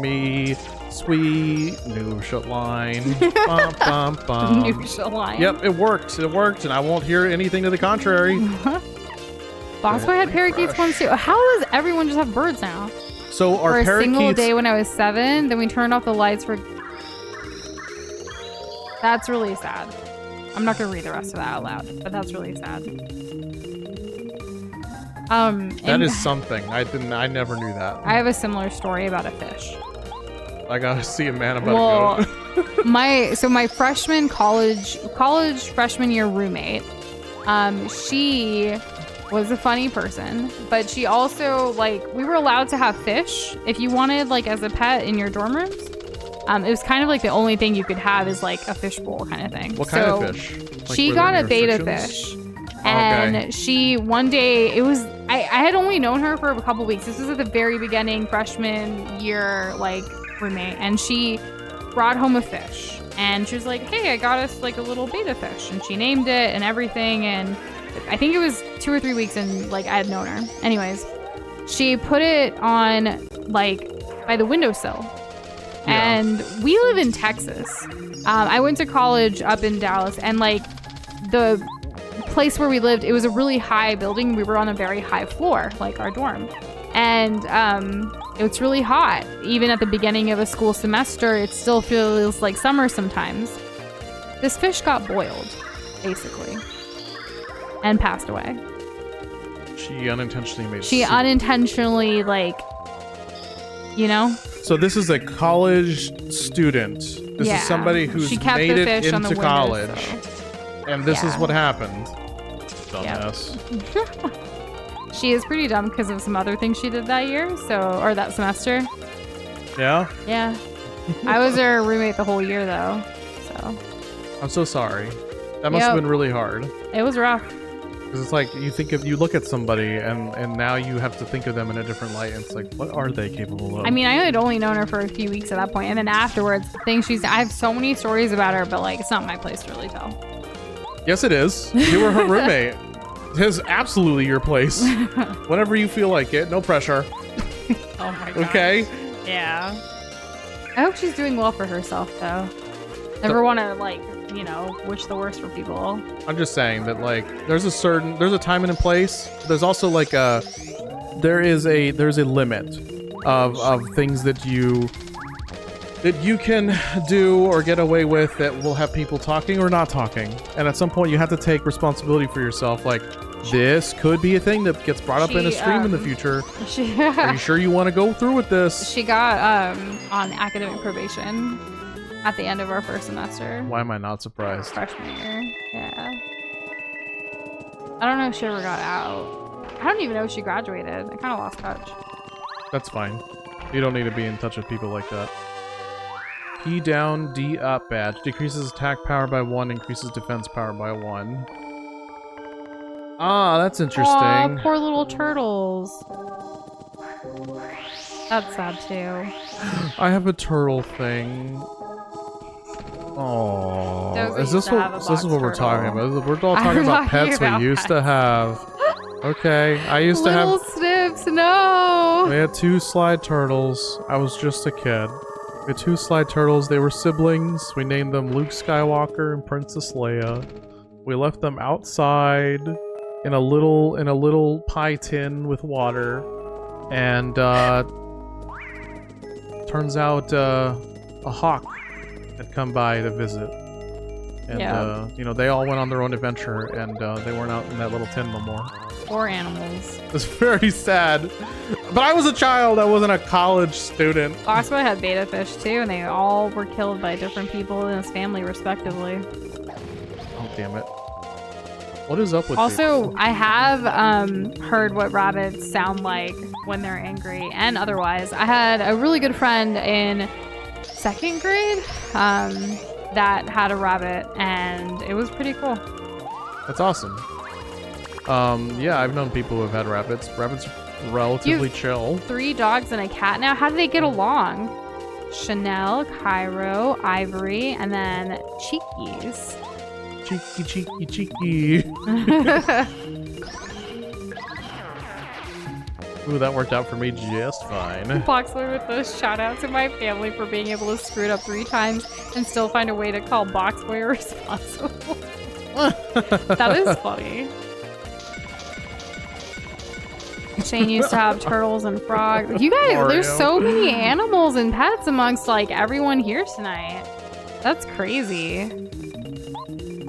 me, sweet Nush line. Bum, bum, bum. Nush line. Yep, it worked, and I won't hear anything to the contrary. Boss Boy had parakeets once too. How does everyone just have birds now? So our For a parakeets... single day when I was 7, then we turned off the lights for... That's really sad. I'm not gonna read the rest of that out loud, but that's really sad. That is something. I never knew that. I have a similar story about a fish. I gotta see a man about to go. my freshman college freshman year roommate, she was a funny person, but she also, like, we were allowed to have fish if you wanted, like, as a pet in your dorm rooms. It was kind of like the only thing you could have is like a fish bowl kind of thing. What kind of fish? Like, she got a beta fish. And she, one day, I had only known her for a couple weeks. This was at the very beginning, freshman year, like, roommate. And she brought home a fish. And she was like, hey, I got us, like, a little beta fish. And she named it and everything. And I think it was 2 or 3 weeks and, like, I had known her. Anyways, she put it on, like, by the windowsill. Yeah. And we live in Texas. I went to college up in Dallas, and like the place where we lived, it was a really high building. We were on a very high floor, like our dorm. And it's really hot. Even at the beginning of a school semester, it still feels like summer sometimes. This fish got boiled, basically, and passed away. She unintentionally made She soup. unintentionally, like, you know? So this is a college student. This is somebody who's made it into college. And this is what happened. Dumbass. Yep. She is pretty dumb because of some other things she did that year, or that semester. Yeah? Yeah. I was her roommate the whole year, though. So. I'm so sorry. That must have been really hard. It was rough. Because it's like you look at somebody and now you have to think of them in a different light. And it's like, what are they capable of? I mean, I had only known her for a few weeks at that point, and then afterwards, I have so many stories about her, but like, it's not my place to really tell. Yes, it is. You were her roommate. It is absolutely your place. Whenever you feel like it, no pressure. Oh my god. Okay. Yeah. I hope she's doing well for herself, though. Never want to like, wish the worst for people. I'm just saying that like there's a time and a place. There's also like there's a limit of things that you can do or get away with that will have people talking or not talking. And at some point you have to take responsibility for yourself. Like, this could be a thing that gets brought up in a stream in the future. Are you sure you want to go through with this? She got on academic probation at the end of our first semester. Why am I not surprised? Freshman year. Yeah. I don't know if she ever got out. I don't even know if she graduated. I kind of lost touch. That's fine. You don't need to be in touch with people like that. P down, D up badge. Decreases attack power by 1, increases defense power by 1. Ah, that's interesting. Aw, poor little turtles. That's sad too. I have a turtle thing. Oh, is this what we're talking about? We're all talking about pets we used to have. Okay, I used to have... Little Snips, no! We had 2 slide turtles. I was just a kid. We had 2 slide turtles. They were siblings. We named them Luke Skywalker and Princess Leia. We left them outside in a little pie tin with water. And turns out a hawk had come by to visit, and they all went on their own adventure, and they weren't out in that little tin no more. Poor animals. It's very sad, but I was a child. I wasn't a college student. Boxboy had beta fish too, and they all were killed by different people in his family, respectively. Oh damn it! What is up with also people? I have heard what rabbits sound like when they're angry and otherwise. I had a really good friend in 2nd grade that had a rabbit, and it was pretty cool. That's awesome. Yeah, I've known people who have had rabbits. Rabbits are relatively chill. 3 dogs and a cat now. How do they get along? Chanel, Cairo, Ivory, and then Cheekies. Cheeky. Ooh, that worked out for me just fine. Boxler with those shout out to my family for being able to screw it up 3 times and still find a way to call Boxboy responsible. That is funny. Shane used to have turtles and frogs. You guys, Mario. There's so many animals and pets amongst like everyone here tonight. That's crazy.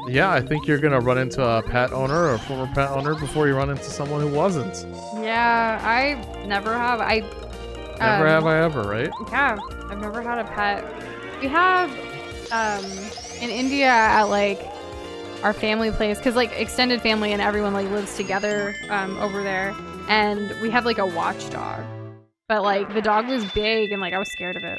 Yeah, I think you're gonna run into a pet owner or a former pet owner before you run into someone who wasn't. Yeah, I never have. Never have I ever, right? Yeah, I've never had a pet. We have in India at like our family place, because like extended family and everyone like lives together over there, and we have like a watchdog, but like the dog was big and like I was scared of it.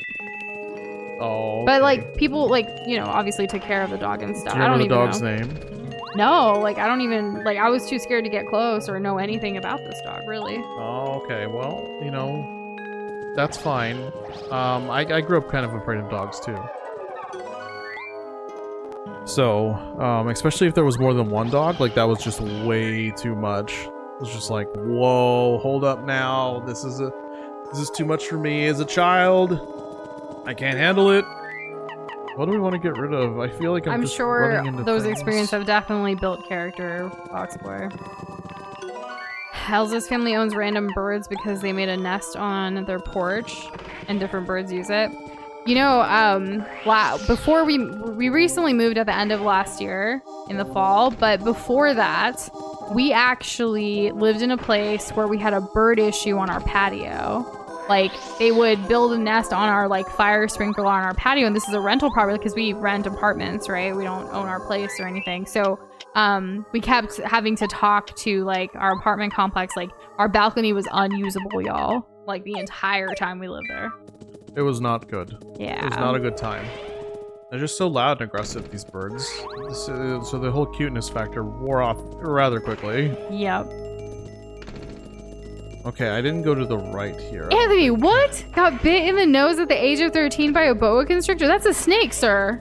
Oh. Okay. But like people like, you know, obviously took care of the dog and stuff. Do you remember I don't the even dog's name? No, like I don't even like I was too scared to get close or know anything about this dog, really. Oh, okay. Well, you know, that's fine. I grew up kind of afraid of dogs too. So, especially if there was more than one dog, like that was just way too much. It was just like, whoa, hold up now. This is too much for me as a child. I can't handle it. What do we want to get rid of? I feel like I'm just running into those things. experiences have definitely built character, Foxboy. Elsa's family owns random birds because they made a nest on their porch and different birds use it. You know, before we recently moved at the end of last year in the fall, but before that, we actually lived in a place where we had a bird issue on our patio. Like, they would build a nest on our, like, fire sprinkler on our patio, and this is a rental property because we rent apartments, right? We don't own our place or anything. So, we kept having to talk to, like, our apartment complex. Like, our balcony was unusable, y'all. Like, the entire time we lived there. It was not good. Yeah. It was not a good time. They're just so loud and aggressive, these birds. So the whole cuteness factor wore off rather quickly. Yep. Okay, I didn't go to the right here. Anthony, what? Got bit in the nose at the age of 13 by a boa constrictor? That's a snake, sir.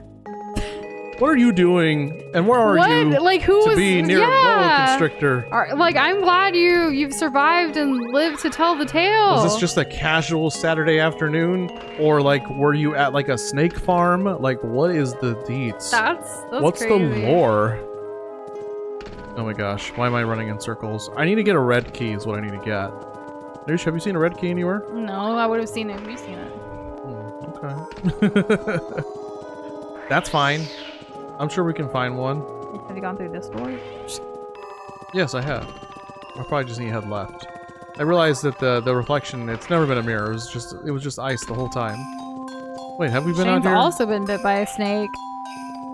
What are you doing? And where are you like, who to was, be near a boa constrictor? Like, I'm glad you've survived and lived to tell the tale. Was this just a casual Saturday afternoon? Or, like, were you at, like, a snake farm? Like, what is the deets? That's What's crazy. the lore? Oh my gosh, why am I running in circles? I need to get a red key is what I need to get. Nush, have you seen a red key anywhere? No, I would have seen it if you've seen it. Okay. That's fine. I'm sure we can find one. Have you gone through this door? Yes, I have. I probably just need to head left. I realized that the reflection, it's never been a mirror. It was just ice the whole time. Wait, have we been out Shane's here? also been bit by a snake.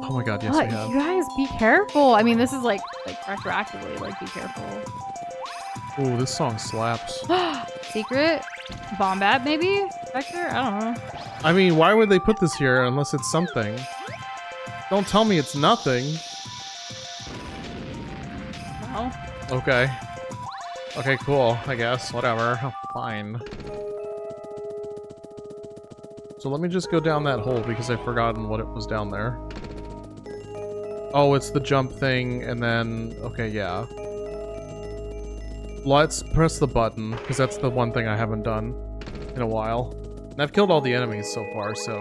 Oh my god, yes, What? we have. You guys, be careful. I mean, this is like retroactively, like, be careful. Ooh, this song slaps. Secret? Bombat, maybe? Vector? I don't know. I mean, why would they put this here unless it's something? Don't tell me it's nothing. No. Okay. Okay, cool, I guess. Whatever. Fine. So let me just go down that hole because I've forgotten what it was down there. Oh, it's the jump thing, and then... Okay, yeah. Let's press the button, because that's the one thing I haven't done in a while. And I've killed all the enemies so far, so...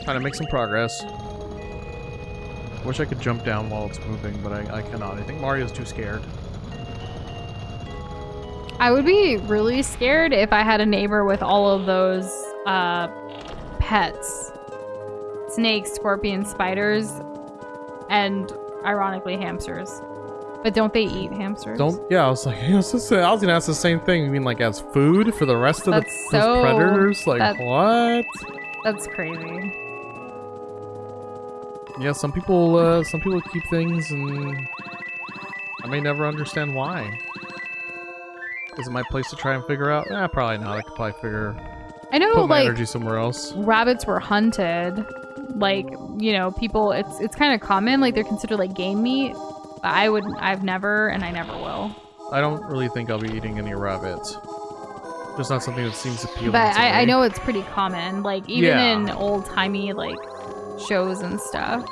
Trying to make some progress. Wish I could jump down while it's moving, but I cannot. I think Mario's too scared. I would be really scared if I had a neighbor with all of those pets. Snakes, scorpions, spiders, and ironically hamsters. But don't they eat hamsters? Yeah, I was like, I was gonna ask the same thing. You mean like as food for the rest of those predators? Like, what? That's crazy. Yeah, some people keep things, and I may never understand why. Is it my place to try and figure out? Probably not. I could probably put my energy somewhere else. Rabbits were hunted. Like, you know, people, it's kind of common, like they're considered like game meat. But I've never, and I never will. I don't really think I'll be eating any rabbits. Just not something that seems appealing But to me. I know it's pretty common, like even in old-timey like shows and stuff.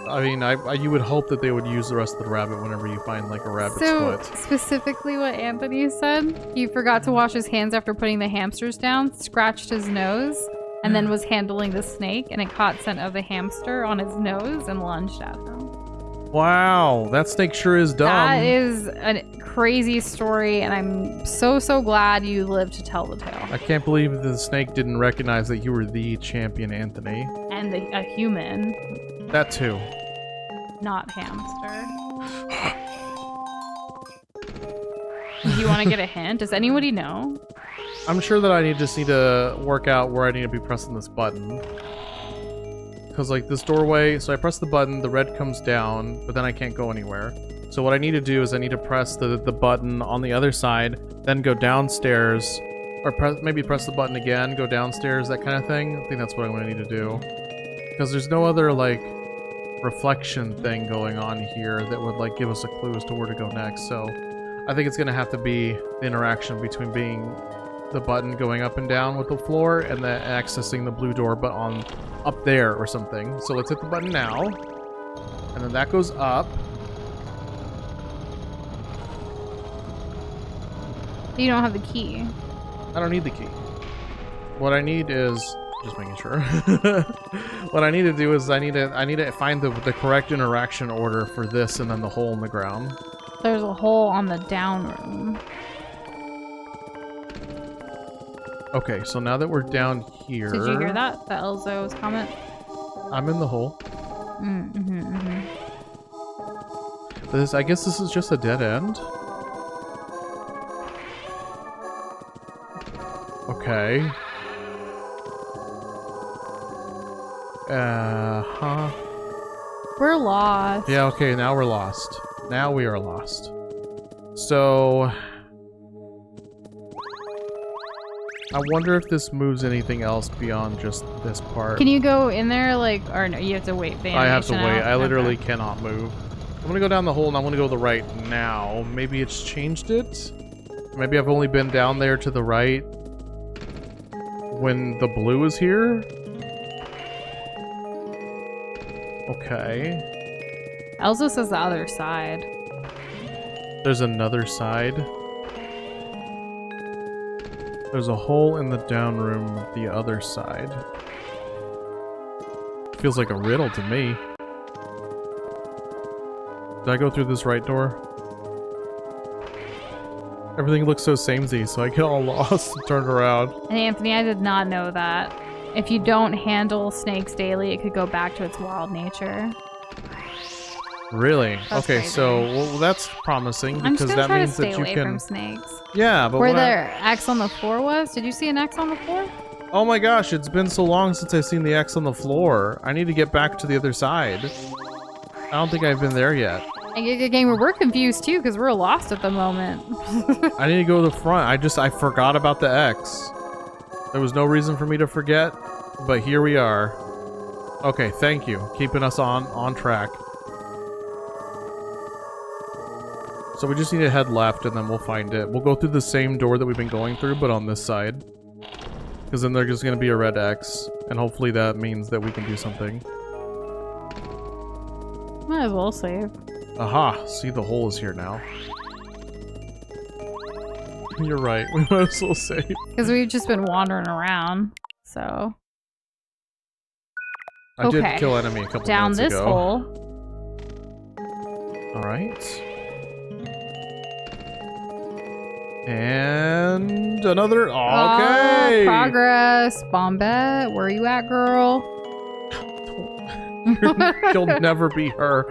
I mean, you would hope that they would use the rest of the rabbit whenever you find like a rabbit's foot. Specifically what Anthony said, he forgot to wash his hands after putting the hamsters down, scratched his nose, and then was handling the snake, and it caught scent of the hamster on his nose and lunged at him. Wow, that snake sure is dumb. That is a crazy story, and I'm so glad you lived to tell the tale. I can't believe the snake didn't recognize that you were the champion, Anthony. And a human. That too. Not hamster. Do you want to get a hint? Does anybody know? I'm sure that I just need to work out where I need to be pressing this button. because like this doorway, so I press the button, the red comes down, but then I can't go anywhere. So what I need to do is I need to press the button on the other side, then go downstairs, or maybe press the button again, go downstairs, that kind of thing. I think that's what I'm going to need to do. Because there's no other, like, reflection thing going on here that would, like, give us a clue as to where to go next. So I think it's going to have to be the interaction between being the button going up and down with the floor and then accessing the blue door, but on up there or something. So let's hit the button now. And then that goes up. You don't have the key. I don't need the key. What I need is just making sure. What I need to do is I need to find the correct interaction order for this and then the hole in the ground. There's a hole on the down room. Okay, so now that we're down here. Did you hear that? The Elzo's comment? I'm in the hole. This, I guess this is just a dead end. Okay. We're lost. Yeah, okay, now we're lost. Now we are lost. So I wonder if this moves anything else beyond just this part. Can you go in there, like, or no, you have to wait? I have to wait. I literally cannot move. I'm gonna go down the hole and I want to go to the right now. Maybe it's changed it? Maybe I've only been down there to the right when the blue is here? Okay. Elzo says the other side. There's another side. There's a hole in the down room the other side. Feels like a riddle to me. Did I go through this right door? Everything looks so samey, so I get all lost and turned around. And Anthony, I did not know that. If you don't handle snakes daily, it could go back to its wild nature. Really? That's okay, crazy. so well, that's promising because that means that you away can. From snakes. Yeah, but where their X on the floor was? Did you see an X on the floor? Oh my gosh, it's been so long since I've seen the X on the floor. I need to get back to the other side. I don't think I've been there yet. Again, we're confused too because we're lost at the moment. I need to go to the front. I forgot about the X. There was no reason for me to forget, but here we are. Okay, thank you. Keeping us on track. So we just need to head left and then we'll find it. We'll go through the same door that we've been going through, but on this side. Because then there's just going to be a red X, and hopefully that means that we can do something. Might as well save. Aha! See, the hole is here now. You're right. We might as well save. Because we've just been wandering around, so... I did kill enemy a couple down minutes ago. Down this hole. Alright. And another... Okay! Oh, progress! Bombette, where are you at, girl? You'll never be her.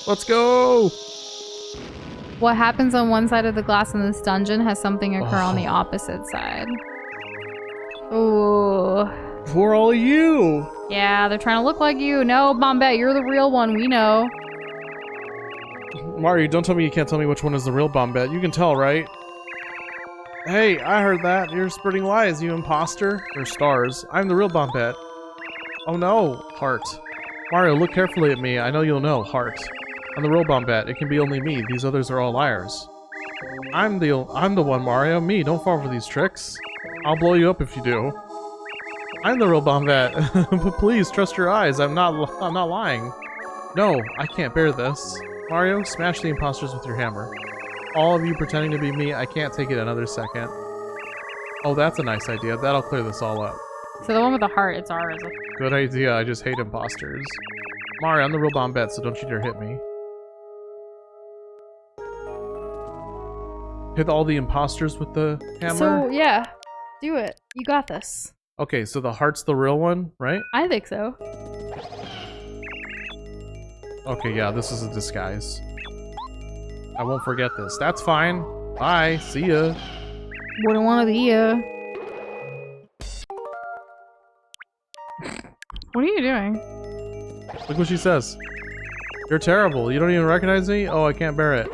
Let's go! What happens on one side of the glass in this dungeon has something occur on the opposite side. Ooh. For all of you! Yeah, they're trying to look like you. No, Bombette, you're the real one. We know. Mario, don't tell me you can't tell me which one is the real Bombette. You can tell, right? Hey, I heard that. You're spreading lies, you imposter. Or stars. I'm the real Bombette. Oh no, Heart. Mario, look carefully at me. I know you'll know, Heart. I'm the real Bombette. It can be only me. These others are all liars. I'm the one, Mario. Me, don't fall for these tricks. I'll blow you up if you do. I'm the real Bombette. But please, trust your eyes. I'm not lying. No, I can't bear this. Mario, smash the imposters with your hammer. All of you pretending to be me, I can't take it another second. Oh, that's a nice idea. That'll clear this all up. So the one with the heart, it's ours. Good idea. I just hate imposters. Mario, I'm the real Bombette, so don't you dare hit me. Hit all the imposters with the hammer? So, yeah. Do it. You got this. Okay, so the heart's the real one, right? I think so. Okay, yeah, this is a disguise. I won't forget this. That's fine. Bye. See ya. Wouldn't want to be ya. What are you doing? Look what she says. You're terrible. You don't even recognize me? Oh, I can't bear it.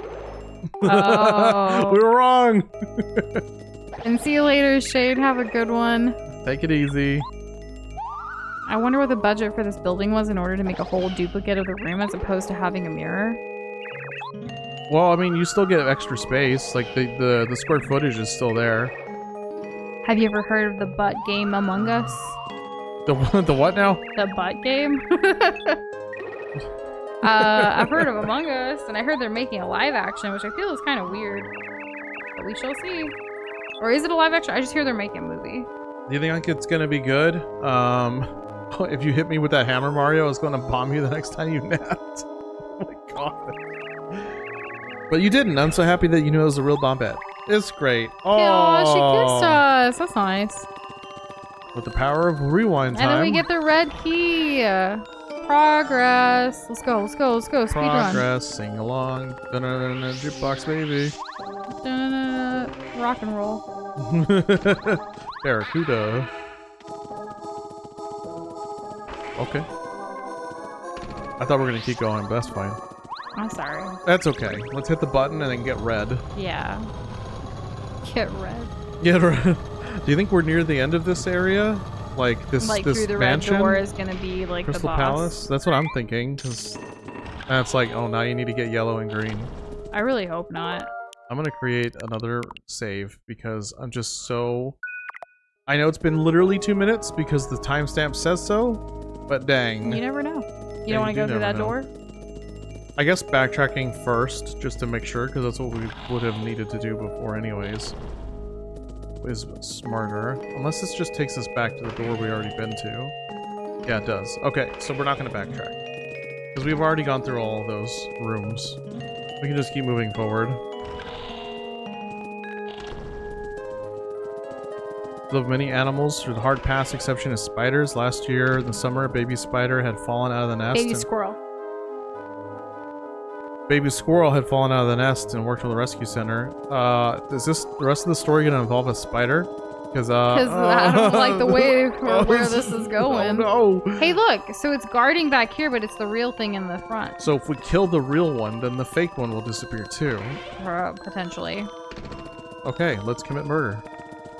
Oh. We were wrong. And see you later, Shade. Have a good one. Take it easy. I wonder what the budget for this building was in order to make a whole duplicate of the room as opposed to having a mirror. Well, I mean, you still get extra space. Like, the square footage is still there. Have you ever heard of the butt game Among Us? The what now? The butt game? I've heard of Among Us, and I heard they're making a live action, which I feel is kind of weird. But we shall see. Or is it a live action? I just hear they're making a movie. Do you think it's gonna be good? If you hit me with that hammer, Mario, I was gonna bomb you the next time you napped. Oh my god. But you didn't. I'm so happy that you knew it was a real bombette. It's great. Oh, she kissed us. That's nice. With the power of rewind time. And then we get the red key. Progress. Let's go. Let's go. Let's go. Speed run. Progress. Sing along. Dun-dun-dun-dun, jukebox baby. Dun-dun-dun, rock and roll. Barracuda. Okay. I thought we were gonna keep going, but that's fine. I'm sorry. That's okay. Let's hit the button and then get red. Yeah. Get red. Get red. Do you think we're near the end of this area? Like this through the mansion? red door is gonna be like Crystal the boss. Palace? That's what I'm thinking. Cause that's like, oh, now you need to get yellow and green. I really hope not. I'm gonna create another save because I'm just so... I know it's been literally 2 minutes because the timestamp says so, but dang. You never know. You don't want to go through that door? I guess backtracking first, just to make sure, because that's what we would have needed to do before anyways. Is smarter. Unless this just takes us back to the door we already been to. Yeah, it does. Okay, so we're not going to backtrack. Because we've already gone through all of those rooms. We can just keep moving forward. Love many animals through the hard pass, exception is spiders. Last year in the summer, a baby spider had fallen out of the nest. Baby squirrel. Baby squirrel had fallen out of the nest and worked with the rescue center. Is this the rest of the story gonna involve a spider? Because I don't like the way where this is going. Oh no! Hey, look. So it's guarding back here, but it's the real thing in the front. So if we kill the real one, then the fake one will disappear too. Potentially. Okay, let's commit murder.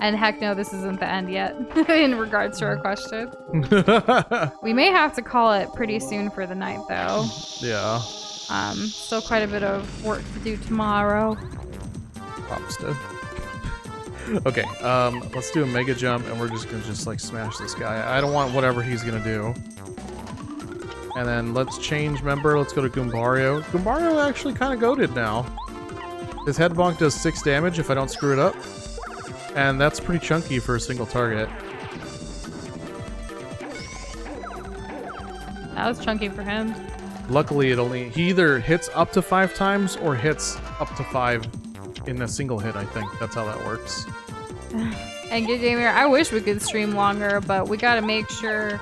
And heck no, this isn't the end yet, in regards to our question. We may have to call it pretty soon for the night, though. Yeah. Still quite a bit of work to do tomorrow. Lobster. Okay, let's do a mega jump, and we're just gonna like smash this guy. I don't want whatever he's gonna do. And then let's change member. Let's go to Goombario. Goombario actually kind of goated now. His head bonk does 6 damage if I don't screw it up. And that's pretty chunky for a single target. That was chunky for him. Luckily, he either hits up to 5 times or hits up to 5 in a single hit, I think. That's how that works. And good gamer, I wish we could stream longer, but we gotta make sure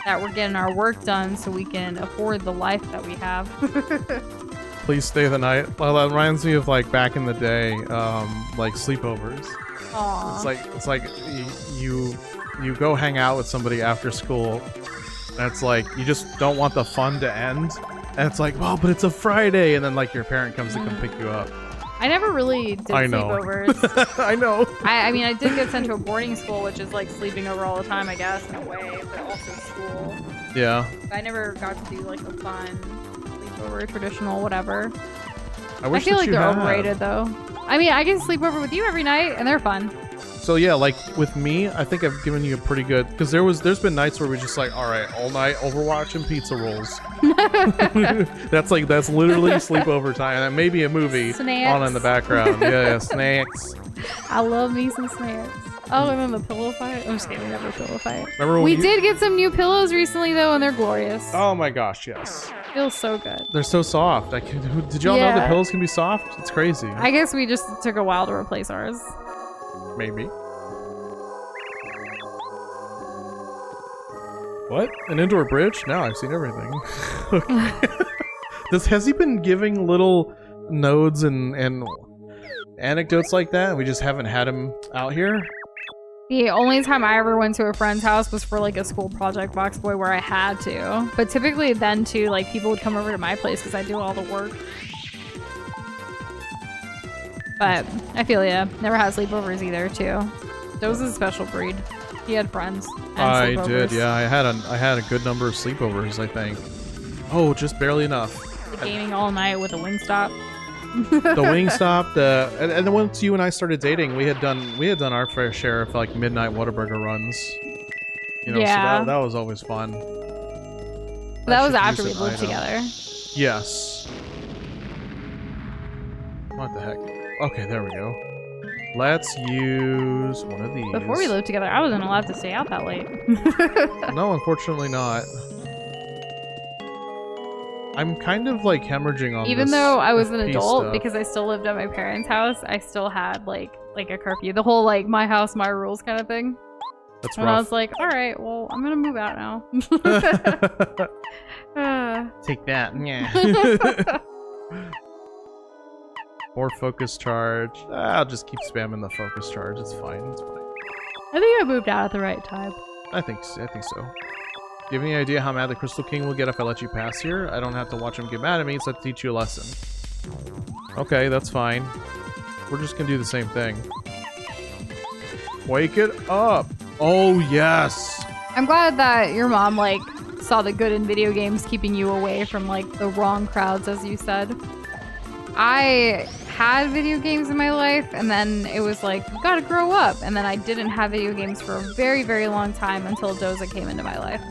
that we're getting our work done so we can afford the life that we have. Please stay the night. Well, that reminds me of like back in the day, like sleepovers. Aww. It's like you go hang out with somebody after school, and it's like you just don't want the fun to end, and it's like, well, but it's a Friday, and then like your parent comes to come pick you up. I never really did sleepovers. I know. I mean, I did get sent to a boarding school, which is like sleeping over all the time, I guess, in a way, but also school. Yeah. I never got to do like the fun sleepover, traditional, whatever. I feel like they're overrated, though. I mean, I can sleep over with you every night, and they're fun. So yeah, like with me, I think I've given you a pretty good, because there's been nights where we just like, all right, all night Overwatch and pizza rolls. that's literally sleepover time, and maybe a movie snacks on in the background. Yeah, snacks. I love me some snacks. Oh, and then the pillow fight. I'm just kidding, never pillow fight. Remember when we did get some new pillows recently, though, and they're glorious. Oh my gosh, yes. Feels so good. They're so soft. Did y'all know the pillows can be soft? It's crazy. I guess we just took a while to replace ours. Maybe. What? An indoor bridge? Now I've seen everything. Has he been giving little nodes and anecdotes like that? We just haven't had him out here? The only time I ever went to a friend's house was for like a school project box boy where I had to. But typically then too, like people would come over to my place because I do all the work. But I feel ya. Never had sleepovers either too. Doza's a special breed. He had friends. I did, yeah. I had a good number of sleepovers, I think. Oh, just barely enough. The gaming all night with a Wingstop. The Wingstop, and then once you and I started dating, we had done our fair share of like midnight Whataburger runs. You know, yeah. So that was always fun. That was after we lived together. Yes. What the heck? Okay, there we go. Let's use one of these. Before we lived together, I wasn't allowed to stay out that late. No, unfortunately not. I'm kind of like hemorrhaging on Even this though I was an adult, stuff. because I still lived at my parents' house, I still had like a curfew. The whole like my house, my rules kind of thing. That's and rough. I was like, all right, well, I'm gonna move out now. Take that. Yeah. More focus charge. I'll just keep spamming the focus charge. It's fine. It's fine. I think I moved out at the right time. I think so. Do you have any idea how mad the Crystal King will get if I let you pass here? I don't have to watch him get mad at me, so I have to teach you a lesson. Okay, that's fine. We're just gonna do the same thing. Wake it up! Oh, yes! I'm glad that your mom, like, saw the good in video games keeping you away from, like, the wrong crowds, as you said. I had video games in my life, and then it was like, you gotta grow up. And then I didn't have video games for a very, very long time until Doza came into my life.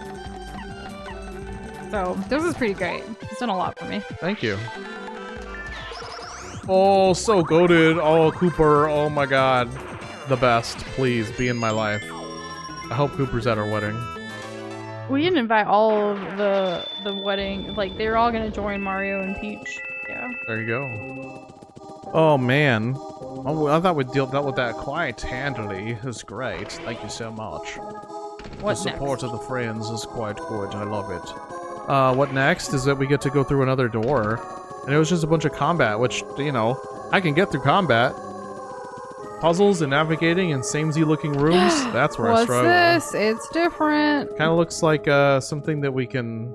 So, Doza's pretty great. He's done a lot for me. Thank you. Oh, so goated. Oh, Cooper. Oh my god. The best. Please, be in my life. I hope Cooper's at our wedding. We didn't invite all of the wedding. Like, they're all gonna join Mario and Peach. Yeah. There you go. Oh, man. Oh, I thought we'd dealt with that quite handily. It's great. Thank you so much. What the support next? of the friends is quite good. I love it. What next is that we get to go through another door. And it was just a bunch of combat, which, you know, I can get through combat. Puzzles and navigating in samey looking rooms, that's where I struggle. What's this? It's different. Kind of looks like something that we can...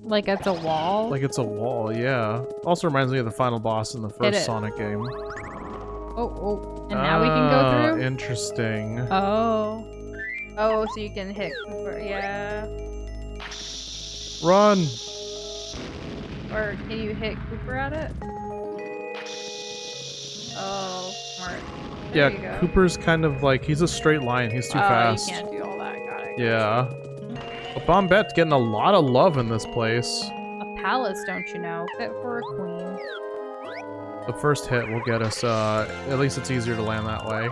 Like it's a wall? Like it's a wall, yeah. Also reminds me of the final boss in the first Sonic game. Oh. And now we can go through? Interesting. Oh. Oh, so you can hit Cooper. Yeah. Run! Or can you hit Cooper at it? Oh, smart. There you go. Cooper's kind of like, he's a straight line. He's too fast. You can't do all that. Got it. Yeah. But Bombette's getting a lot of love in this place. A palace, don't you know? Fit for a queen. The first hit will get us, at least it's easier to land that way.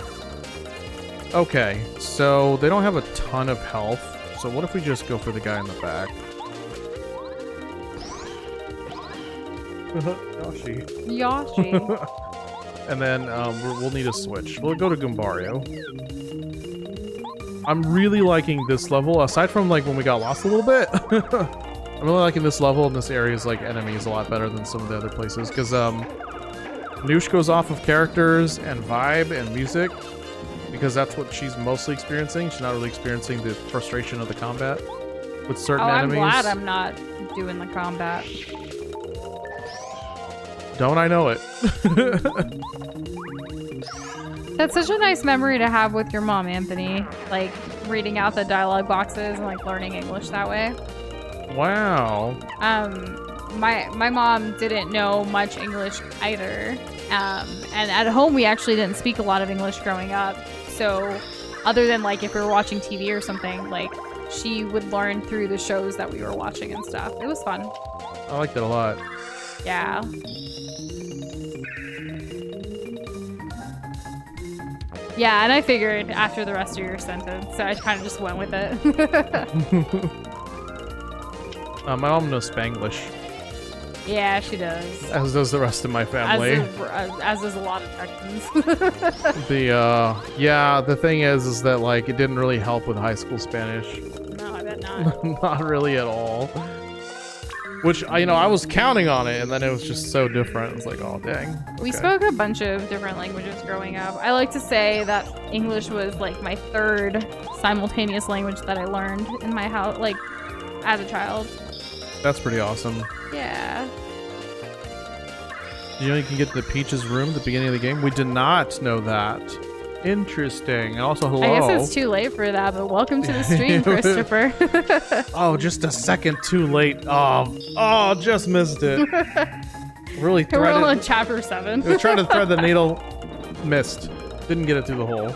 Okay, so they don't have a ton of health. So what if we just go for the guy in the back? Yoshi. And then we'll need a switch. We'll go to Goombario. I'm really liking this level, aside from like when we got lost a little bit. I'm really liking this level, and this area's like enemies a lot better than some of the other places, because Nush goes off of characters and vibe and music, because that's what she's mostly experiencing. She's not really experiencing the frustration of the combat with certain enemies. I'm glad I'm not doing the combat. Don't I know it? That's such a nice memory to have with your mom, Anthony. Like, reading out the dialogue boxes and, like, learning English that way. Wow. My mom didn't know much English either. And at home, we actually didn't speak a lot of English growing up. So, other than, like, if we were watching TV or something, like, she would learn through the shows that we were watching and stuff. It was fun. I liked it a lot. Yeah. Yeah, and I figured after the rest of your sentence, so I kind of just went with it. My mom knows Spanglish. Yeah, she does. As does the rest of my family. As does a lot of Texans. The thing is that, like, it didn't really help with high school Spanish. No, I bet not. Not really at all. Which, I was counting on it, and then it was just so different. It's like, oh, dang. Okay. We spoke a bunch of different languages growing up. I like to say that English was like my third simultaneous language that I learned in my house, like as a child. That's pretty awesome. Yeah. You can get to the Peach's room at the beginning of the game? We did not know that. Interesting. And also, hello. I guess it's too late for that, but welcome to the stream, Christopher. Oh, just a second too late. Oh, just missed it. Really We're on chapter 7. We're trying to thread the needle. Missed. Didn't get it through the hole.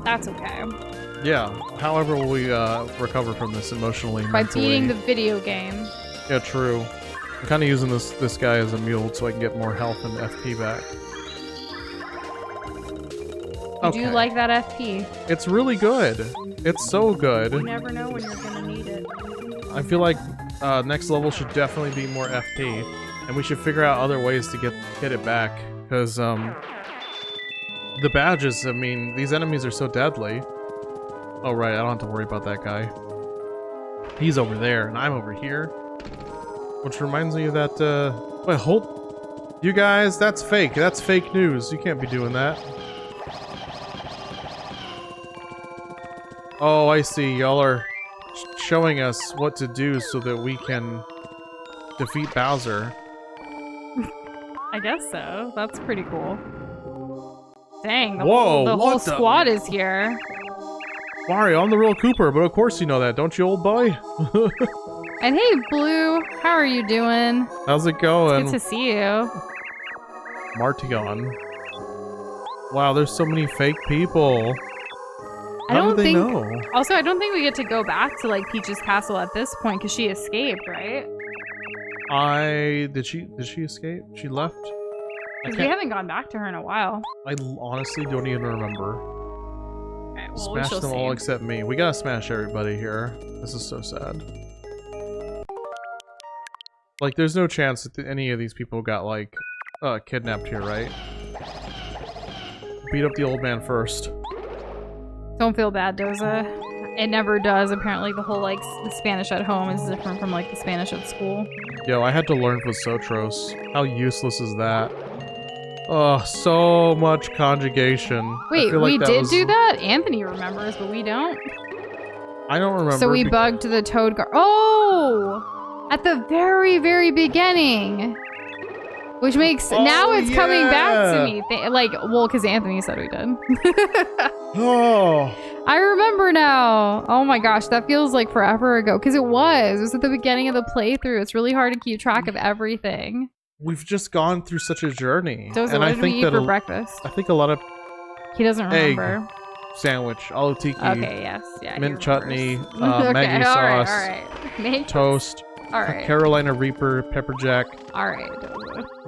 That's okay. Yeah. However will we recover from this emotionally, By mentally? beating the video game. Yeah, true. I'm kind of using this guy as a mule so I can get more health and FP back. Do you like that FP? It's really good. It's so good. You never know when you're gonna need it. I feel like next level should definitely be more FP, and we should figure out other ways to get it back. Because the badges, I mean, these enemies are so deadly. Oh right, I don't have to worry about that guy. He's over there, and I'm over here. Which reminds me of that. Wait, hold. You guys, that's fake. That's fake news. You can't be doing that. Oh, I see. Y'all are showing us what to do so that we can defeat Bowser. I guess so. That's pretty cool. Dang, the Whoa, whole squad is here. Mario, I'm the real Cooper, but of course you know that, don't you, old boy? And hey, Blue, how are you doing? How's it going? It's good to see you. Martigon. Wow, there's so many fake people. How do they know? Also, I don't think we get to go back to like Peach's castle at this point because she escaped, right? Did she escape? She left? Because we haven't gone back to her in a while. I honestly don't even remember. Right, well, smash them all except me. We gotta smash everybody here. This is so sad. Like, there's no chance that any of these people got like kidnapped here, right? Beat up the old man first. Don't feel bad, Doza. It never does. Apparently the whole, like, the Spanish at home is different from, like, the Spanish at school. Yo, I had to learn Vosotros. How useless is that? Oh, so much conjugation. Wait, we did do that? Anthony remembers, but we don't. I don't remember. So we bugged the Toad Gar- Oh! At the very, very beginning! Which makes now it's coming back to me. Well, because Anthony said we did. Oh, I remember now. Oh my gosh, that feels like forever ago. Because it was at the beginning of the playthrough. It's really hard to keep track of everything. We've just gone through such a journey. Doza, what did we eat for breakfast? I think a lot of. He doesn't remember. Egg sandwich, aloo tiki. Okay, yes, yeah. Mint chutney, okay, Maggi sauce, all right. toast. All right. Carolina Reaper, pepper jack. All right,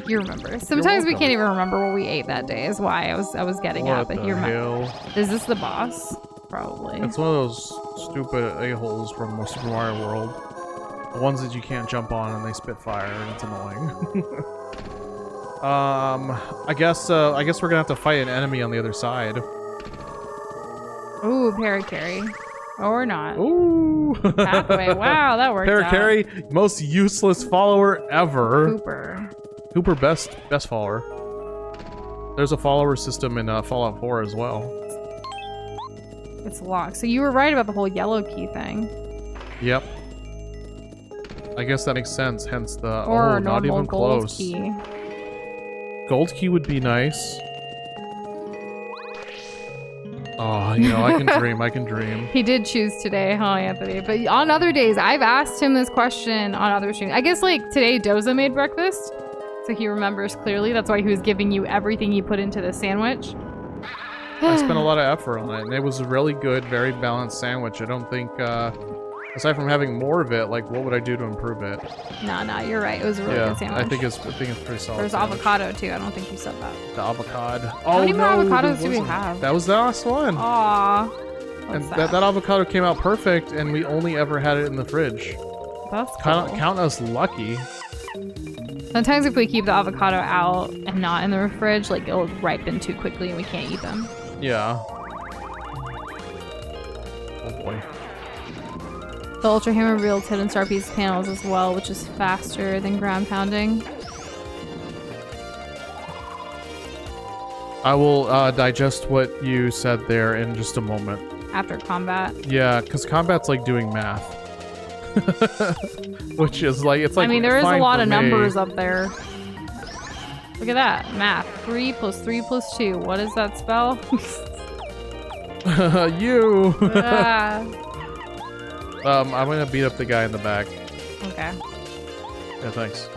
you remember. Sometimes we can't even remember what we ate that day. Is why I was getting at. But you remember. Is this the boss? Probably. It's one of those stupid a-holes from Super Mario World. The ones that you can't jump on and they spit fire and it's annoying. I guess we're gonna have to fight an enemy on the other side. Ooh, Parakarry. Or not. Ooh. Pathway. Wow, that worked out. Parakarry, most useless follower ever. Cooper, best follower. There's a follower system in Fallout 4 as well. It's locked. So you were right about the whole yellow key thing. Yep. I guess that makes sense. Hence the or not even gold close. Key. Gold key would be nice. Oh, I can dream. I can dream. He did choose today, huh, Anthony? But on other days, I've asked him this question on other streams. I guess, like, today Doza made breakfast, so he remembers clearly. That's why he was giving you everything he put into the sandwich. I spent a lot of effort on it, and it was a really good, very balanced sandwich. I don't think, aside from having more of it, like, what would I do to improve it? No, you're right. It was a really good sandwich. I think it's pretty solid. There's avocado, too. I don't think you said that. The avocado. How many more avocados do we have? That was the last one. Aww. And that avocado came out perfect, and we only ever had it in the fridge. That's cool. Count us lucky. Sometimes if we keep the avocado out and not in the fridge, like, it'll ripen too quickly and we can't eat them. Yeah. Oh boy. The Ultra Hammer reveals hidden star piece panels as well, which is faster than ground pounding. I will digest what you said there in just a moment. After combat? Yeah, because combat's like doing math. Which is like, it's like, I mean, there is a lot of numbers up there. Look at that. Math. 3 + 3 + 2. What does that spell? You! I'm gonna beat up the guy in the back. Okay. Yeah, thanks.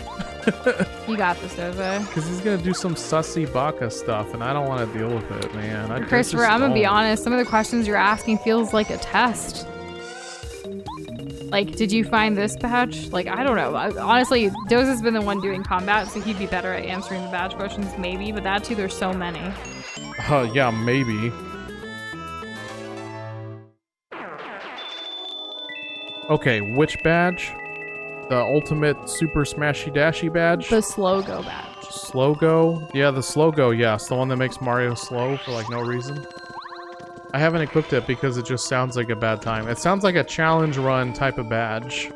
You got this, Doza. Because he's gonna do some sussy baka stuff, and I don't want to deal with it, man. Christopher, I'm gonna be honest. Some of the questions you're asking feels like a test. Like, did you find this badge? Like, I don't know. Honestly, Doza's been the one doing combat, so he'd be better at answering the badge questions, maybe. But that too, there's so many. Yeah, maybe. Okay, which badge? The ultimate super smashy dashy badge? The slow go badge. Slow go? Yeah, the slow go, yes. The one that makes Mario slow for like no reason. I haven't equipped it because it just sounds like a bad time. It sounds like a challenge run type of badge.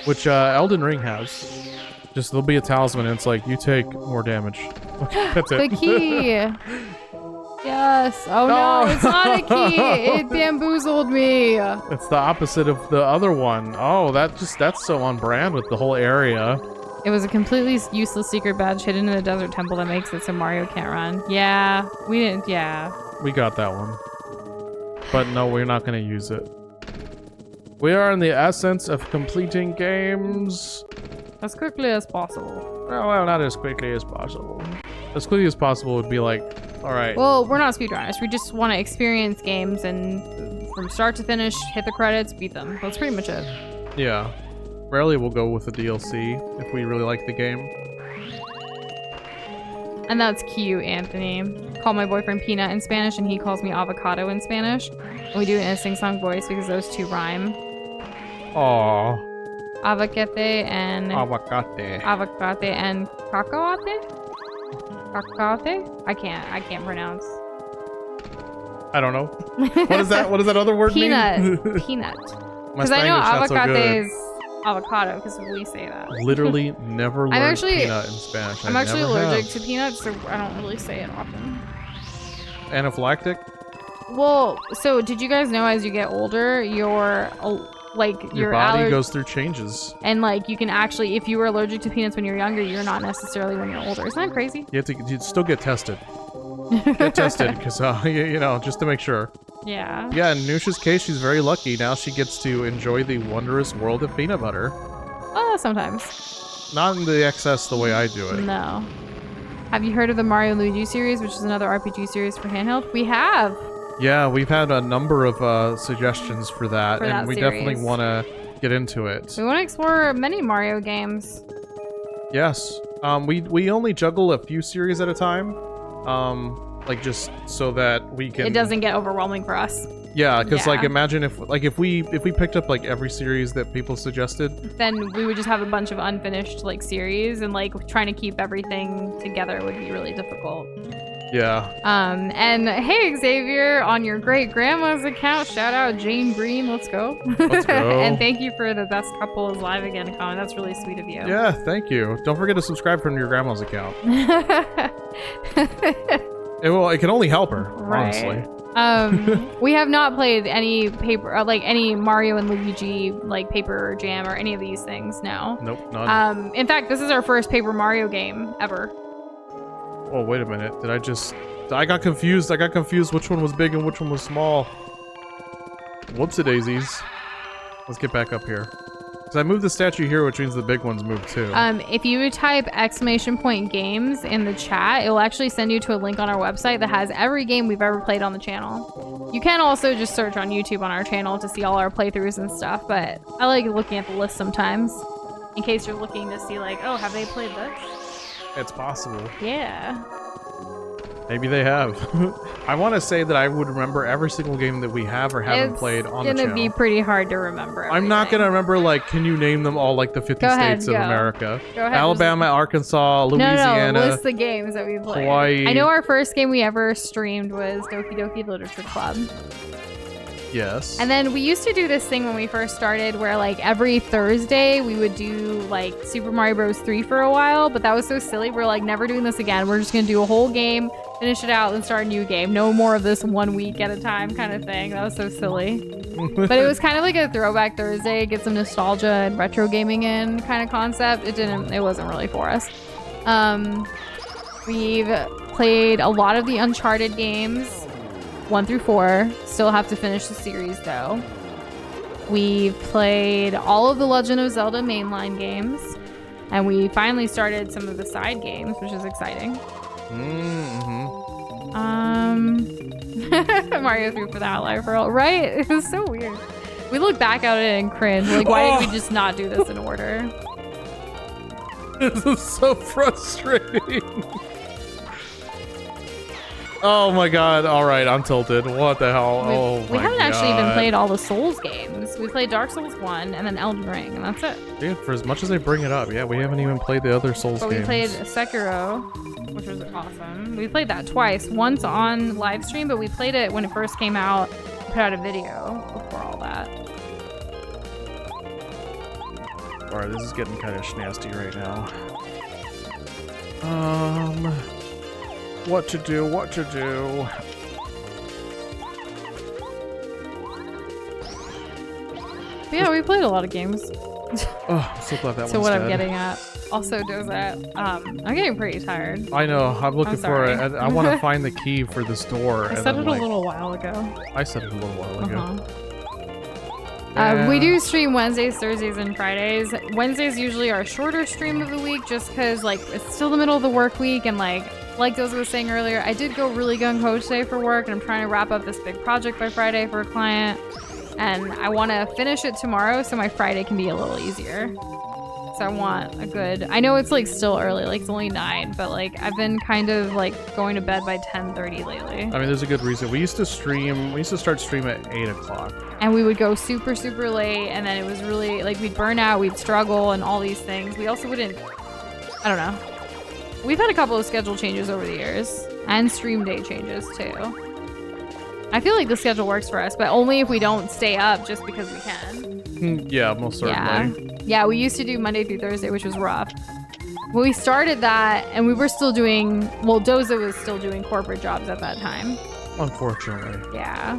Which Elden Ring has. Just there'll be a talisman and it's like, you take more damage. That's it. The key! Yes! Oh no, it's not a key! It bamboozled me! It's the opposite of the other one. Oh, that's so on brand with the whole area. It was a completely useless secret badge hidden in a desert temple that makes it so Mario can't run. Yeah, we didn't, yeah. We got that one. But no, we're not going to use it. We are in the essence of completing games as quickly as possible. Well, not as quickly as possible. As quickly as possible would be like, all right. Well, we're not speedrunners. We just want to experience games and from start to finish, hit the credits, beat them. That's pretty much it. Yeah. Rarely we'll go with a DLC if we really like the game. And that's cute, Anthony. Call my boyfriend Peanut in Spanish and he calls me avocado in Spanish. And we do it in a sing-song voice because those two rhyme. Aww. Avocate and... Avocate. Avocate and cacahuate? Cacahuate? I can't pronounce. I don't know. What is that? What does that other word mean? Peanut. Because I know avocate is avocado because we say that. Literally never learned peanut in Spanish. I'm actually allergic to peanuts, so I don't really say it often. Anaphylactic? Well, so did you guys know as you get older, your body goes through changes, and like you can actually, if you were allergic to peanuts when you're younger, you're not necessarily when you're older. Isn't that crazy? You'd still get tested. Get tested because you know, just to make sure. Yeah. Yeah, in Nush's case, she's very lucky. Now she gets to enjoy the wondrous world of peanut butter. Oh, sometimes. Not in the excess the way I do it. No. Have you heard of the Mario & Luigi series, which is another RPG series for handheld? We have. Yeah, we've had a number of suggestions for that, and we definitely want to get into it. We want to explore many Mario games. Yes. We only juggle a few series at a time. Like just so that we can... It doesn't get overwhelming for us. Yeah, because like imagine if we picked up like every series that people suggested, then we would just have a bunch of unfinished like series, and like trying to keep everything together would be really difficult. Yeah. And hey Xavier, on your great grandma's account, shout out Jane Green. Let's go. Let's go. And thank you for the best couple is live again comment. That's really sweet of you. Yeah, thank you. Don't forget to subscribe from your grandma's account. It can only help her, honestly. We have not played any any Mario and Luigi like Paper Jam or any of these things. No. Nope. None. In fact, this is our first Paper Mario game ever. Oh, wait a minute. I got confused. I got confused which one was big and which one was small. Whoopsie daisies. Let's get back up here. Because I moved the statue here, which means the big ones moved too. If you type !games in the chat, it will actually send you to a link on our website that has every game we've ever played on the channel. You can also just search on YouTube on our channel to see all our playthroughs and stuff, but I like looking at the list sometimes. In case you're looking to see like, oh, have they played this? It's possible. Yeah. Maybe they have. I want to say that I would remember every single game that we have or haven't played on the channel. It's gonna be pretty hard to remember everything. I'm not gonna remember, like, can you name them all, like, the 50 states of America? Go ahead. Alabama, Arkansas, Louisiana. No, list the games that we played. Hawaii. I know our first game we ever streamed was Doki Doki Literature Club. Yes. And then we used to do this thing when we first started where like every Thursday we would do like Super Mario Bros. 3 for a while, but that was so silly. We're like never doing this again. We're just going to do a whole game, finish it out, and start a new game. No more of this 1 week at a time kind of thing. That was so silly. But it was kind of like a throwback Thursday, get some nostalgia and retro gaming in kind of concept. It wasn't really for us. We've played a lot of the Uncharted games, 1 through 4. Still have to finish the series though. We've played all of the Legend of Zelda mainline games, and we finally started some of the side games, which is exciting. Mario 3 for the Outlier for all, right? It was so weird. We look back at it and cringe. Like, why did we just not do this in order? This is so frustrating. Oh my god, alright, I'm tilted. What the hell? We haven't actually even played all the Souls games. We played Dark Souls 1 and then Elden Ring, and that's it. Yeah, for as much as they bring it up, yeah, we haven't even played the other Souls games. But we played Sekiro, which was awesome. We played that twice. Once on live stream, but we played it when it first came out. Put out a video before all that. Alright, this is getting kind of schnasty right now. What to do? But yeah, we played a lot of games. Oh, I'm so glad that one's So what dead. I'm getting at. Also, Doza, I'm getting pretty tired. I know, I'm looking for it. I want to find the key for this door. I said it a little while ago. I said it a little while ago. We do stream Wednesdays, Thursdays, and Fridays. Wednesdays usually our shorter stream of the week just because like it's still the middle of the work week, and like Doza was saying earlier, I did go really gung-ho today for work, and I'm trying to wrap up this big project by Friday for a client, and I want to finish it tomorrow so my Friday can be a little easier. So I want a good, I know it's like still early, like it's only 9, but like I've been kind of like going to bed by 10:30 lately. I mean, there's a good reason. We used to start stream at 8 o'clock. And we would go super, super late, and then it was really, like, we'd burn out, we'd struggle, and all these things. We also wouldn't, I don't know. We've had a couple of schedule changes over the years, and stream day changes, too. I feel like the schedule works for us, but only if we don't stay up just because we can. Yeah, most certainly. Yeah, we used to do Monday through Thursday, which was rough. When we started that, and we were still doing, well, Doza was still doing corporate jobs at that time. Unfortunately. Yeah.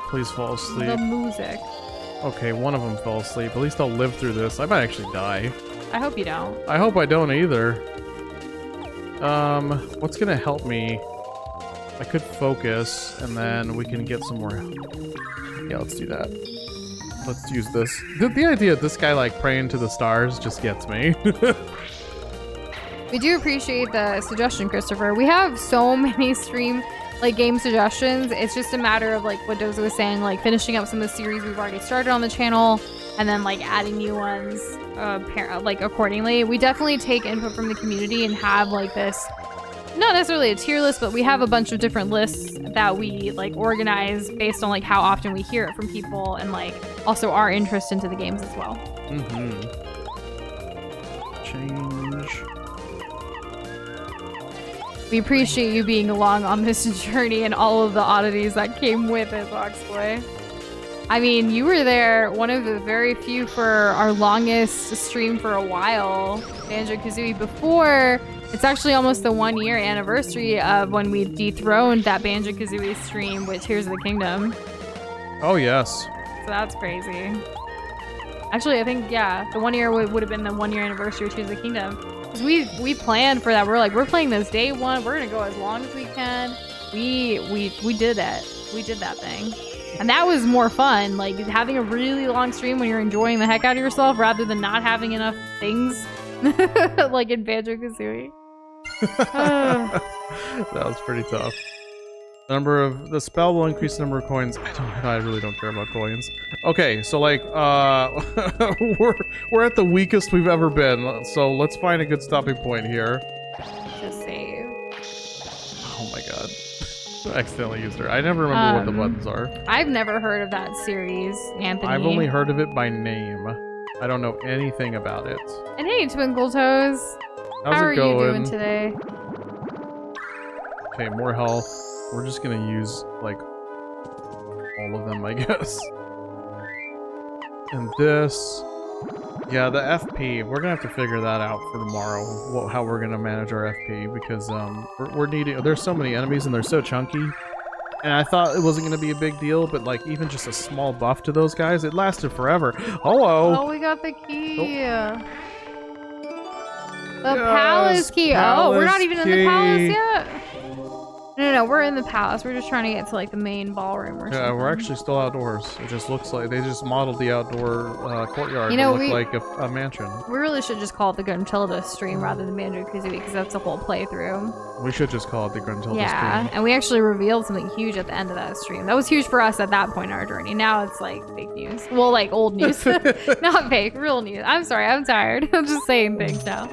Please fall asleep. The music. Okay, one of them fell asleep. At least I'll live through this. I might actually die. I hope you don't. I hope I don't either. What's gonna help me? I could focus, and then we can get some more. Yeah, let's do that. Let's use this. The idea of this guy like praying to the stars just gets me. We do appreciate the suggestion, Christopher. We have so many game suggestions. It's just a matter of like what Doza was saying, like finishing up some of the series we've already started on the channel, and then like adding new ones like accordingly. We definitely take input from the community and have like this, not necessarily a tier list, but we have a bunch of different lists that we like organize based on like how often we hear it from people, and like also our interest into the games as well. Change. We appreciate you being along on this journey and all of the oddities that came with it, Boxboy. I mean, you were there, one of the very few for our longest stream for a while, Banjo-Kazooie, before. It's actually almost the 1-year anniversary of when we dethroned that Banjo-Kazooie stream with Tears of the Kingdom. Oh, yes. So that's crazy. Actually, I think, yeah, the 1 year would have been the 1-year anniversary of Tears of the Kingdom. We planned for that. We're like, we're playing this day one. We're gonna go as long as we can. We did it. We did that thing, and that was more fun. Like having a really long stream when you're enjoying the heck out of yourself, rather than not having enough things, like in Banjo-Kazooie. That was pretty tough. The spell will increase the number of coins. I really don't care about coins. Okay, so like, we're at the weakest we've ever been. So let's find a good stopping point here. Just save. Oh my god. I accidentally used her. I never remember what the buttons are. I've never heard of that series, Anthony. I've only heard of it by name. I don't know anything about it. And hey, Twinkle Toes. How's How it are going? you doing today? Okay, more health. We're just gonna use like All of them, I guess. And this... Yeah, the FP, we're gonna have to figure that out for tomorrow, how we're gonna manage our FP, because we're needing... There's so many enemies and they're so chunky. And I thought it wasn't gonna be a big deal, but like even just a small buff to those guys, it lasted forever. Hello! Oh, we got the key! Oh. The palace key! Oh, we're not even in the palace yet? No, we're in the palace. We're just trying to get to like the main ballroom or something. Yeah, we're actually still outdoors. It just looks like they just modeled the outdoor courtyard to look like a mansion. We really should just call it the Gruntilda stream rather than Banjo-Kazooie because that's the whole playthrough. We should just call it the Gruntilda stream. Yeah, and we actually revealed something huge at the end of that stream. That was huge for us at that point in our journey. Now it's like fake news. Well, like old news. Not fake, real news. I'm sorry, I'm tired. I'm just saying things now.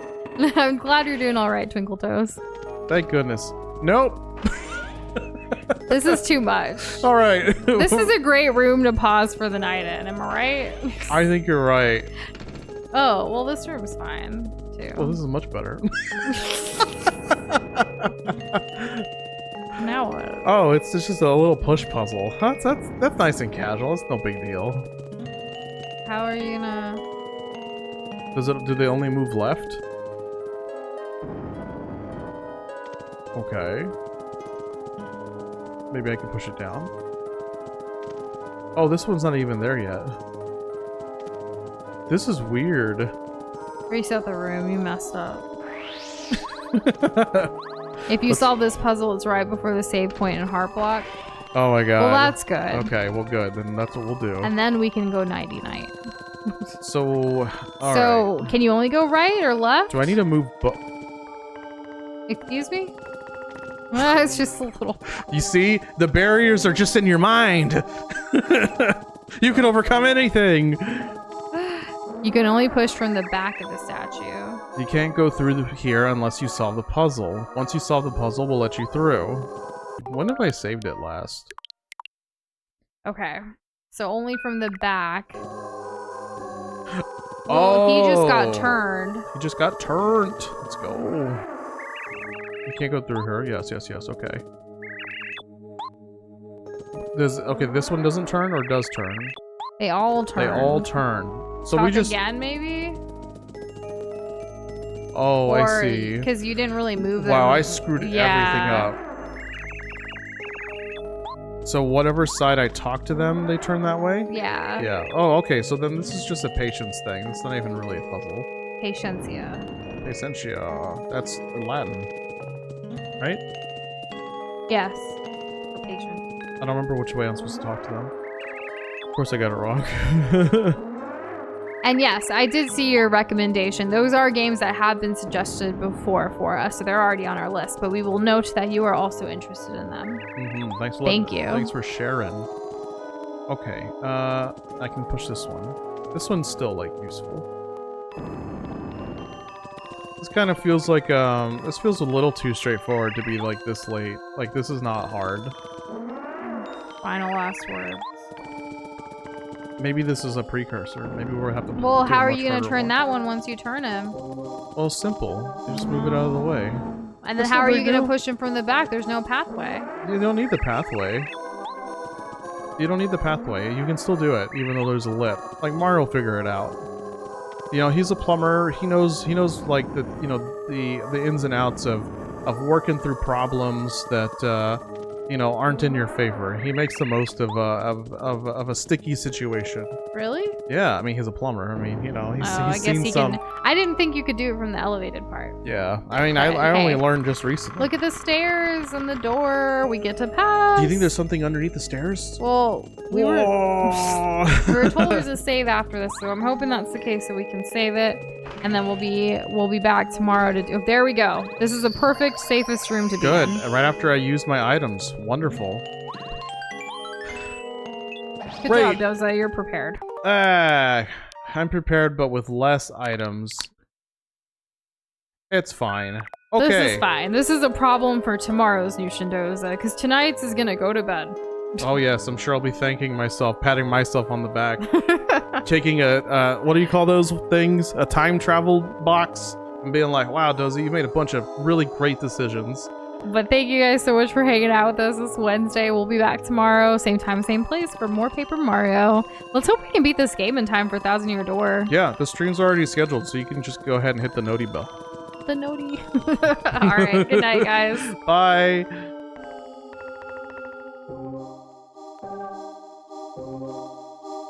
I'm glad you're doing all right, Twinkle Toes. Thank goodness. Nope. This is too much. All right. This is a great room to pause for the night in. Am I right? I think you're right. Oh, well, this room's fine, too. Well, this is much better. Now what? Oh, it's just a little push puzzle. That's nice and casual. It's no big deal. How are you gonna... Do they only move left? Okay. Maybe I can push it down. Oh, this one's not even there yet. This is weird. Reset the room, you messed up. If you solve this puzzle, it's right before the save point in Heart Block. Oh my god. Well, that's good. Okay, well good. Then that's what we'll do. And then we can go nighty-night. So, alright. Can you only go right or left? Do I need to move Excuse me? It's just a little... You see? The barriers are just in your mind. You can overcome anything. You can only push from the back of the statue. You can't go through here unless you solve the puzzle. Once you solve the puzzle, we'll let you through. When have I saved it last? Okay. So only from the back. Well, he just got turned. He just got turned. Let's go. You can't go through her. Yes, okay. Okay, this one doesn't turn or does turn? They all turn. They all turn. So Talk we just... again, maybe? Oh, I see. Because you didn't really move them. Wow, I screwed everything up. So whatever side I talk to them, they turn that way? Yeah. Yeah. Oh, okay, so then this is just a patience thing. It's not even really a puzzle. Patientia. Patientia. That's Latin. Right? Yes. For patience. I don't remember which way I'm supposed to talk to them. Of course I got it wrong. And yes, I did see your recommendation. Those are games that have been suggested before for us, so they're already on our list. But we will note that you are also interested in them. Mm-hmm. Thanks a lot. Thank you. Thanks for sharing. Okay, I can push this one. This one's still, like, useful. This kind of feels like, this feels a little too straightforward to be, like, this late. Like, this is not hard. Final last words. Maybe this is a precursor. Maybe we'll have to... Well, how are you going to turn that one once you turn him? Well, simple. You just move it out of the way. And then how are you going to push him from the back? There's no pathway. You don't need the pathway. You don't need the pathway. You can still do it, even though there's a lip. Like, Mario will figure it out. You know, he's a plumber. He knows like, the, you know, the ins and outs of working through problems that, you know, aren't in your favor. He makes the most of a sticky situation. Really? Yeah, I mean, he's a plumber. I mean, you know, he's seen some... I didn't think you could do it from the elevated part. Yeah, I mean, I only learned just recently. Look at the stairs and the door. We get to pass. Do you think there's something underneath the stairs? Well, we were told there's a save after this, so I'm hoping that's the case so we can save it. And then we'll be back tomorrow to do... There we go. This is the perfect, safest room to be in. Good. Right after I use my items. Wonderful. Good job, Doza. You're prepared. I'm prepared, but with less items. It's fine. Okay. This is fine. This is a problem for tomorrow's Nush and Doza, because tonight's is gonna go to bed. Oh yes, I'm sure I'll be thanking myself, patting myself on the back. Taking a, what do you call those things? A time travel box? And being like, wow, Dozy, you made a bunch of really great decisions. But thank you guys so much for hanging out with us this Wednesday. We'll be back tomorrow, same time, same place for more Paper Mario. Let's hope we can beat this game in time for 1,000 Year Door. Yeah, the stream's already scheduled, so you can just go ahead and hit the noti bell. The noti. All right, good night, guys. Bye.